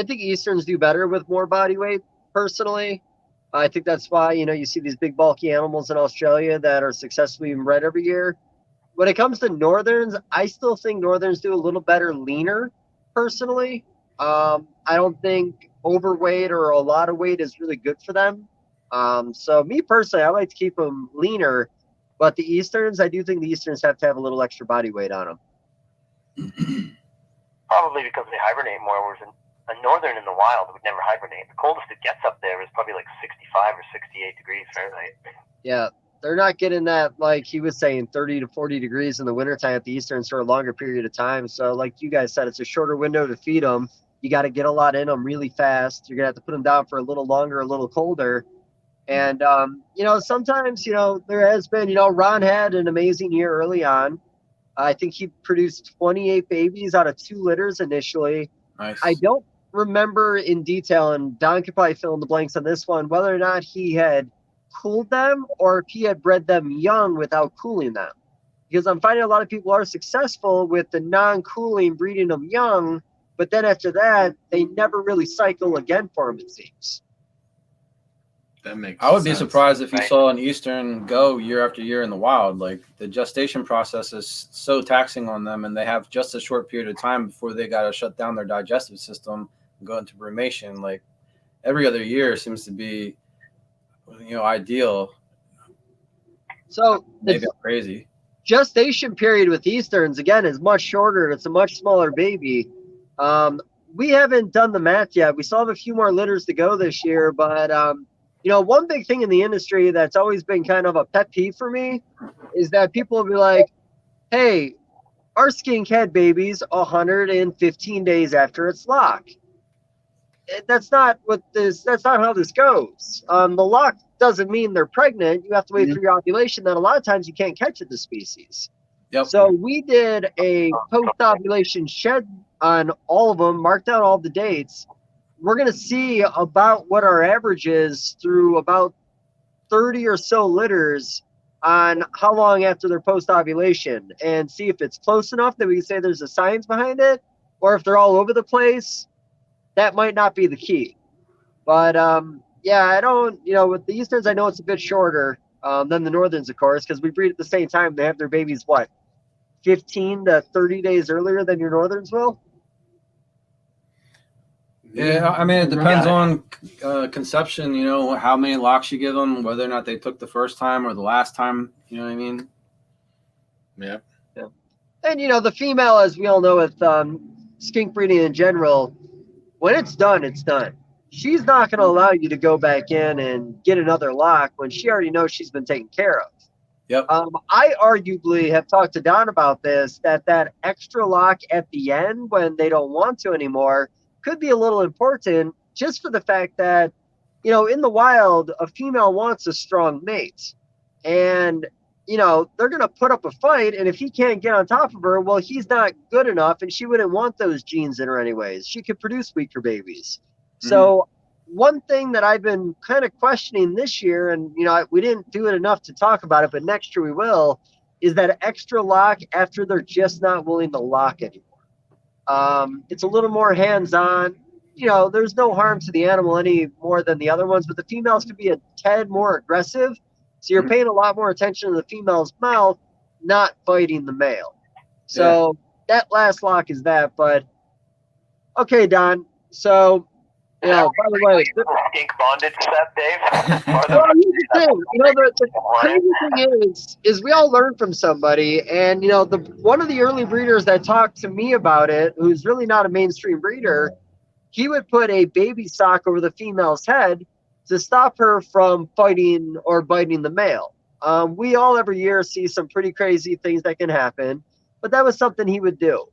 think Easterns do better with more body weight, personally. I think that's why, you see these big bulky animals in Australia that are successfully bred every year. When it comes to Northerns, I still think Northerns do a little better leaner, personally. I don't think overweight or a lot of weight is really good for them. So me personally, I like to keep them leaner, but the Easterns, I do think the Easterns have to have a little extra body weight on them. Probably because they hibernate more, whereas a northern in the wild would never hibernate. The coldest it gets up there is probably like 65 or 68 degrees Fahrenheit. Yeah, they're not getting that, like he was saying, 30 to 40 degrees in the wintertime at the Easterns for a longer period of time. So like you guys said, it's a shorter window to feed them. You got to get a lot in them really fast. You're going to have to put them down for a little longer, a little colder. And, sometimes, there has been, Ron had an amazing year early on. I think he produced 28 babies out of 2 litters initially. Nice. I don't remember in detail, and Don could probably fill in the blanks on this one, whether or not he had cooled them or if he had bred them young without cooling them. Because I'm finding a lot of people are successful with the non-cooling, breeding them young, but then after that, they never really cycle again for them, it seems. That makes I would be sense. surprised if you saw an Eastern go year after year in the wild. Like the gestation process is so taxing on them, and they have just a short period of time before they got to shut down their digestive system and go into brumation. Like every other year seems to be, ideal. So maybe I'm crazy. Gestation period with Easterns again is much shorter. It's a much smaller baby. We haven't done the math yet. We still have a few more litters to go this year, but one big thing in the industry that's always been kind of a pet peeve for me is that people will be like, hey, our skink had babies 115 days after its lock. That's not how this goes. The lock doesn't mean they're pregnant. You have to wait for your ovulation that a lot of times you can't catch at the species. Yep. So we did a post-ovulation shed on all of them, marked out all the dates. We're going to see about what our average is through about 30 or so litters on how long after their post-ovulation, and see if it's close enough that we can say there's a science behind it, or if they're all over the place, that might not be the key. But I don't, with the Easterns, I know it's a bit shorter than the Northerns, of course, because we breed at the same time. They have their babies, 15 to 30 days earlier than your Northerns will? Yeah, I mean, it depends on conception, how many locks you give them, whether or not they took the first time or the last time, you know what I mean? Yeah. And, the female, as we all know with skink breeding in general, when it's done, it's done. She's not going to allow you to go back in and get another lock when she already knows she's been taken care of. Yep. I arguably have talked to Don about this, that extra lock at the end when they don't want to anymore could be a little important, just for the fact that, in the wild, a female wants a strong mate. And, they're going to put up a fight. And if he can't get on top of her, well, he's not good enough. And she wouldn't want those genes in her anyways. She could produce weaker babies. So one thing that I've been kind of questioning this year, and we didn't do it enough to talk about it, but next year we will, is that extra lock after they're just not willing to lock anymore. It's a little more hands-on. There's no harm to the animal any more than the other ones, but the females can be a tad more aggressive. So you're paying a lot more attention to the female's mouth, not biting the male. So that last lock is that. But okay, Don. So by the way, skink bondage set, Dave. well, here's the thing. The crazy thing is we all learn from somebody, and one of the early breeders that talked to me about it, who's really not a mainstream breeder, he would put a baby sock over the female's head to stop her from fighting or biting the male. We all every year see some pretty crazy things that can happen, but that was something he would do.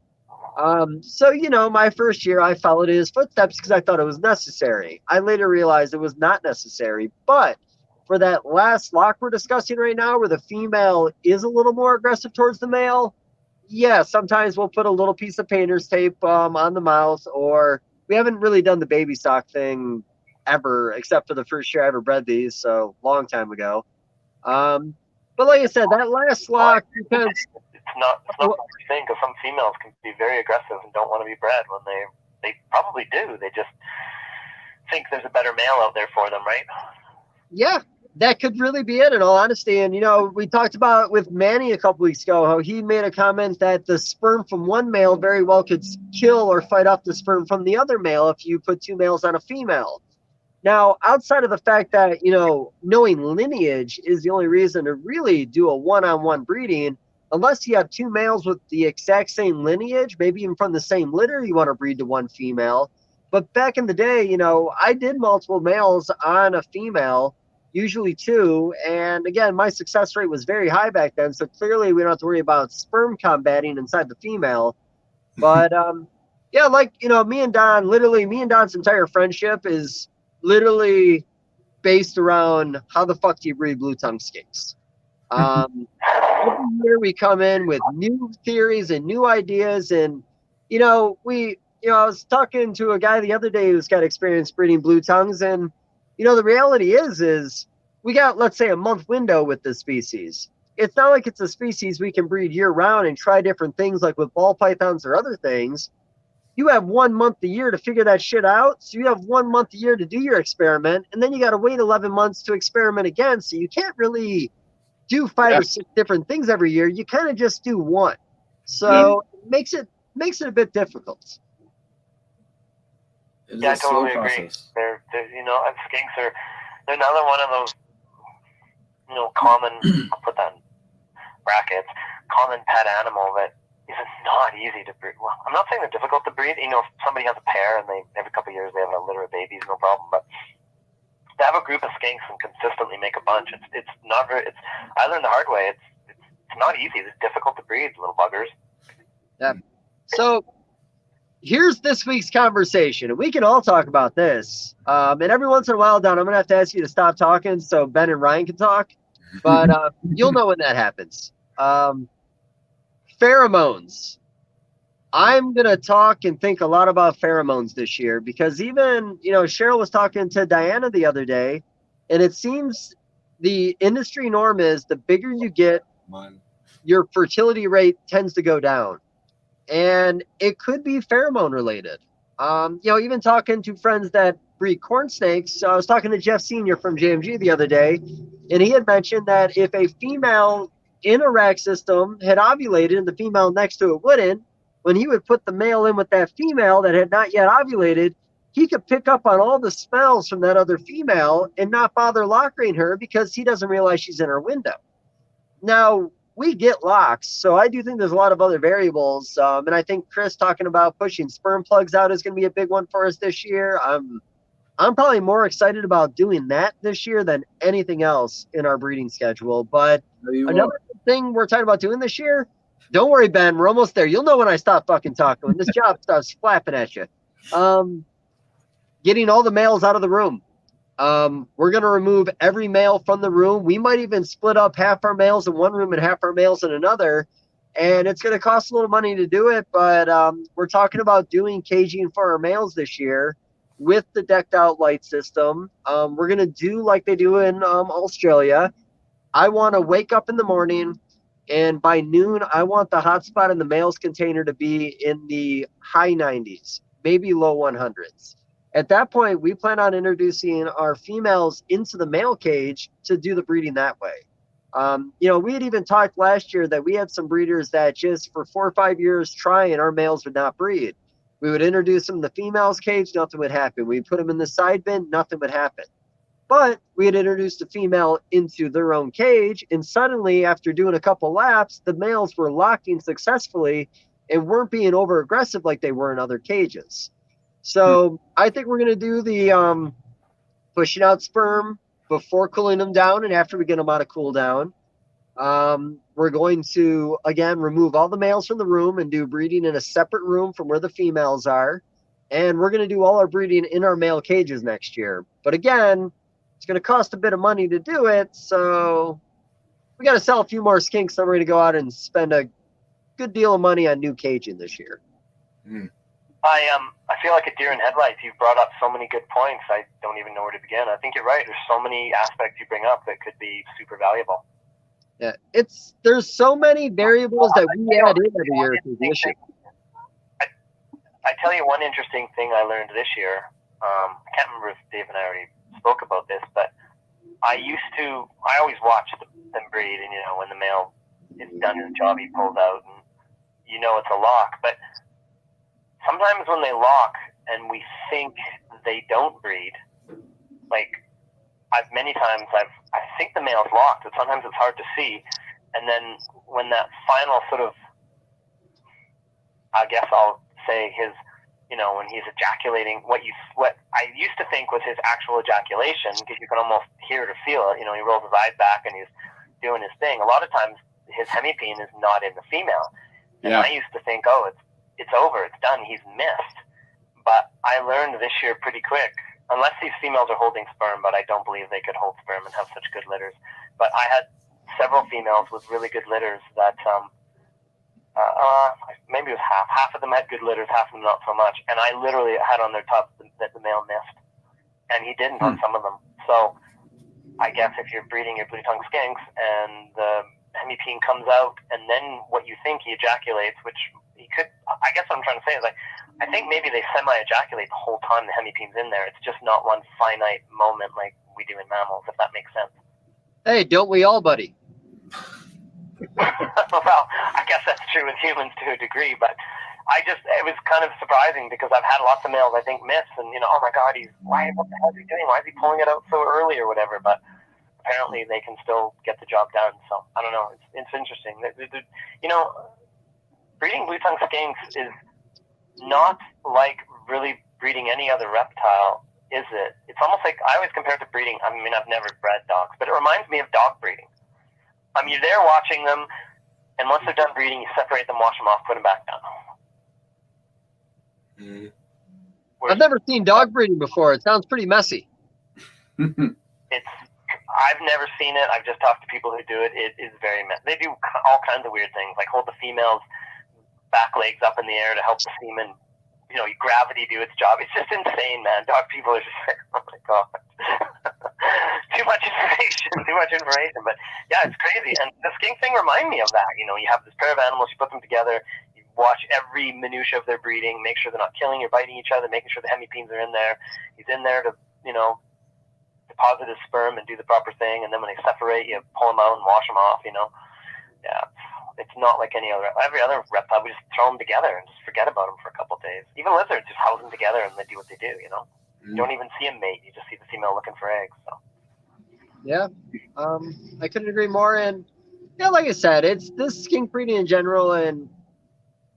So my first year I followed in his footsteps because I thought it was necessary. I later realized it was not necessary, but for that last lock we're discussing right now, where the female is a little more aggressive towards the male, yeah, sometimes we'll put a little piece of painter's tape on the mouth, or we haven't really done the baby sock thing ever, except for the first year I ever bred these, so long time ago. But like I said, that last lock depends. It's not the worst thing, because some females can be very aggressive and don't want to be bred when they probably do. They just think there's a better male out there for them, right? Yeah, that could really be it, in all honesty. And we talked about with Manny a couple weeks ago how he made a comment that the sperm from one male very well could kill or fight off the sperm from the other male if you put two males on a female. Now, outside of the fact that knowing lineage is the only reason to really do a one-on-one breeding, unless you have two males with the exact same lineage, maybe even from the same litter, you want to breed to one female. But back in the day, I did multiple males on a female, usually two. And again, my success rate was very high back then. So clearly we don't have to worry about sperm combating inside the female. But yeah, me and Don's entire friendship is literally based around how the fuck do you breed blue tongue skinks. Every year we come in with new theories and new ideas, and I was talking to a guy the other day who's got experience breeding blue tongues, and the reality is we got, let's say, a month window with this species. It's not like it's a species we can breed year round and try different things like with ball pythons or other things. You have 1 month a year to figure that shit out. So you have 1 month a year to do your experiment, and then you got to wait 11 months to experiment again. So you can't really do 5 or 6 different things every year. You kind of just do one. So it makes it a bit difficult. Yeah, I totally agree. They're skinks are they're another one of those common, I'll put that in brackets, common pet animal that is not easy to breed. Well, I'm not saying they're difficult to breed. If somebody has a pair and every couple of years they have a litter of babies, no problem. But to have a group of skinks and consistently make a bunch, it's not very. I learned the hard way. It's not easy. It's difficult to breed, little buggers. Yeah. So here's this week's conversation, and we can all talk about this. And every once in a while, Don, I'm gonna have to ask you to stop talking so Ben and Ryan can talk. But you'll know when that happens. Pheromones. I'm going to talk and think a lot about pheromones this year because even, Cheryl was talking to Diana the other day, and it seems the industry norm is the bigger you get, your fertility rate tends to go down. And it could be pheromone related. Even talking to friends that breed corn snakes, I was talking to Jeff Sr. from JMG the other day, and he had mentioned that if a female in a rack system had ovulated and the female next to it wouldn't, when he would put the male in with that female that had not yet ovulated, he could pick up on all the smells from that other female and not bother lockering her because he doesn't realize she's in her window. Now, we get locks, so I do think there's a lot of other variables, and I think Chris talking about pushing sperm plugs out is going to be a big one for us this year. I'm probably more excited about doing that this year than anything else in our breeding schedule. But another thing we're talking about doing this year, don't worry, Ben, we're almost there. You'll know when I stop fucking talking, when this job starts flapping at you. Getting all the males out of the room. We're going to remove every male from the room. We might even split up half our males in one room and half our males in another. And it's going to cost a little money to do it, but we're talking about doing caging for our males this year. with the decked out light system. We're going to do like they do in Australia. I want to wake up in the morning, and by noon, I want the hotspot in the male's container to be in the high 90s, maybe low 100s. At that point, we plan on introducing our females into the male cage to do the breeding that way. We had even talked last year that we had some breeders that just for 4 or 5 years trying, our males would not breed. We would introduce them in the females cage, nothing would happen. We'd put them in the side bin, nothing would happen. But we had introduced a female into their own cage, and suddenly, after doing a couple laps, the males were locking successfully and weren't being over aggressive like they were in other cages. So I think we're going to do the pushing out sperm before cooling them down and after we get them out of cool down. We're going to, again, remove all the males from the room and do breeding in a separate room from where the females are. And we're going to do all our breeding in our male cages next year. But again, it's going to cost a bit of money to do it. So we got to sell a few more skinks. So we're going to go out and spend a good deal of money on new caging this year. I feel like a deer in headlights. You've brought up so many good points. I don't even know where to begin. I think you're right. There's so many aspects you bring up that could be super valuable. Yeah, there's so many variables that we add in every year to the issue. I tell you one interesting thing I learned this year. I can't remember if Dave and I already spoke about this, but I always watch them breed, and when the male is done his job, he pulls out, and it's a lock. But sometimes when they lock and we think they don't breed, like many times I think the male's locked, but sometimes it's hard to see. And then when that final sort of, I guess I'll say when he's ejaculating, what I used to think was his actual ejaculation, because you can almost hear it or feel it. He rolls his eyes back and he's doing his thing. A lot of times his hemipene is not in the female. And I used to think, it's over, it's done, he's missed. But I learned this year pretty quick, unless these females are holding sperm, but I don't believe they could hold sperm and have such good litters. But I had several females with really good litters that maybe it was half of them had good litters, half of them not so much. And I literally had on their top that the male missed, and he didn't on some of them. So I guess if you're breeding your blue-tongued skinks and the hemipene comes out, and then what you think he ejaculates, which he could, I guess what I'm trying to say is I think maybe they semi-ejaculate the whole time the hemipene's in there. It's just not one finite moment like we do in mammals, if that makes sense. Hey, don't we all, buddy? Well, I guess that's true with humans to a degree, but it was kind of surprising because I've had lots of males I think miss, and oh my God, what the hell is he doing? Why is he pulling it out so early or whatever? But apparently they can still get the job done. So I don't know. It's interesting. Breeding blue-tongued skinks is not like really breeding any other reptile, is it? It's almost like I always compare it to breeding. I mean, I've never bred dogs, but it reminds me of dog breeding. You're there watching them, and once they're done breeding, you separate them, wash them off, put them back down. I've never seen dog breeding before. It sounds pretty messy. I've never seen it. I've just talked to people who do it. It is very messy. They do all kinds of weird things, like hold the female's back legs up in the air to help the semen, gravity do its job. It's just insane, man. Dog people are just like, oh my God. Too much information. But yeah, it's crazy. And the skink thing reminded me of that. You have this pair of animals, you put them together, you watch every minutia of their breeding, make sure they're not killing or biting each other, making sure the hemipenes are in there. He's in there to, deposit his sperm and do the proper thing. And then when they separate, you pull them out and wash them off, Yeah. It's not like every other reptile. We just throw them together and just forget about them for a couple of days. Even lizards just house them together and they do what they do, You don't even see a mate. You just see the female looking for eggs. So. Yeah. I couldn't agree more. And yeah, like I said, it's this skink breeding in general. And,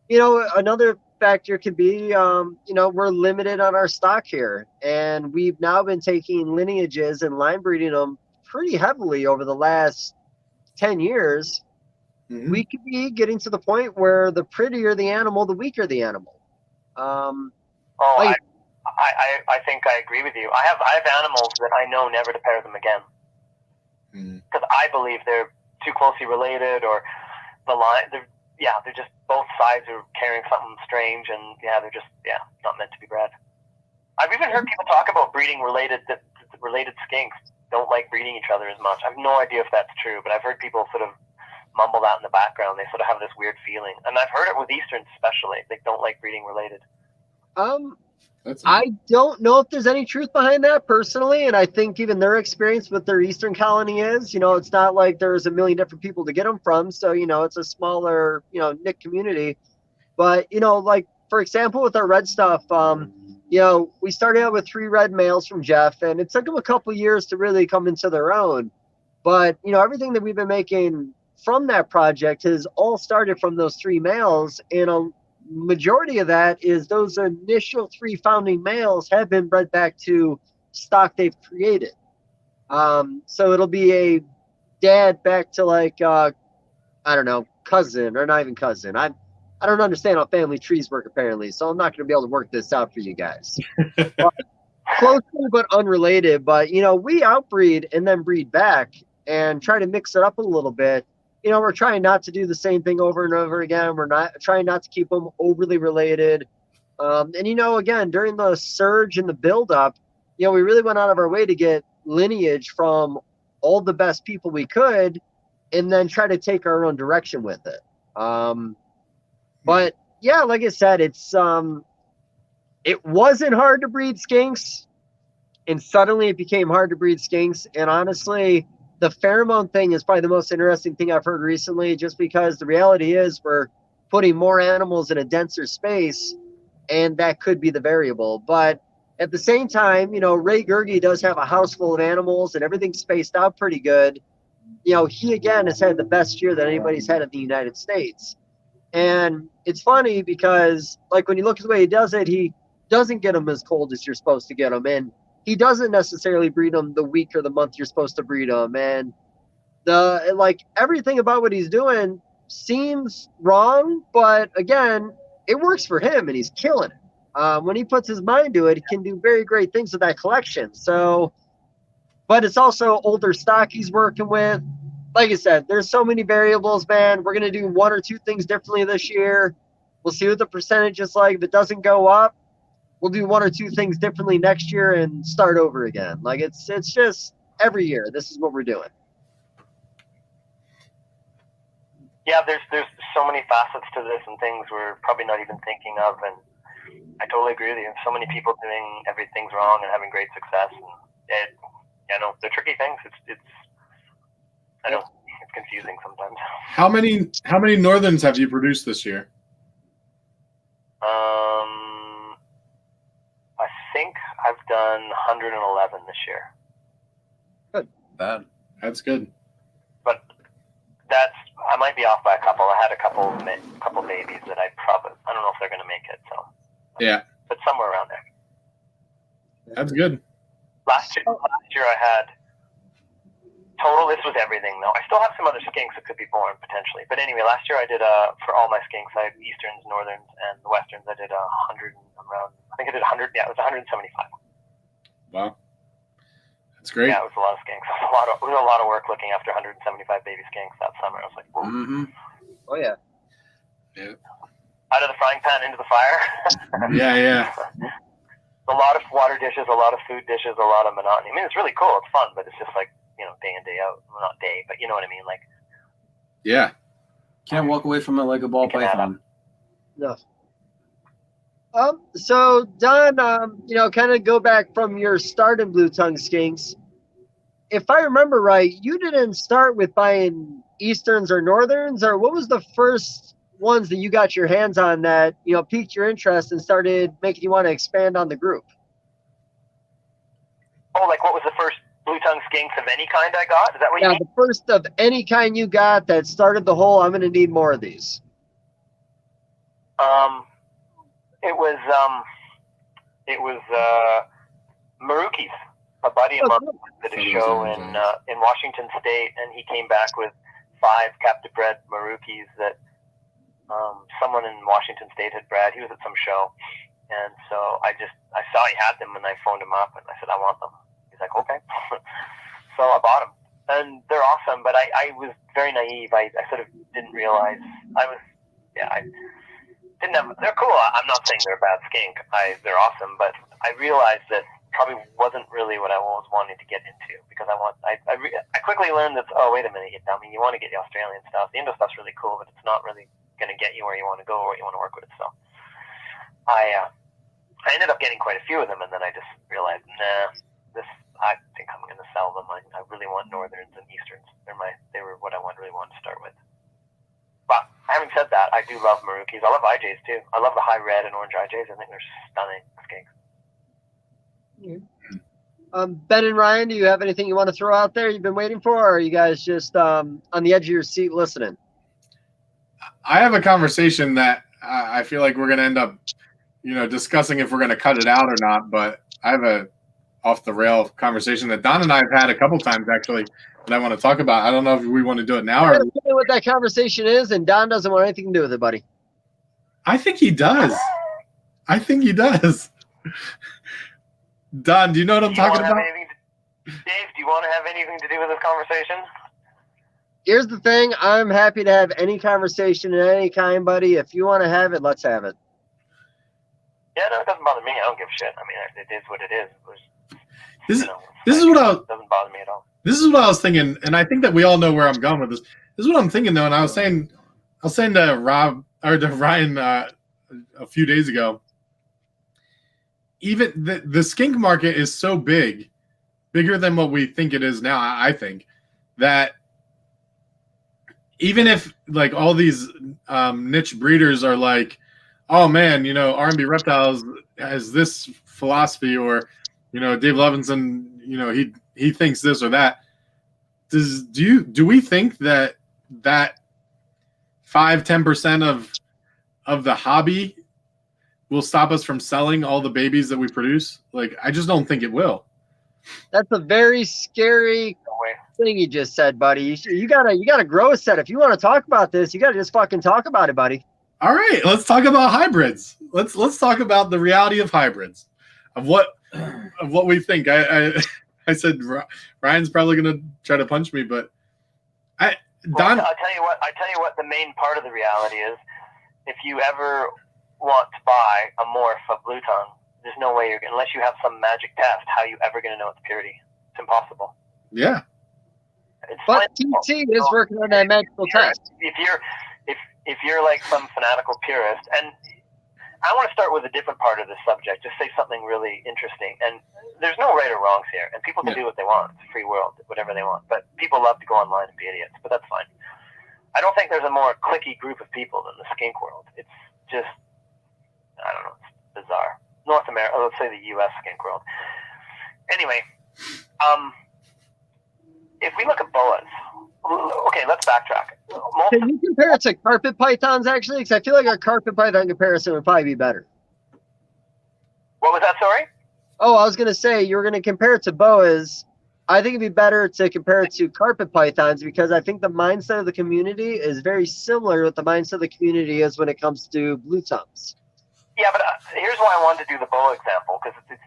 another factor could be, we're limited on our stock here. And we've now been taking lineages and line breeding them pretty heavily over the last 10 years. Mm-hmm. We could be getting to the point where the prettier the animal, the weaker the animal. I think I agree with you. I have animals that I know never to pair them again because I believe they're too closely related, or the line. They're just both sides are carrying something strange, and they're just not meant to be bred. I've even heard people talk about breeding related skinks don't like breeding each other as much. I have no idea if that's true, but I've heard people sort of mumble that in the background. They sort of have this weird feeling, and I've heard it with Easterns especially. They don't like breeding related. I don't know if there's any truth behind that personally, and I think even their experience with their Eastern colony is, it's not like there's a million different people to get them from, so it's a smaller, knit community. But like for example, with our red stuff, we started out with 3 red males from Jeff, and it took them a couple years to really come into their own. But everything that we've been making from that project has all started from those 3 males, and a majority of that is those initial 3 founding males have been bred back to stock they've created. So it'll be a dad back to like I don't know, cousin, or not even cousin. I don't understand how family trees work apparently, so I'm not going to be able to work this out for you guys. Closely but unrelated. But we outbreed and then breed back and try to mix it up a little bit. We're trying not to do the same thing over and over again. We're not trying not to keep them overly related. And again, during the surge and the buildup, we really went out of our way to get lineage from all the best people we could, and then try to take our own direction with it. But yeah, like I said, it wasn't hard to breed skinks, and suddenly it became hard to breed skinks. And honestly, the pheromone thing is probably the most interesting thing I've heard recently, just because the reality is we're putting more animals in a denser space, and that could be the variable. But at the same time, Ray Gerge does have a house full of animals and everything's spaced out pretty good. He again has had the best year that anybody's had in the United States. And it's funny because, like, when you look at the way he does it, he doesn't get them as cold as you're supposed to get them. And he doesn't necessarily breed them the week or the month you're supposed to breed them. And everything about what he's doing seems wrong, but again, it works for him and he's killing it. When he puts his mind to it, he can do very great things with that collection. So, but it's also older stock he's working with. Like I said, there's so many variables, man. We're going to do 1 or 2 things differently this year. We'll see what the percentage is like. If it doesn't go up, we'll do 1 or 2 things differently next year and start over again. Like it's just every year, this is what we're doing. Yeah, there's so many facets to this and things we're probably not even thinking of, and I totally agree with you. So many people doing everything's wrong and having great success, and they're tricky things. It's I know it's confusing sometimes. How many Northerns have you produced this year? I think I've done 111 this year. Good. That's good. But I might be off by a couple. I had a couple babies that I don't know if they're going to make it. So yeah, but somewhere around there. That's good. Last year I had total. This was everything though. I still have some other skinks that could be born potentially. But anyway, last year I did for all my skinks, I had Easterns, Northerns, and the Westerns. I did 100 around. I think I did 100. Yeah, it was 175. Wow, that's great. Yeah, it was a lot of skinks. It was a lot of work looking after 175 baby skinks that summer. I was like, whoa. Mm-hmm. Oh yeah. Yeah. Out of the frying pan into the fire. Yeah. A lot of water dishes, a lot of food dishes, a lot of monotony. I mean, it's really cool. It's fun, but it's just like, day in, day out. Well, not day, but you know what I mean? Like, yeah. Can't walk away from it like a ball python. No. So Don, kind of go back from your start in blue tongue skinks. If I remember right, you didn't start with buying Easterns or Northerns, or what was the first ones that you got your hands on that piqued your interest and started making you want to expand on the group? Oh, like what was the first blue tongue skinks of any kind I got? Is that what you mean? Yeah, the first of any kind you got that started the whole, I'm going to need more of these. It was Marukis. A buddy of mine did a show in Washington State, and he came back with 5 captive bred Marukis that someone in Washington State had bred. He was at some show, and so I saw he had them, and I phoned him up, and I said, I want them. He's like, okay. So I bought them, and they're awesome, but I was very naive. I sort of didn't realize they're cool. I'm not saying they're a bad skink. They're awesome, but I realized that probably wasn't really what I was wanting to get into, because I quickly learned that, oh, wait a minute, you dummy, you want to get the Australian stuff. The Indo stuff's really cool, but it's not really going to get you where you want to go or what you want to work with. So I ended up getting quite a few of them, and then I just realized, I think I'm going to sell them. I really want Northerns and Easterns. They were what I really wanted to start with. But having said that, I do love Marukis. I love IJs too. I love the high red and orange IJs. I think they're stunning skinks. Ben and Ryan, do you have anything you want to throw out there you've been waiting for, or are you guys just on the edge of your seat listening? I have a conversation that I feel like we're going to end up, discussing if we're going to cut it out or not. But I have a off the rail conversation that Don and I have had a couple times actually that I want to talk about. I don't know if we want to do it now I or don't know what that conversation is, and Don doesn't want anything to do with it, buddy. I think he does. Don, do you know what I'm talking about? Dave, do you want to have anything to do with this conversation? Here's the thing. I'm happy to have any conversation of any kind, buddy. If you want to have it, let's have it. Yeah, no, it doesn't bother me. I don't give a shit. I mean, it is what it is. This is what it doesn't bother me at all. This is what I was thinking, and I think that we all know where I'm going with this. This is what I'm thinking though, and I was saying to Rob or to Ryan a few days ago. Even the skink market is so big, bigger than what we think it is now. I think that even if like all these niche breeders are like, oh man, R&B Reptiles has this philosophy, or Dave Levinson, he thinks this or that. Do we think that 5-10% of the hobby will stop us from selling all the babies that we produce? Like, I just don't think it will. That's a very scary thing you just said, buddy. You gotta grow a set. If you want to talk about this, you gotta just fucking talk about it, buddy. All right, let's talk about hybrids. Let's talk about the reality of hybrids, of what we think. I said Ryan's probably gonna try to punch me, but Don. I'll tell you what. The main part of the reality is, if you ever want to buy a morph of blue tongue, there's no way unless you have some magic test, how are you ever going to know its purity? It's impossible. Yeah. But TT is working on that magical test. If you're like some fanatical purist, and I want to start with a different part of this subject, just say something really interesting. And there's no right or wrongs here, and people can do what they want. It's a free world, whatever they want. But people love to go online and be idiots, but that's fine. I don't think there's a more cliquey group of people than the skink world. It's just, I don't know, it's bizarre. North America, let's say the U.S. skink world. Anyway, if we look at Boas, okay, let's backtrack. Can you compare it to carpet pythons, actually? Because I feel like our carpet python comparison would probably be better. What was that, sorry? Oh, I was going to say, you were going to compare it to Boas. I think it'd be better to compare it to carpet pythons, because I think the mindset of the community is very similar to what the mindset of the community is when it comes to blue tongues. Yeah, but here's why I wanted to do the boa example, because it's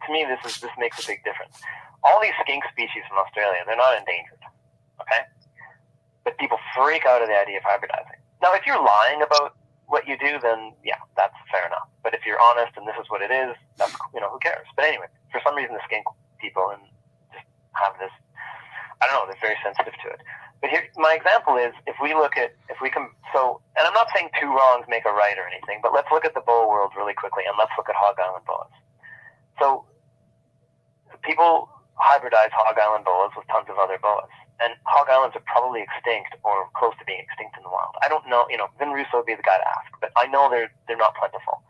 to me this makes a big difference. All these skink species from Australia, they're not endangered, okay? But people freak out at the idea of hybridizing. Now, if you're lying about what you do, then yeah, that's fair enough. But if you're honest and this is what it is, that's who cares? But anyway, for some reason the skink people and just have this, I don't know, they're very sensitive to it. But here, my example is, and I'm not saying two wrongs make a right or anything, but let's look at the boa world really quickly, and let's look at Hog Island boas. So people hybridize Hog Island boas with tons of other boas, and Hog Islands are probably extinct or close to being extinct in the wild. I don't know, Vin Russo would be the guy to ask, but I know they're not plentiful.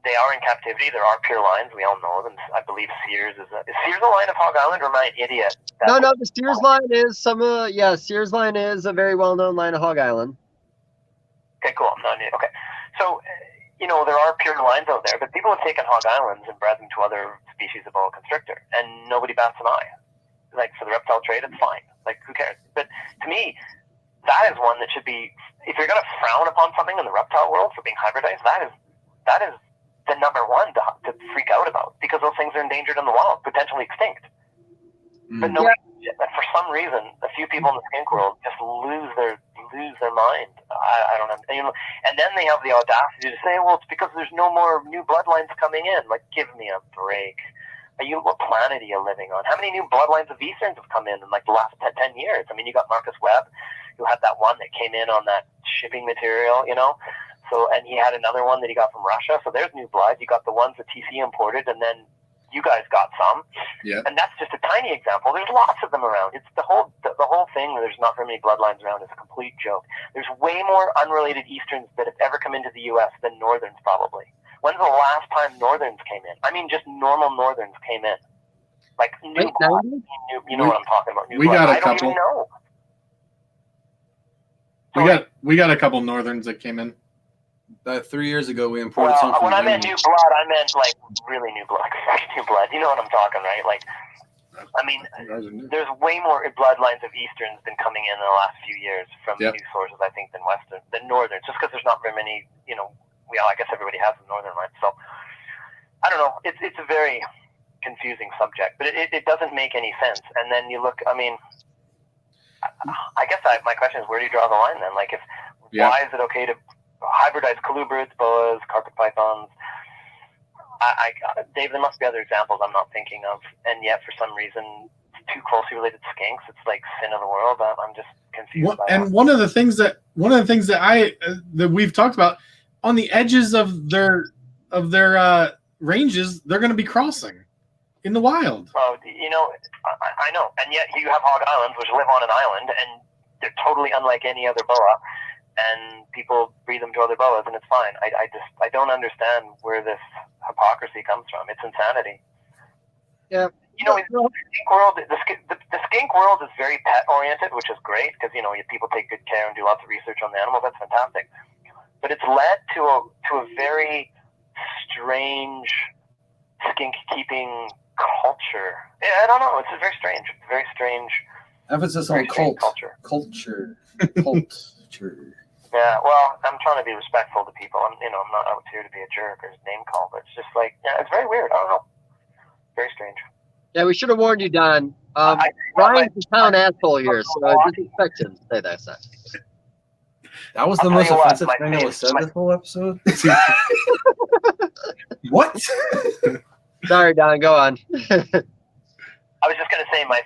They are in captivity. There are pure lines. We all know them. I believe Sears is Sears a line of Hog Island, or am I an idiot? No, the Sears line is Sears line is a very well-known line of Hog Island. Okay, cool. I'm not an idiot. Okay. So, there are pure lines out there, but people have taken Hog Islands and bred them to other species of boa constrictor, and nobody bats an eye. Like, for the reptile trade, it's fine. Like, who cares? But to me, that is one that should be, if you're going to frown upon something in the reptile world for being hybridized, that is the number one to freak out about, because those things are endangered in the wild, potentially extinct. But nobody, for some reason, a few people in the skink world just lose their lose their mind. I don't know. And then they have the audacity to say, well, it's because there's no more new bloodlines coming in. Like, give me a break. What planet are you living on? How many new bloodlines of Easterns have come in like the last 10 years? I mean, you got Marcus Webb, who had that one that came in on that shipping material, So, and he had another one that he got from Russia. So there's new blood. You got the ones that TC imported, and then you guys got some. Yeah. And that's just a tiny example. There's lots of them around. It's the whole thing. There's not very many bloodlines around. It's a complete joke. There's way more unrelated Easterns that have ever come into the U.S. than Northerns, probably. When's the last time Northerns came in? I mean, just normal Northerns came in. Like new blood. You know what I'm talking about. New we blood. got a I don't couple. even know. We got a couple Northerns that came in. 3 years ago, we imported some from when I meant Germany. new blood, I meant like really new blood. New blood. You know what I'm talking, right? Like, I mean, there's way more bloodlines of Easterns been coming in the last few years from new sources, I think, than Northerns. Just because there's not very many, I guess everybody has the Northern line. So, I don't know. It's a very confusing subject, but it doesn't make any sense. And then you look, I mean, I guess my question is, where do you draw the line then? Like, why is it okay to hybridize colubrids, boas, carpet pythons? Dave, there must be other examples I'm not thinking of, and yet for some reason, too closely related to skinks, it's like sin of the world. I'm just confused. One of the things that we've talked about, on the edges of their ranges, they're going to be crossing in the wild. Well, I know, and yet you have hog islands which live on an island, and they're totally unlike any other boa, and people breed them to other boas, and it's fine. I don't understand where this hypocrisy comes from. It's insanity. Yeah. The skink world, the skink world is very pet oriented, which is great because people take good care and do lots of research on the animals. That's fantastic. But it's led to a very strange skink keeping culture. Yeah, I don't know. It's very strange. Very strange. Emphasis on culture. Yeah, well, I'm trying to be respectful to people. I'm not out here to be a jerk or name call, but it's just like, it's very weird. I don't know. Very strange. Yeah, we should have warned you, Don. Ryan's a town asshole here, so I just expect him to say that stuff. That was the most offensive thing that was said this whole episode. What? Sorry, Don. Go on. I was just going to say my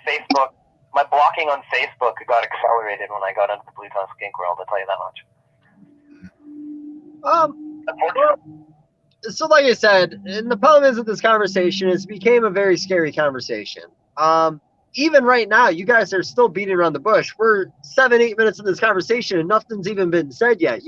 blocking on Facebook got accelerated when I got into the Blue Tongue skink world. I'll tell you that much. So like I said, and the problem is with this conversation is it became a very scary conversation. Even right now, you guys are still beating around the bush. We're 7-8 minutes in this conversation and nothing's even been said yet.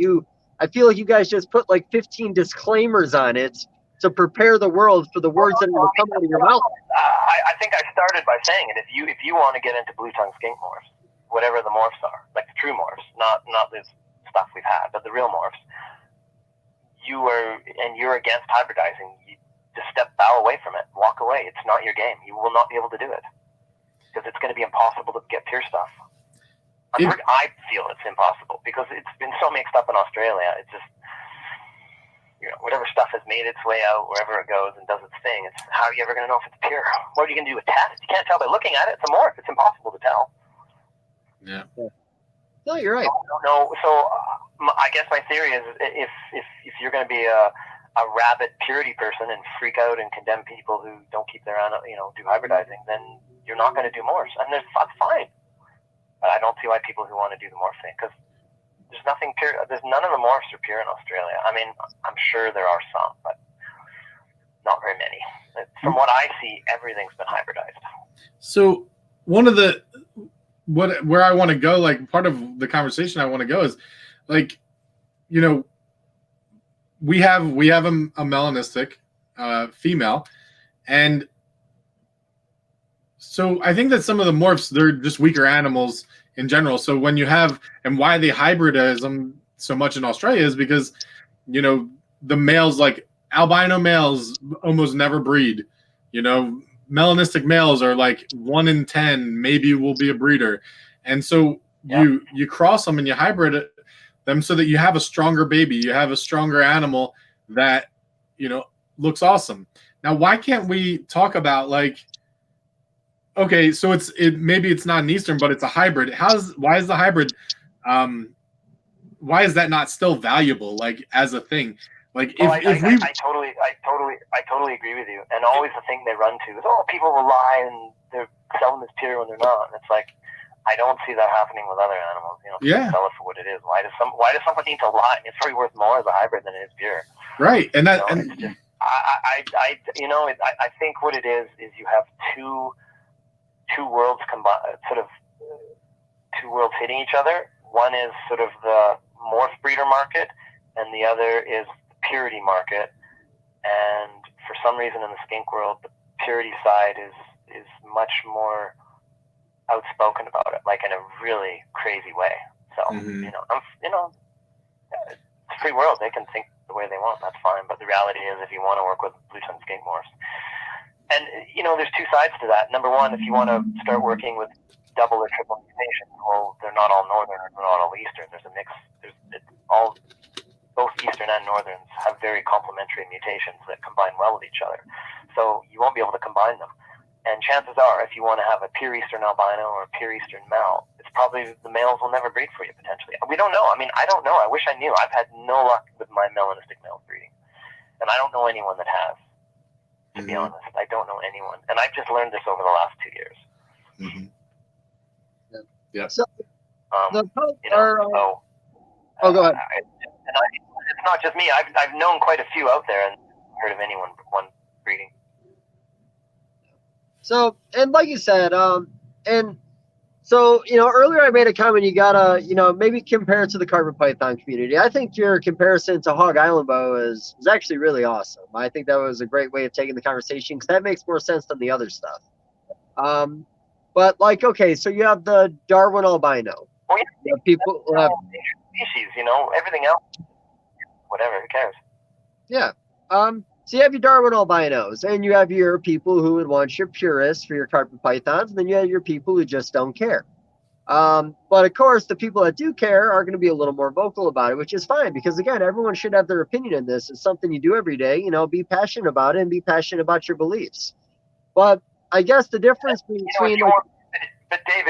I feel like you guys just put like 15 disclaimers on it to prepare the world for the words that are going to come out of your mouth. I think I started by saying it. If you want to get into blue tongue skink morphs, whatever the morphs are, like the true morphs, not this stuff we've had, but the real morphs, you're against hybridizing. You just bow away from it, walk away. It's not your game. You will not be able to do it because it's going to be impossible to get pure stuff. I feel it's impossible because it's been so mixed up in Australia. It's just, whatever stuff has made its way out wherever it goes and does its thing. It's how are you ever going to know if it's pure? What are you going to do with tests? You can't tell by looking at it. It's a morph. It's impossible to tell. Yeah. No, you're right. No. So I guess my theory is if you're going to be a rabid purity person and freak out and condemn people who don't keep their do hybridizing, then you're not going to do morphs, and that's fine. But I don't see why people who want to do the morph thing, because there's nothing pure. There's none of the morphs are pure in Australia. I mean, I'm sure there are some, but not very many. From what I see, everything's been hybridized. So one of where I want to go, like part of the conversation I want to go is, like, we have a melanistic female, and so I think that some of the morphs, they're just weaker animals in general. So when you have, and why they hybridize them so much in Australia is because, the males, like albino males, almost never breed. Melanistic males are like 1 in 10, maybe will be a breeder. And so you cross them and you hybrid them so that you have a stronger baby, you have a stronger animal that, looks awesome. Now, why can't we talk about, like, okay, so maybe it's not an Eastern, but it's a hybrid. Why is the hybrid why is that not still valuable, like as a thing? Like if I we totally agree with you. And always the thing they run to is, oh, people will lie and they're selling this pure when they're not. And it's like, I don't see that happening with other animals. You know, Yeah. sell it for what it is. Why does someone need to lie? It's probably worth more as a hybrid than it is pure. right, and that You know, it's just, I think what it is you have two worlds combined, sort of two worlds hitting each other. One is sort of the morph breeder market, and the other is the purity market. And for some reason in the skink world, the purity side is much more outspoken about it, like in a really crazy way. So it's a free world. They can think the way they want. That's fine. But the reality is, if you want to work with blue tongue skink morphs, and there's two sides to that. Number one, if you want to start working with double or triple mutations, well, they're not all northern or they're not all eastern. There's a mix. Both eastern and northerns have very complementary mutations that combine well with each other. So you won't be able to combine them. And chances are, if you want to have a pure eastern albino or a pure eastern male, it's probably the males will never breed for you potentially. We don't know. I mean, I don't know. I wish I knew. I've had no luck with my melanistic males breeding, and I don't know anyone that has. To be honest, I don't know anyone, and I've just learned this over the last 2 years. Yeah. So, So go ahead. It's not just me. I've known quite a few out there and heard of anyone breeding. So, and like you said, and so, earlier I made a comment, you gotta, maybe compare it to the carpet python community. I think your comparison to Hog Island Bow is actually really awesome. I think that was a great way of taking the conversation because that makes more sense than the other stuff. But like, okay, so you have the Darwin albino. Well, yeah, people have species, everything else, whatever, who cares? Yeah. So you have your Darwin albinos, and you have your people who would want your purists for your carpet pythons, and then you have your people who just don't care. But of course, the people that do care are going to be a little more vocal about it, which is fine because again, everyone should have their opinion in this. It's something you do every day. Be passionate about it and be passionate about your beliefs. But I guess the difference between but Dave,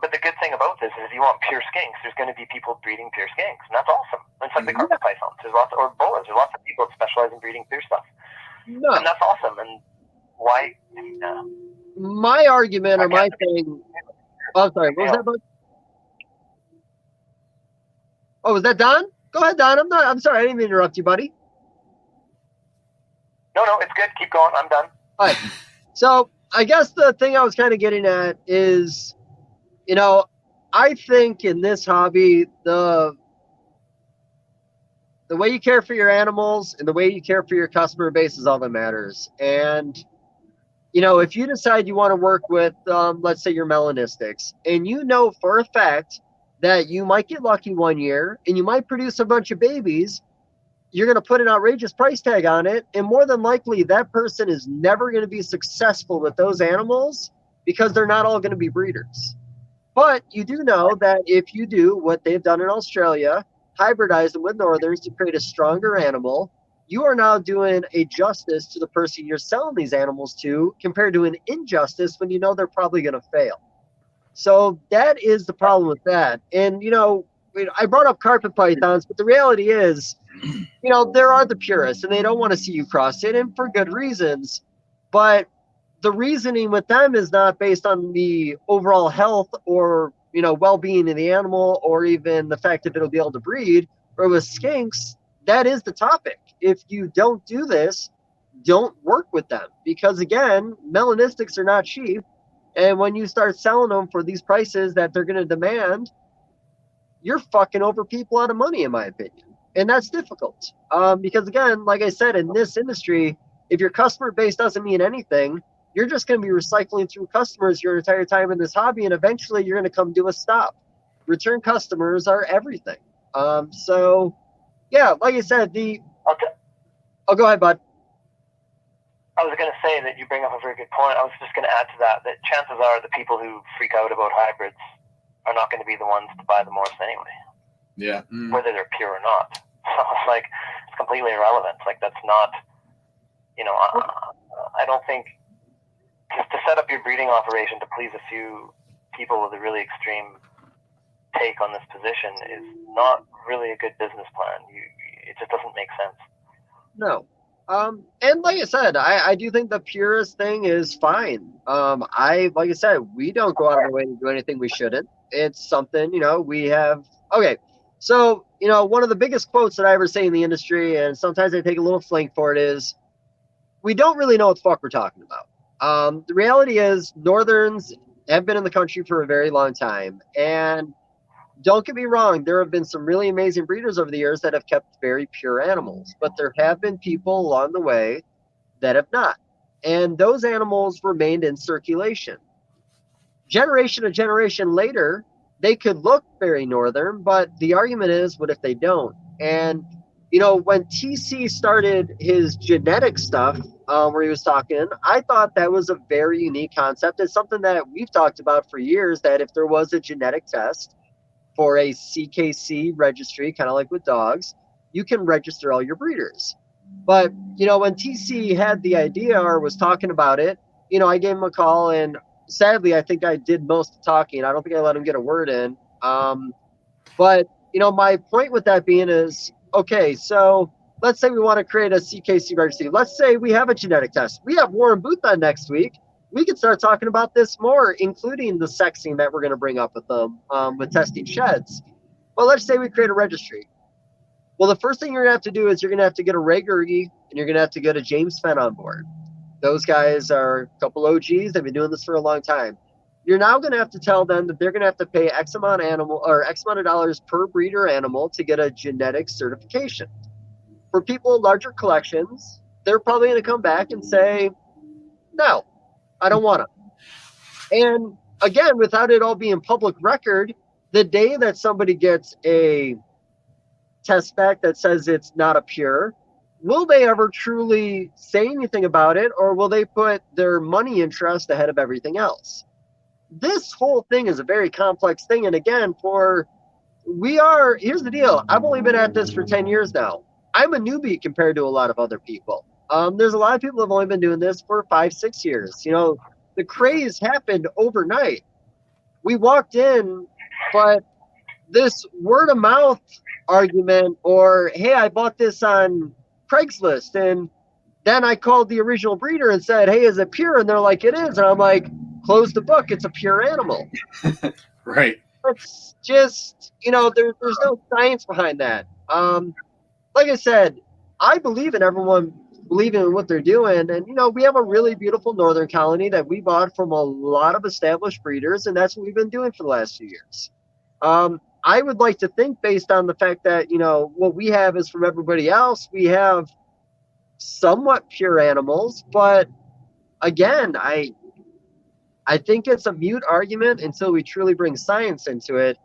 but the good thing about this is if you want pure skinks, there's going to be people breeding pure skinks, and that's awesome. It's like the carpet pythons. There's lots, or boas. There's lots of people that specialize in breeding pure stuff, and that's awesome. And why? My argument or my thing. Oh, sorry. What was that, bud? Oh, was that Don? Go ahead, Don. I'm sorry. I didn't mean to interrupt you, buddy. No, it's good. Keep going. I'm done. All right. So I guess the thing I was kind of getting at is, I think in this hobby, the way you care for your animals and the way you care for your customer base is all that matters. And, if you decide you want to work with, let's say your melanistics, and for a fact that you might get lucky one year and you might produce a bunch of babies, you're going to put an outrageous price tag on it, and more than likely that person is never going to be successful with those animals because they're not all going to be breeders. But you do know that if you do what they've done in Australia, hybridize them with northerns to create a stronger animal, you are now doing a justice to the person you're selling these animals to compared to an injustice when they're probably going to fail. So that is the problem with that. And, I brought up carpet pythons, but the reality is, there are the purists and they don't want to see you cross it, and for good reasons. But the reasoning with them is not based on the overall health or, well-being of the animal or even the fact that it'll be able to breed. Or with skinks, that is the topic. If you don't do this, don't work with them because, again, melanistics are not cheap. And when you start selling them for these prices that they're going to demand, you're fucking over people out of money, in my opinion. And that's difficult because, again, like I said, in this industry, if your customer base doesn't mean anything, you're just going to be recycling through customers your entire time in this hobby, and eventually you're going to come to a stop. Return customers are everything. So, yeah, like I said, Oh, go ahead, bud. I was going to say that you bring up a very good point. I was just going to add to that chances are the people who freak out about hybrids are not going to be the ones to buy the morphs anyway. Yeah. Whether they're pure or not. So it's completely irrelevant. That's not, I don't think, to set up your breeding operation to please a few people with a really extreme take on this position is not really a good business plan. It just doesn't make sense. No. And like I said, I do think the purist thing is fine. Like I said, we don't go out of our way to do anything we shouldn't. It's something, we have. Okay. So, one of the biggest quotes that I ever say in the industry, and sometimes I take a little flank for it, is we don't really know what the fuck we're talking about. The reality is Northerns have been in the country for a very long time. And don't get me wrong, there have been some really amazing breeders over the years that have kept very pure animals, but there have been people along the way that have not. And those animals remained in circulation. Generation to generation later, they could look very Northern, but the argument is, what if they don't? And, when TC started his genetic stuff, where he was talking, I thought that was a very unique concept. It's something that we've talked about for years, that if there was a genetic test for a CKC registry, kind of like with dogs, you can register all your breeders. But, when TC had the idea or was talking about it, I gave him a call, and sadly, I think I did most of the talking. I don't think I let him get a word in. But, my point with that being is, okay, so let's say we want to create a CKC registry. Let's say we have a genetic test. We have Warren Booth on next week. We could start talking about this more, including the sexing that we're going to bring up with them, with testing sheds. Well, let's say we create a registry. Well, the first thing you're going to have to do is you're going to have to get a Ray Gerge, and you're going to have to get a James Fenn on board. Those guys are a couple OGs. They've been doing this for a long time. You're now going to have to tell them that they're going to have to pay X amount of dollars per breeder animal to get a genetic certification. For people in larger collections, they're probably going to come back and say, no, I don't want to. And again, without it all being public record, the day that somebody gets a test back that says it's not a pure, will they ever truly say anything about it, or will they put their money interest ahead of everything else? This whole thing is a very complex thing. And again, here's the deal. I've only been at this for 10 years now. I'm a newbie compared to a lot of other people. There's a lot of people who have only been doing this for 5-6 years. The craze happened overnight. We walked in, but this word of mouth argument, or, hey, I bought this on Craigslist, and then I called the original breeder and said, hey, is it pure? And they're like, it is. And I'm like, close the book. It's a pure animal. Right. It's just, there's no science behind that. Like I said, I believe in everyone believing in what they're doing. And, we have a really beautiful northern colony that we bought from a lot of established breeders, and that's what we've been doing for the last few years. I would like to think, based on the fact that, what we have is from everybody else, we have somewhat pure animals. But again, I think it's a mute argument until we truly bring science into it.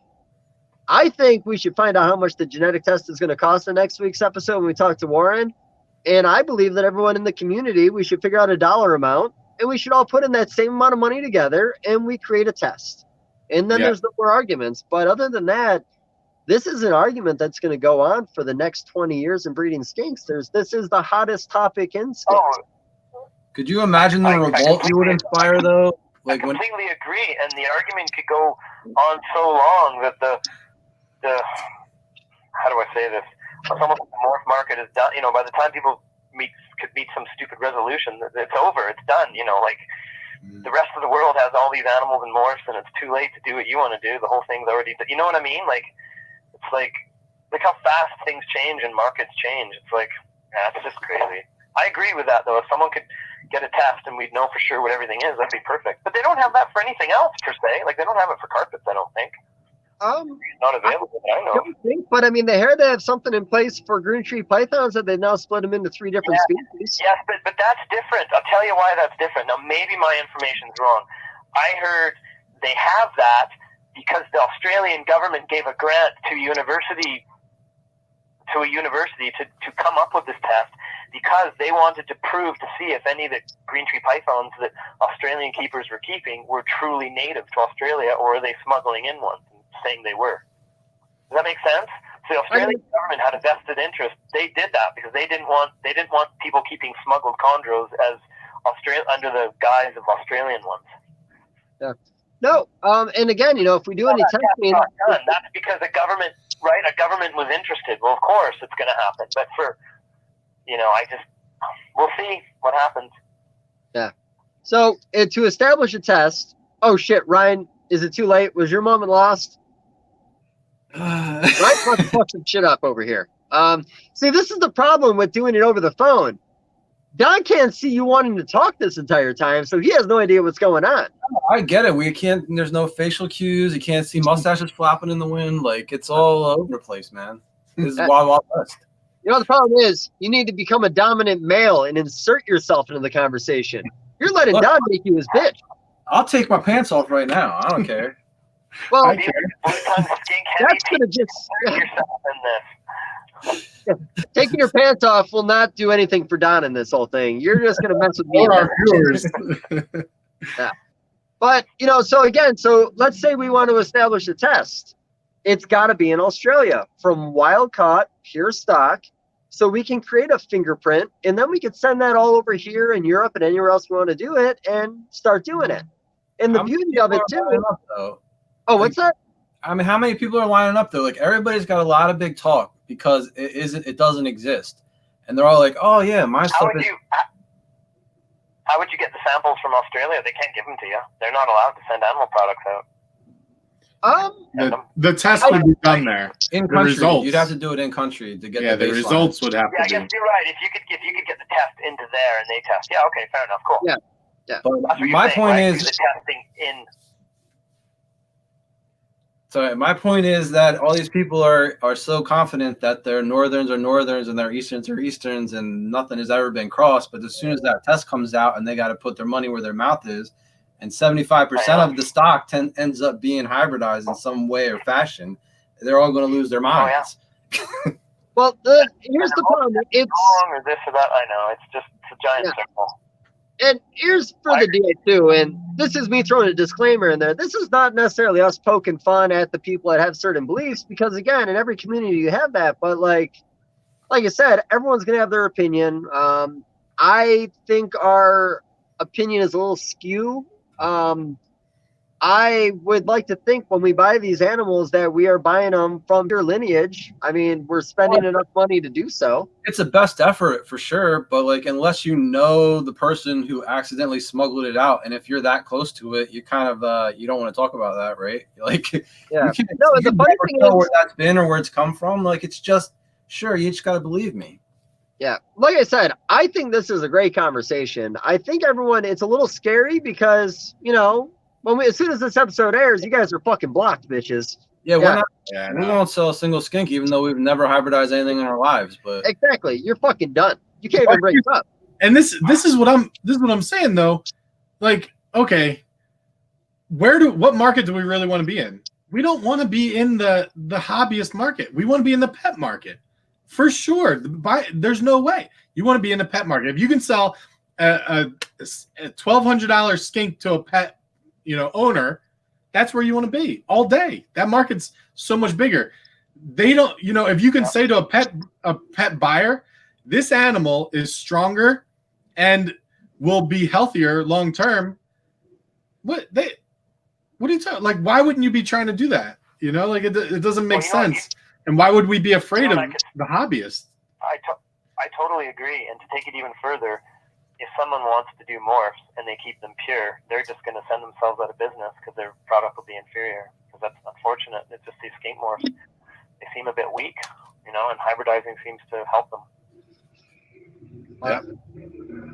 I think we should find out how much the genetic test is going to cost in next week's episode when we talk to Warren. And I believe that everyone in the community, we should figure out a dollar amount, and we should all put in that same amount of money together, and we create a test. And then there's no more arguments. But other than that, this is an argument that's going to go on for the next 20 years in breeding skinks. This is the hottest topic in skinks. Could you imagine the revolt you would inspire, though? I completely agree, and the argument could go on so long that the how do I say this? It's almost like the morph market is done. By the time people could meet some stupid resolution, it's over. It's done. The rest of the world has all these animals and morphs, and it's too late to do what you want to do. The whole thing's already. You know what I mean? It's like how fast things change and markets change. It's it's just crazy. I agree with that, though. If someone could get a test and we'd know for sure what everything is, that'd be perfect. But they don't have that for anything else, per se. They don't have it for carpets, I don't think. It's not available, I know. But I mean, they had to have something in place for green tree pythons, that they've now split them into 3 different species. Yes, but that's different. I'll tell you why that's different. Now, maybe my information's wrong. I heard they have that because the Australian government gave a grant to a university to come up with this test, because they wanted to prove to see if any of the green tree pythons that Australian keepers were keeping were truly native to Australia, or are they smuggling in ones and saying they were. Does that make sense? So the Australian government had a vested interest. They did that because they didn't want people keeping smuggled chondros as under the guise of Australian ones. Yeah. No. And again, if we do any testing, not done. That's because the government, right? A government was interested. Well, of course it's going to happen. But we'll see what happens. yeah. So to establish a test, oh shit, Ryan, is it too late? Was your moment lost? Ryan wants to fuck some shit up over here. See, this is the problem with doing it over the phone. Don can't see you wanting to talk this entire time, so he has no idea what's going on. I get it. We can't. There's no facial cues. You can't see mustaches flapping in the wind. Like it's all over the place, man. This is Wild Wild West. The problem is you need to become a dominant male and insert yourself into the conversation. You're letting Don make you his bitch. I'll take my pants off right now. I don't care. Well, I care. that's gonna just yourself in this. taking your pants off will not do anything for Don in this whole thing. You're just gonna mess with me. Or our viewers. But so let's say we want to establish a test. It's got to be in Australia from wild caught, pure stock, so we can create a fingerprint, and then we can send that all over here in Europe and anywhere else we want to do it, and start doing it. And the beauty of it too. Oh, what's that? I mean, how many people are lining up though? Like everybody's got a lot of big talk because it doesn't exist, and they're all like, "Oh yeah, my stuff is." How would you get the samples from Australia? They can't give them to you. They're not allowed to send animal products out. The test would be done there. In country, you'd have to do it in country to get the results would have to be. I guess you're right. If you could get the test into there and they test, yeah, okay, fair enough, cool. Yeah. But my point is, the testing in. So my point is that all these people are so confident that their northerns are northerns and their easterns are easterns and nothing has ever been crossed. But as soon as that test comes out and they got to put their money where their mouth is, and 75% of the stock ends up being hybridized in some way or fashion, they're all going to lose their minds. Oh, yeah. Well, here's the problem. It's wrong or this or that. I know it's a giant circle. And here's for the deal too, and this is me throwing a disclaimer in there. This is not necessarily us poking fun at the people that have certain beliefs, because again, in every community you have that. But like I said, everyone's gonna have their opinion. I think our opinion is a little skew. I would like to think when we buy these animals that we are buying them from pure lineage. I mean, we're spending enough money to do so. It's a best effort for sure, but like unless you know the person who accidentally smuggled it out, and if you're that close to it, you kind of you don't want to talk about that, right? Like, yeah. You the funny thing is where that's been or where it's come from. Like, it's just sure you just got to believe me. Yeah, like I said, I think this is a great conversation. I think everyone, it's a little scary because as soon as this episode airs, you guys are fucking blocked, bitches. Yeah, we won't sell a single skink, even though we've never hybridized anything in our lives. But exactly, you're fucking done. You can't even break it up. And this is what I'm saying though. Like, okay, what market do we really want to be in? We don't want to be in the hobbyist market. We want to be in the pet market, for sure. There's no way you want to be in the pet market. If you can sell a $1,200 skink to a pet owner, that's where you want to be all day. That market's so much bigger. They don't, if you can say to a pet buyer, this animal is stronger and will be healthier long term. What are you talking? Like, why wouldn't you be trying to do that? Like it doesn't make sense. And why would we be afraid of the hobbyist? I totally agree. And to take it even further, if someone wants to do morphs and they keep them pure, they're just going to send themselves out of business because their product will be inferior. Because that's unfortunate. It's just these skink morphs. They seem a bit weak, and hybridizing seems to help them.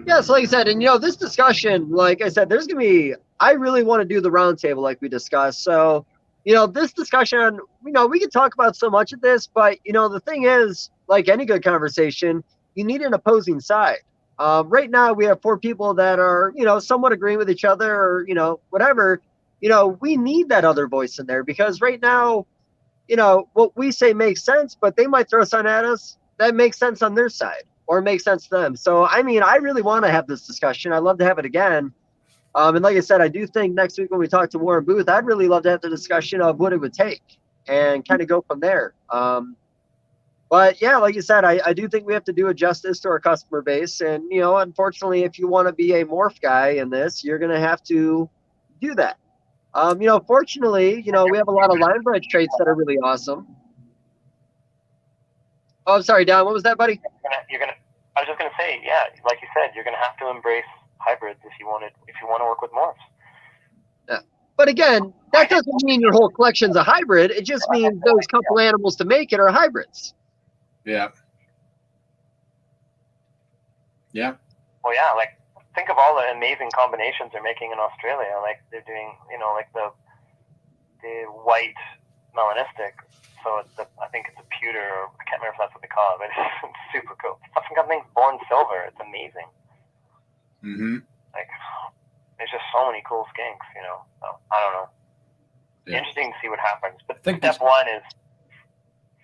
Yeah, so like I said, and this discussion, like I said, there's going to be, I really want to do the roundtable like we discussed. So, this discussion, we can talk about so much of this, but, the thing is, like any good conversation, you need an opposing side. Right now we have 4 people that are, somewhat agreeing with each other or, whatever. We need that other voice in there because right now, what we say makes sense, but they might throw something at us that makes sense on their side or makes sense to them. So, I mean, I really want to have this discussion. I'd love to have it again. And like I said, I do think next week when we talk to Warren Booth, I'd really love to have the discussion of what it would take and kind of go from there. But yeah, like you said, I do think we have to do a justice to our customer base. And, unfortunately, if you want to be a morph guy in this, you're going to have to do that. Fortunately, we have a lot of line bred traits that are really awesome. Oh, I'm sorry, Don. What was that, buddy? I was just gonna say, yeah, like you said, you're gonna have to embrace hybrids if you want to work with morphs. Yeah. But again, that doesn't mean your whole collection's a hybrid. It just means those couple animals to make it are hybrids. Yeah. Yeah. Well, yeah, like think of all the amazing combinations they're making in Australia. Like they're doing, like the white melanistic. So I think it's a pewter, or I can't remember if that's what they call it, but it's super cool. Something's born silver. It's amazing. Mm-hmm. Like, there's just so many cool skinks, So I don't know. Yeah. Interesting to see what happens. But step one is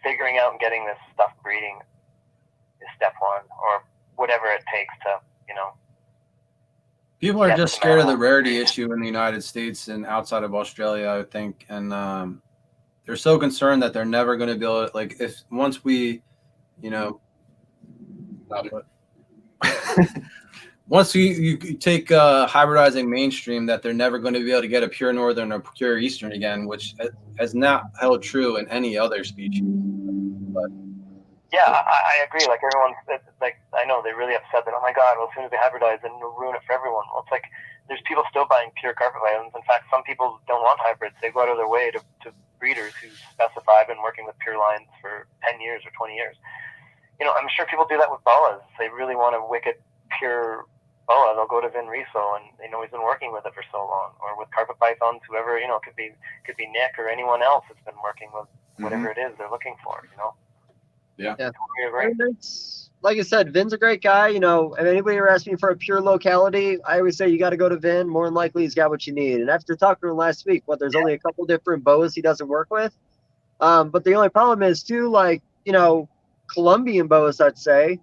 figuring out and getting this stuff breeding is step one, or whatever it takes to, People are just scared of the rarity issue in the United States and outside of Australia, I would think. And they're so concerned that they're never going to be able to, like, if once we, once you take hybridizing mainstream, that they're never going to be able to get a pure northern or pure eastern again, which has not held true in any other species. But yeah, I agree. Like everyone's like, I know they're really upset that, oh my God, well, as soon as they hybridize, then it'll ruin it for everyone. Well, it's like there's people still buying pure carpet pythons. In fact, some people don't want hybrids. They go out of their way to breeders who specify, been working with pure lines for 10 years or 20 years. I'm sure people do that with boas. They really want a wicked pure boa. They'll go to Vin Riso, and they know he's been working with it for so long. Or with carpet pythons, whoever, could be Nick or anyone else that's been working with whatever it is they're looking for, Yeah. Like I said, Vin's a great guy. If anybody ever asks me for a pure locality, I always say you got to go to Vin. More than likely, he's got what you need. And after talking to him last week, there's only a couple different boas he doesn't work with. But the only problem is too, like, Colombian boas, I'd say,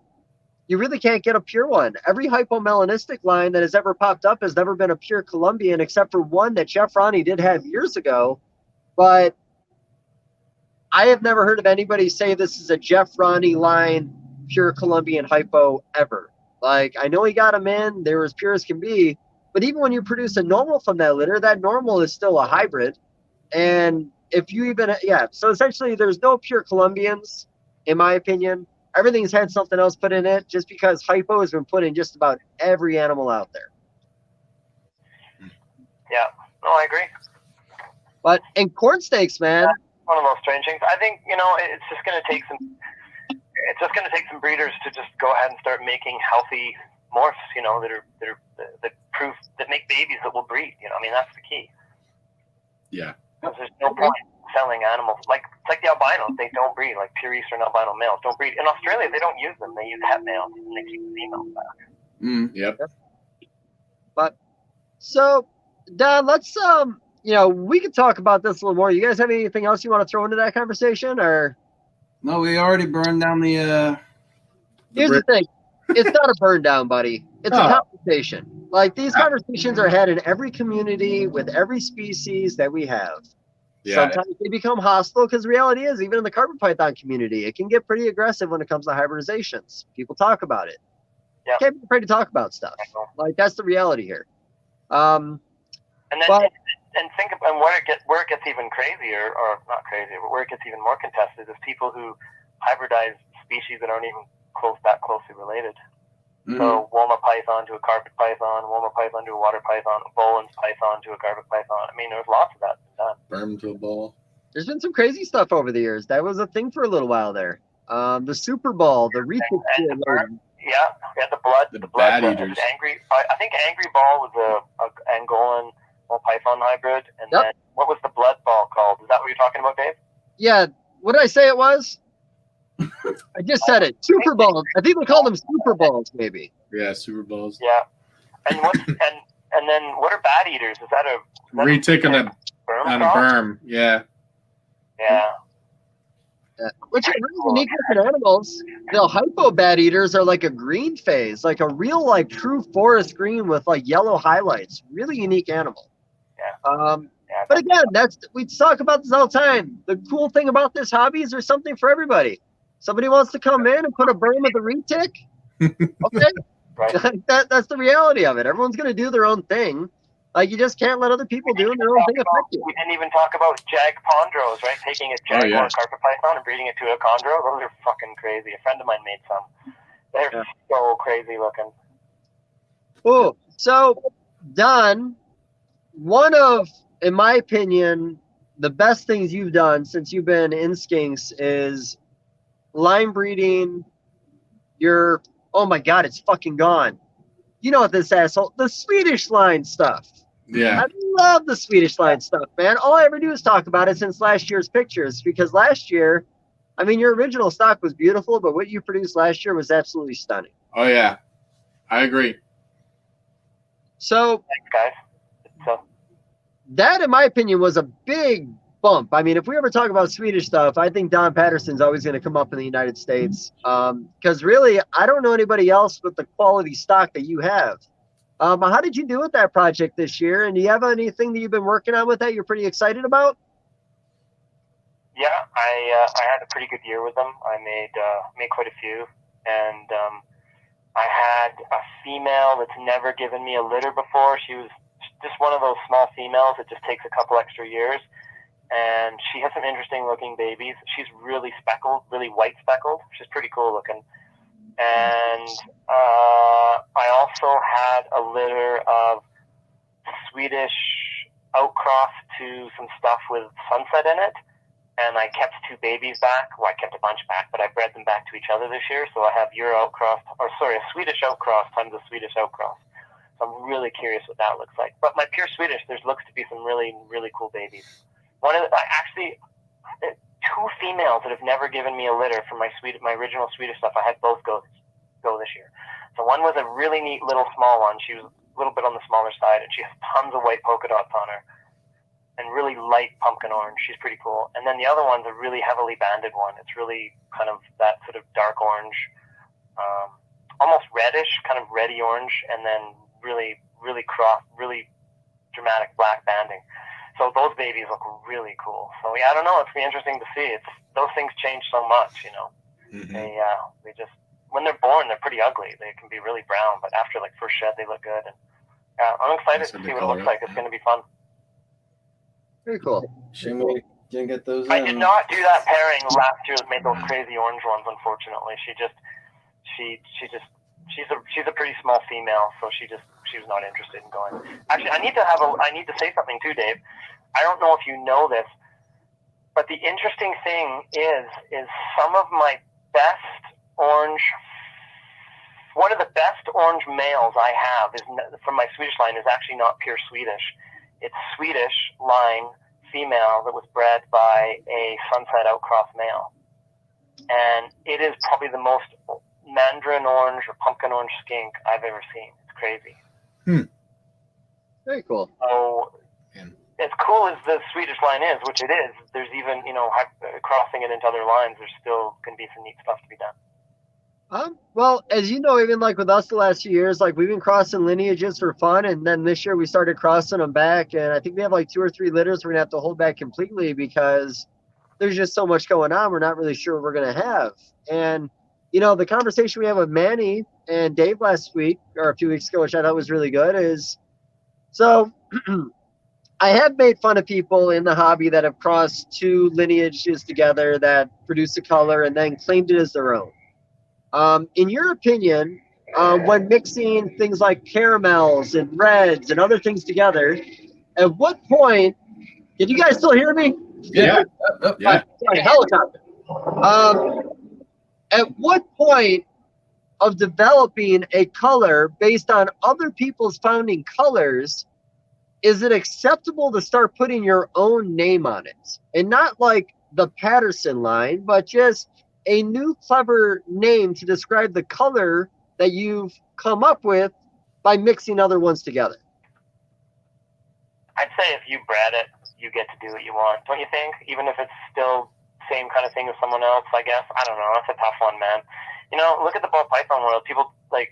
you really can't get a pure one. Every hypomelanistic line that has ever popped up has never been a pure Colombian, except for one that Jeff Ronnie did have years ago. But I have never heard of anybody say this is a Jeff Ronnie line pure Colombian hypo ever. Like, I know he got them in, they were as pure as can be, but even when you produce a normal from that litter, that normal is still a hybrid. And if you even, so essentially there's no pure Colombians, in my opinion. Everything's had something else put in it, just because hypo has been put in just about every animal out there. Yeah, no, I agree. But in corn steaks, man, one of those strange things. I think it's just going to take some breeders to just go ahead and start making healthy morphs. That proof that make babies that will breed. That's the key. Yeah. Because there's no point selling animals it's like the albinos. They don't breed. Like pure eastern albino males don't breed. In Australia, they don't use them. They use het males and they keep the females back. Yep. But so, Don, let's we could talk about this a little more. You guys have anything else you want to throw into that conversation, or? No, we already burned down the Here's the thing. It's not a burn down, buddy. It's a conversation. Like, these conversations are had in every community with every species that we have. Yeah. Sometimes they become hostile because the reality is, even in the carpet python community, it can get pretty aggressive when it comes to hybridizations. People talk about it. Yeah. Can't be afraid to talk about stuff. Like, that's the reality here. And think about where it gets even crazier, or not crazier, but where it gets even more contested is people who hybridize species that aren't even that closely related. Mm-hmm. So Woma python to a carpet python, Woma python to a water python, Bolin's python to a carpet python. There's lots of that done. Berm to a bull. There's been some crazy stuff over the years. That was a thing for a little while there. The Super Bowl, the Reese. The blood. The bad eaters. I think Angry Ball was a Angolan python hybrid, and then what was the blood ball called? Is that what you're talking about, Dave? Yeah. What did I say it was? I just said it. Super Bowls. I think they call them Super Bowls, maybe. Yeah, Super Bowls. Yeah. And and then what are bad eaters? Is that a retic on a berm? Yeah. Yeah. Which are really unique different animals. The hypo bad eaters are like a green phase, like a real, like, true forest green with like yellow highlights. Really unique animal. Yeah. But again, we talk about this all the time. The cool thing about this hobby is there's something for everybody. Somebody wants to come in and put a berm with a retic. Okay. Right. That's the reality of it. Everyone's going to do their own thing. Like, you just can't let other people doing their own thing affect you. We didn't even talk about jag chondros, right? Taking a jaguar carpet python and breeding it to a chondro. Those are fucking crazy. A friend of mine made some. They're so crazy looking. Oh, so Don, one of, in my opinion, the best things you've done since you've been in Skinks is line breeding your, oh my God, it's fucking gone. You know what this asshole, the Swedish line stuff. Yeah. I love the Swedish line stuff, man. All I ever do is talk about it since last year's pictures, because last year, I mean, your original stock was beautiful, but what you produced last year was absolutely stunning. Oh, yeah. I agree. So, thanks, guys. So, that, in my opinion, was a big bump. I mean, if we ever talk about Swedish stuff, I think Don Patterson's always going to come up in the United States. Because really, I don't know anybody else with the quality stock that you have. How did you do with that project this year? And do you have anything that you've been working on with that you're pretty excited about? Yeah, I had a pretty good year with them. I made quite a few, and I had a female that's never given me a litter before. She was just one of those small females that just takes a couple extra years, and she had some interesting looking babies. She's really speckled, really white speckled. She's pretty cool looking. And I also had a litter of Swedish outcross to some stuff with sunset in it. And I kept 2 babies back. Well, I kept a bunch back, but I bred them back to each other this year. So I have a Swedish outcross times a Swedish outcross. So I'm really curious what that looks like. But my pure Swedish, there looks to be some really, really cool babies. Actually, 2 females that have never given me a litter for my original Swedish stuff. I had both go this year. So one was a really neat little small one. She was a little bit on the smaller side, and she has tons of white polka dots on her and really light pumpkin orange. She's pretty cool. And then the other one's a really heavily banded one. It's really kind of that sort of dark orange, almost reddish, kind of reddy orange, and then really, really really dramatic black banding. So those babies look really cool. So yeah, I don't know. It's be interesting to see. Those things change so much, you know. Mm-hmm. They just, when they're born, they're pretty ugly. They can be really brown, but after like first shed, they look good. And I'm excited to see what it looks like. It's going to be fun. Very cool. Shame we didn't get those. I did not do that pairing last year that made those crazy orange ones. Unfortunately, she's a pretty small female, so she was not interested in going. Actually, I need to say something too, Dave. I don't know if you know this, but the interesting thing is some of my best orange. One of the best orange males I have is from my Swedish line is actually not pure Swedish. It's Swedish line female that was bred by a sunset outcross male. And it is probably the most mandarin orange or pumpkin orange skink I've ever seen. It's crazy. Very cool. So, as cool as the Swedish line is, which it is, there's even, crossing it into other lines, there's still going to be some neat stuff to be done. Well, as you know, even like with us the last few years, like we've been crossing lineages for fun, and then this year we started crossing them back, and I think we have like 2 or 3 litters we're gonna have to hold back completely because there's just so much going on. We're not really sure what we're gonna have. And the conversation we had with Manny and Dave last week or a few weeks ago, which I thought was really good, is so I have made fun of people in the hobby that have crossed 2 lineages together that produce a color and then claimed it as their own. In your opinion, when mixing things like caramels and reds and other things together, at what point, can you guys still hear me? Yeah. Sorry, helicopter. At what point of developing a color based on other people's founding colors is it acceptable to start putting your own name on it? And not like the Patterson line, but just a new clever name to describe the color that you've come up with by mixing other ones together. I'd say if you bred it, you get to do what you want, don't you think? Even if it's still same kind of thing as someone else, I guess. I don't know. That's a tough one, man. Look at the ball python world. People I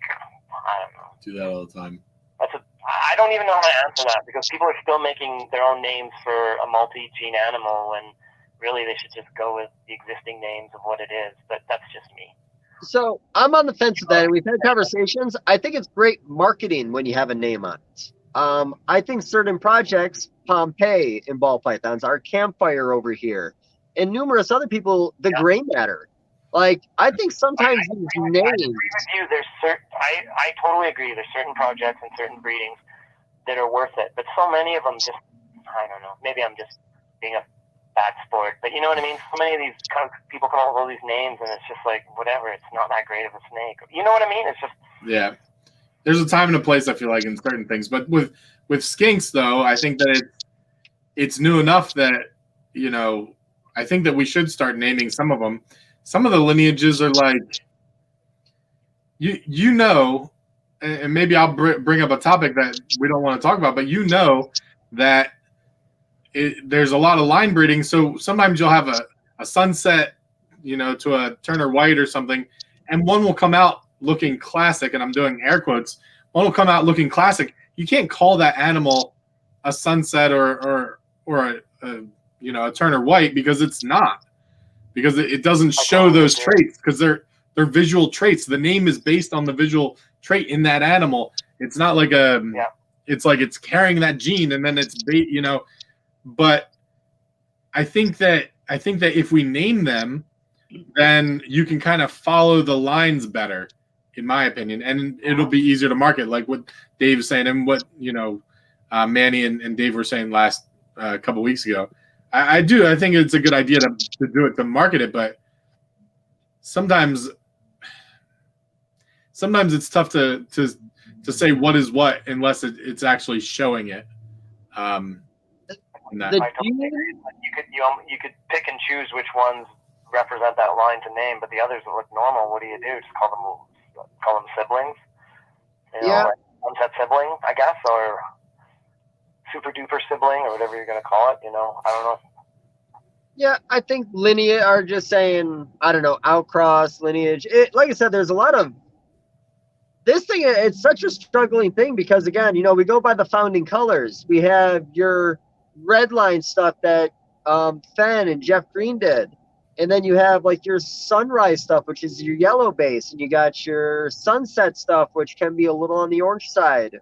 don't know. Do that all the time. I don't even know how to answer that because people are still making their own names for a multi-gene animal, and really they should just go with the existing names of what it is. But that's just me. So I'm on the fence with that, and we've had conversations. I think it's great marketing when you have a name on it. I think certain projects, Pompeii in ball pythons, our campfire over here, and numerous other people, the gray matter. Like, I think sometimes these I names. agree with you. I totally agree. There's certain projects and certain breedings that are worth it, but so many of them just, I don't know. Maybe I'm just being a bad sport, but you know what I mean. So many of these people come up with all these names, and it's just like whatever. It's not that great of a snake. You know what I mean? It's just There's a time and a place, I feel like, in certain things. But with skinks, though, I think that it's new enough that, you know, I think that we should start naming some of them. Some of the lineages are like, you know, and maybe I'll bring up a topic that we don't want to talk about, but you know that there's a lot of line breeding. So sometimes you'll have a sunset, you know, to a Turner White or something, and one will come out looking classic, and I'm doing air quotes. One will come out looking classic. You can't call that animal a sunset or a you know, a Turner White, because it's not, because it doesn't show those traits, because they're visual traits. The name is based on the visual trait in that animal. It's not like it's like it's carrying that gene, and then it's, you know. But I think that if we name them, then you can kind of follow the lines better, in my opinion, and it'll be easier to market, like what Dave was saying, and what, you know, Manny and Dave were saying last couple weeks ago. I think it's a good idea to do it, to market it, but sometimes it's tough to say what is what unless it's actually showing it. I totally agree. You could pick and choose which ones represent that line to name, but the others that look normal, what do? Just call them siblings? You know, like sunset sibling, I guess, or super duper sibling, or whatever you're gonna call it. You know, I don't know. Yeah, I think lineage are just saying, I don't know, outcross, lineage. Like I said, there's a lot of this thing. It's such a struggling thing because, again, you know, we go by the founding colors. We have your red line stuff that Fenn and Jeff Green did. And then you have like your sunrise stuff, which is your yellow base. And you got your sunset stuff, which can be a little on the orange side.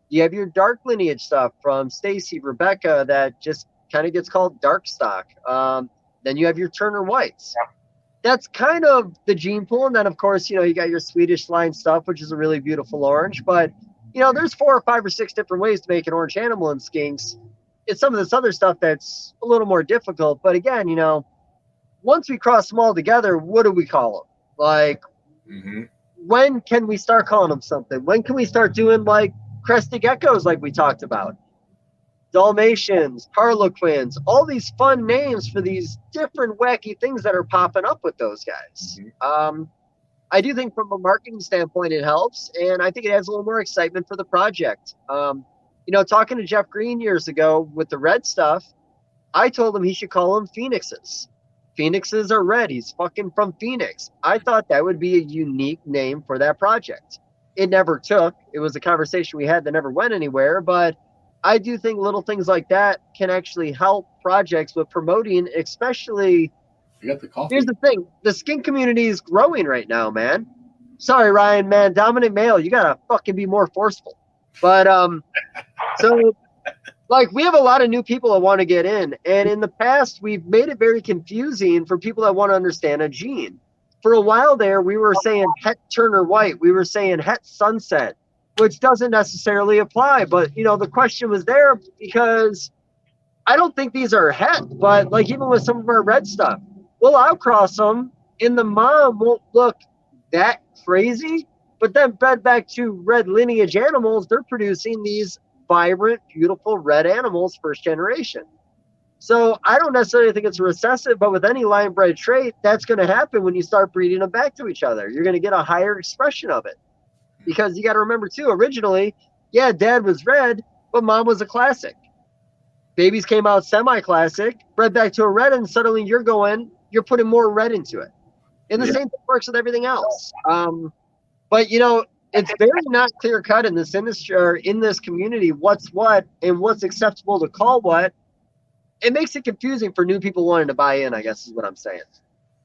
You have your dark lineage stuff from Stacy, Rebecca, that just kind of gets called dark stock. Then you have your Turner Whites. Yeah. That's kind of the gene pool. And then, of course, you know, you got your Swedish line stuff, which is a really beautiful orange. But, you know, there's 4 or 5 or 6 different ways to make an orange animal in skinks. It's some of this other stuff that's a little more difficult. But again, you know, once we cross them all together, what do we call them? Like, when can we start calling them something? When can we start doing like crested geckos like we talked about? Dalmatians, Harlequins, all these fun names for these different wacky things that are popping up with those guys. I do think from a marketing standpoint it helps, and I think it adds a little more excitement for the project. You know, talking to Jeff Green years ago with the red stuff, I told him he should call them Phoenixes. Phoenixes are red. He's fucking from Phoenix. I thought that would be a unique name for that project. It never took. It was a conversation we had that never went anywhere, but I do think little things like that can actually help projects with promoting, especially. You got the coffee. Here's the thing. The skink community is growing right now, man. Sorry, Ryan, man. Dominant male, you got to fucking be more forceful. But, so, like, we have a lot of new people that want to get in. And in the past, we've made it very confusing for people that want to understand a gene. For a while there, we were saying Het Turner White. We were saying Het Sunset, which doesn't necessarily apply. But, you know, the question was there because I don't think these are Het, but, like, even with some of our red stuff, we'll outcross them, and the mom won't look that crazy. But then bred back to red lineage animals, they're producing these vibrant, beautiful red animals first generation. So I don't necessarily think it's recessive, but with any line bred trait, that's going to happen when you start breeding them back to each other. You're going to get a higher expression of it. Because you got to remember, too, originally, yeah, dad was red, but mom was a classic. Babies came out semi-classic, bred back to a red, and suddenly you're putting more red into it. And the same thing works with everything else. But, you know, it's very not clear-cut in this industry or in this community what's what and what's acceptable to call what. It makes it confusing for new people wanting to buy in, I guess is what I'm saying.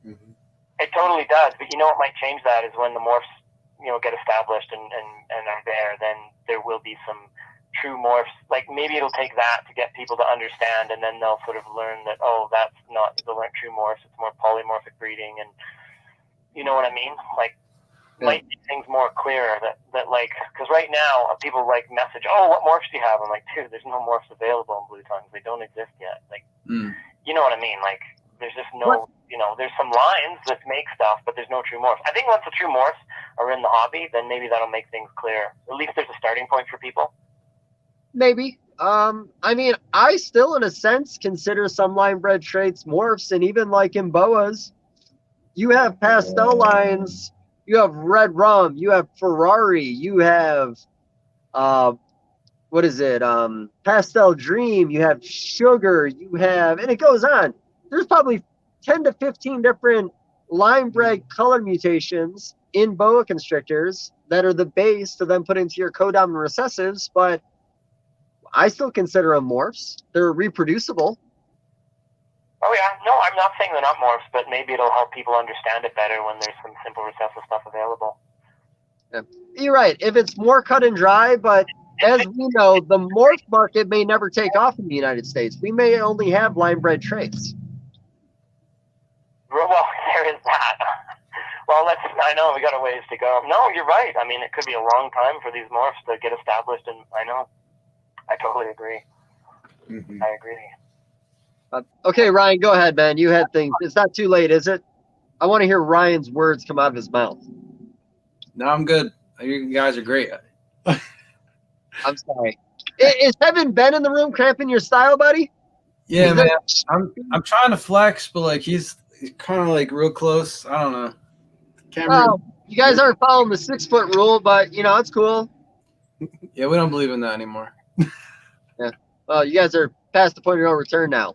It totally does. But you know what might change that is when the morphs, you know, get established and are there, then there will be some true morphs. Like maybe it'll take that to get people to understand, and then they'll sort of learn that that's not those aren't true morphs. It's more polymorphic breeding, and you know what I mean? Like might make things more clear that like because right now people like message, what morphs do you have? I'm like, dude, there's no morphs available in blue tongues. They don't exist yet. Like you know what I mean? Like there's just no there's some lines that make stuff, but there's no true morphs. I think once the true morphs are in the hobby, then maybe that'll make things clear. At least there's a starting point for people. Maybe. I mean, I still, in a sense, consider some line bred traits morphs, and even like in Boas, you have pastel lines, you have red rum, you have Ferrari, you have pastel dream, you have sugar, you have, and it goes on. There's probably 10 to 15 different line bred color mutations in boa constrictors that are the base to then put into your codominant recessives, but I still consider them morphs. They're reproducible. Oh yeah, no, I'm not saying they're not morphs, but maybe it'll help people understand it better when there's some simple recessive stuff available. Yeah. You're right. If it's more cut and dry, but as we know, the morph market may never take off in the United States. We may only have line bred traits. Well, there is that. Well, I know we got a ways to go. No, you're right. I mean, it could be a long time for these morphs to get established, and I know. I totally agree. I agree. Okay, Ryan, go ahead, man. You had things. It's not too late, is it? I want to hear Ryan's words come out of his mouth. No, I'm good. You guys are great. I'm sorry. Is Kevin Ben in the room cramping your style, buddy? Yeah, man. I'm trying to flex, but like he's kind of like real close. I don't know. Well, you guys aren't following the 6 foot rule, but it's cool. Yeah, we don't believe in that anymore. Yeah. Well, you guys are past the point of no return now.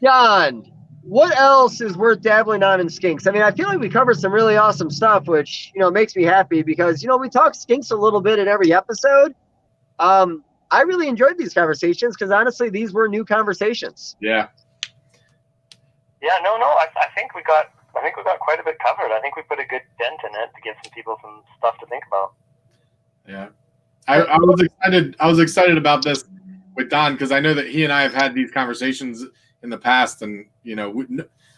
John, what else is worth dabbling on in skinks? I mean, I feel like we covered some really awesome stuff, which, makes me happy because, we talk skinks a little bit in every episode. I really enjoyed these conversations because honestly, these were new conversations. Yeah. Yeah, no, I think we got quite a bit covered. I think we put a good dent in it to give some people some stuff to think about. Yeah. I was excited about this with Don because I know that he and I have had these conversations in the past, and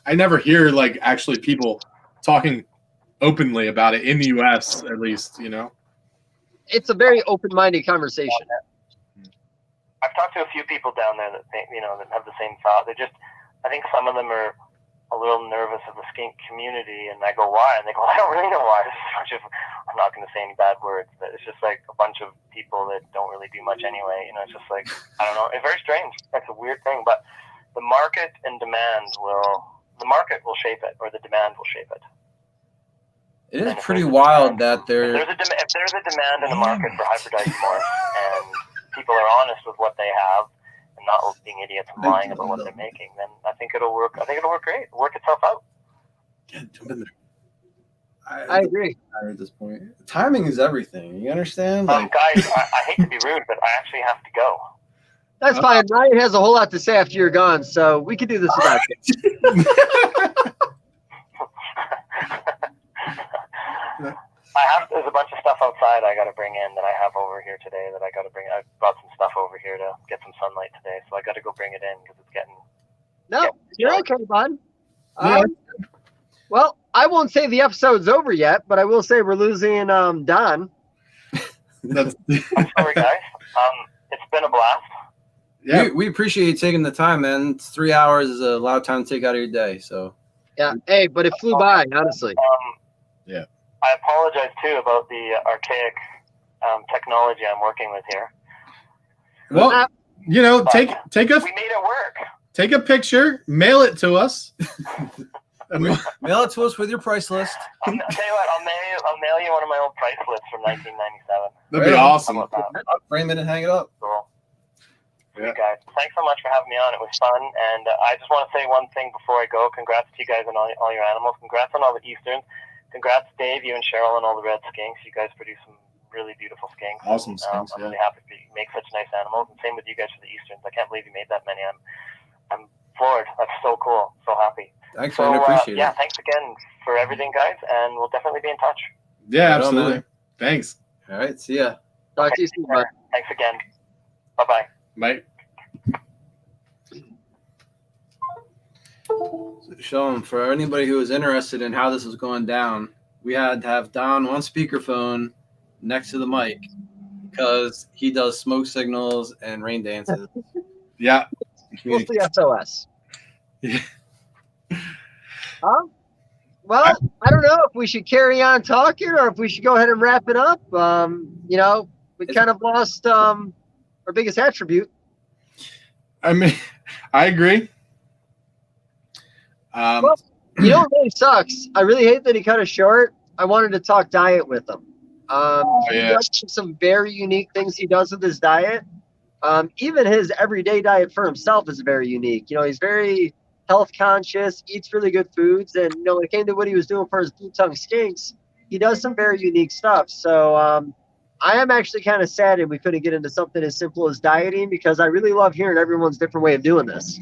I never hear like actually people talking openly about it in the U.S. at least. It's a very open-minded conversation. I've talked to a few people down there that think, that have the same thought. I think some of them are a little nervous of the skink community, and I go, why? And they go, I don't really know why. I'm not going to say any bad words, but it's just like a bunch of people that don't really do much anyway. It's just like, I don't know. It's very strange. It's a weird thing, but the market and demand will shape it, or the demand will shape it. It is pretty wild that if there's a demand in the market for hybridized morphs, and people are honest with what they have, and not being idiots and lying about what they're making, then I think it'll work. I think it'll work great. Work itself out. Yeah, jump in there. I agree. At this point, timing is everything. You understand? Guys, I hate to be rude, but I actually have to go. That's fine. Ryan has a whole lot to say after you're gone, so we can do this without you. There's a bunch of stuff outside I got to bring in that I have over here today that I got to bring. I brought some stuff over here to get some sunlight today, so I got to go bring it in because it's getting. No, you're okay, bud. Well, I won't say the episode's over yet, but I will say we're losing Don. I'm sorry, guys. It's been a blast. Yeah, we appreciate you taking the time, man. 3 hours is a lot of time to take out of your day. So. Yeah. Hey, but it flew by, honestly. Yeah. I apologize too about the archaic technology I'm working with here. Well, take a. We made it work. Take a picture, mail it to us. Mail it to us with your price list. I'll tell you what, I'll mail you one of my old price lists from 1997. That'd be awesome. I'll frame it and hang it up. Cool. Yeah. You guys, thanks so much for having me on. It was fun, and I just want to say one thing before I go. Congrats to you guys on all your animals. Congrats on all the Easterns. Congrats, Dave, you and Cheryl, and all the red skinks. You guys produce some really beautiful skinks. Awesome skinks. I'm really happy to make such nice animals, and same with you guys for the Easterns. I can't believe you made that many. I'm floored. That's so cool. So happy. Thanks, man. I appreciate it. Yeah, thanks again for everything, guys, and we'll definitely be in touch. Yeah, Right on, absolutely. man. Thanks. All right, see ya. Talk to you soon, bud. Thanks again. Bye-bye. Bye. Show for anybody who is interested in how this is going down, we had to have Don on speakerphone next to the mic because he does smoke signals and rain dances. Yeah. Mostly SOS. Yeah. Well, I don't know if we should carry on talking or if we should go ahead and wrap it up. You know, we kind of lost our biggest attribute. I mean, I agree. Well, you know what really sucks? I really hate that he cut it short. I wanted to talk diet with him. He yeah. does some very unique things he does with his diet. Even his everyday diet for himself is very unique. You know, he's very health conscious, eats really good foods, and you know, when it came to what he was doing for his blue tongue skinks, he does some very unique stuff. So I am actually kind of sad that we couldn't get into something as simple as dieting because I really love hearing everyone's different way of doing this.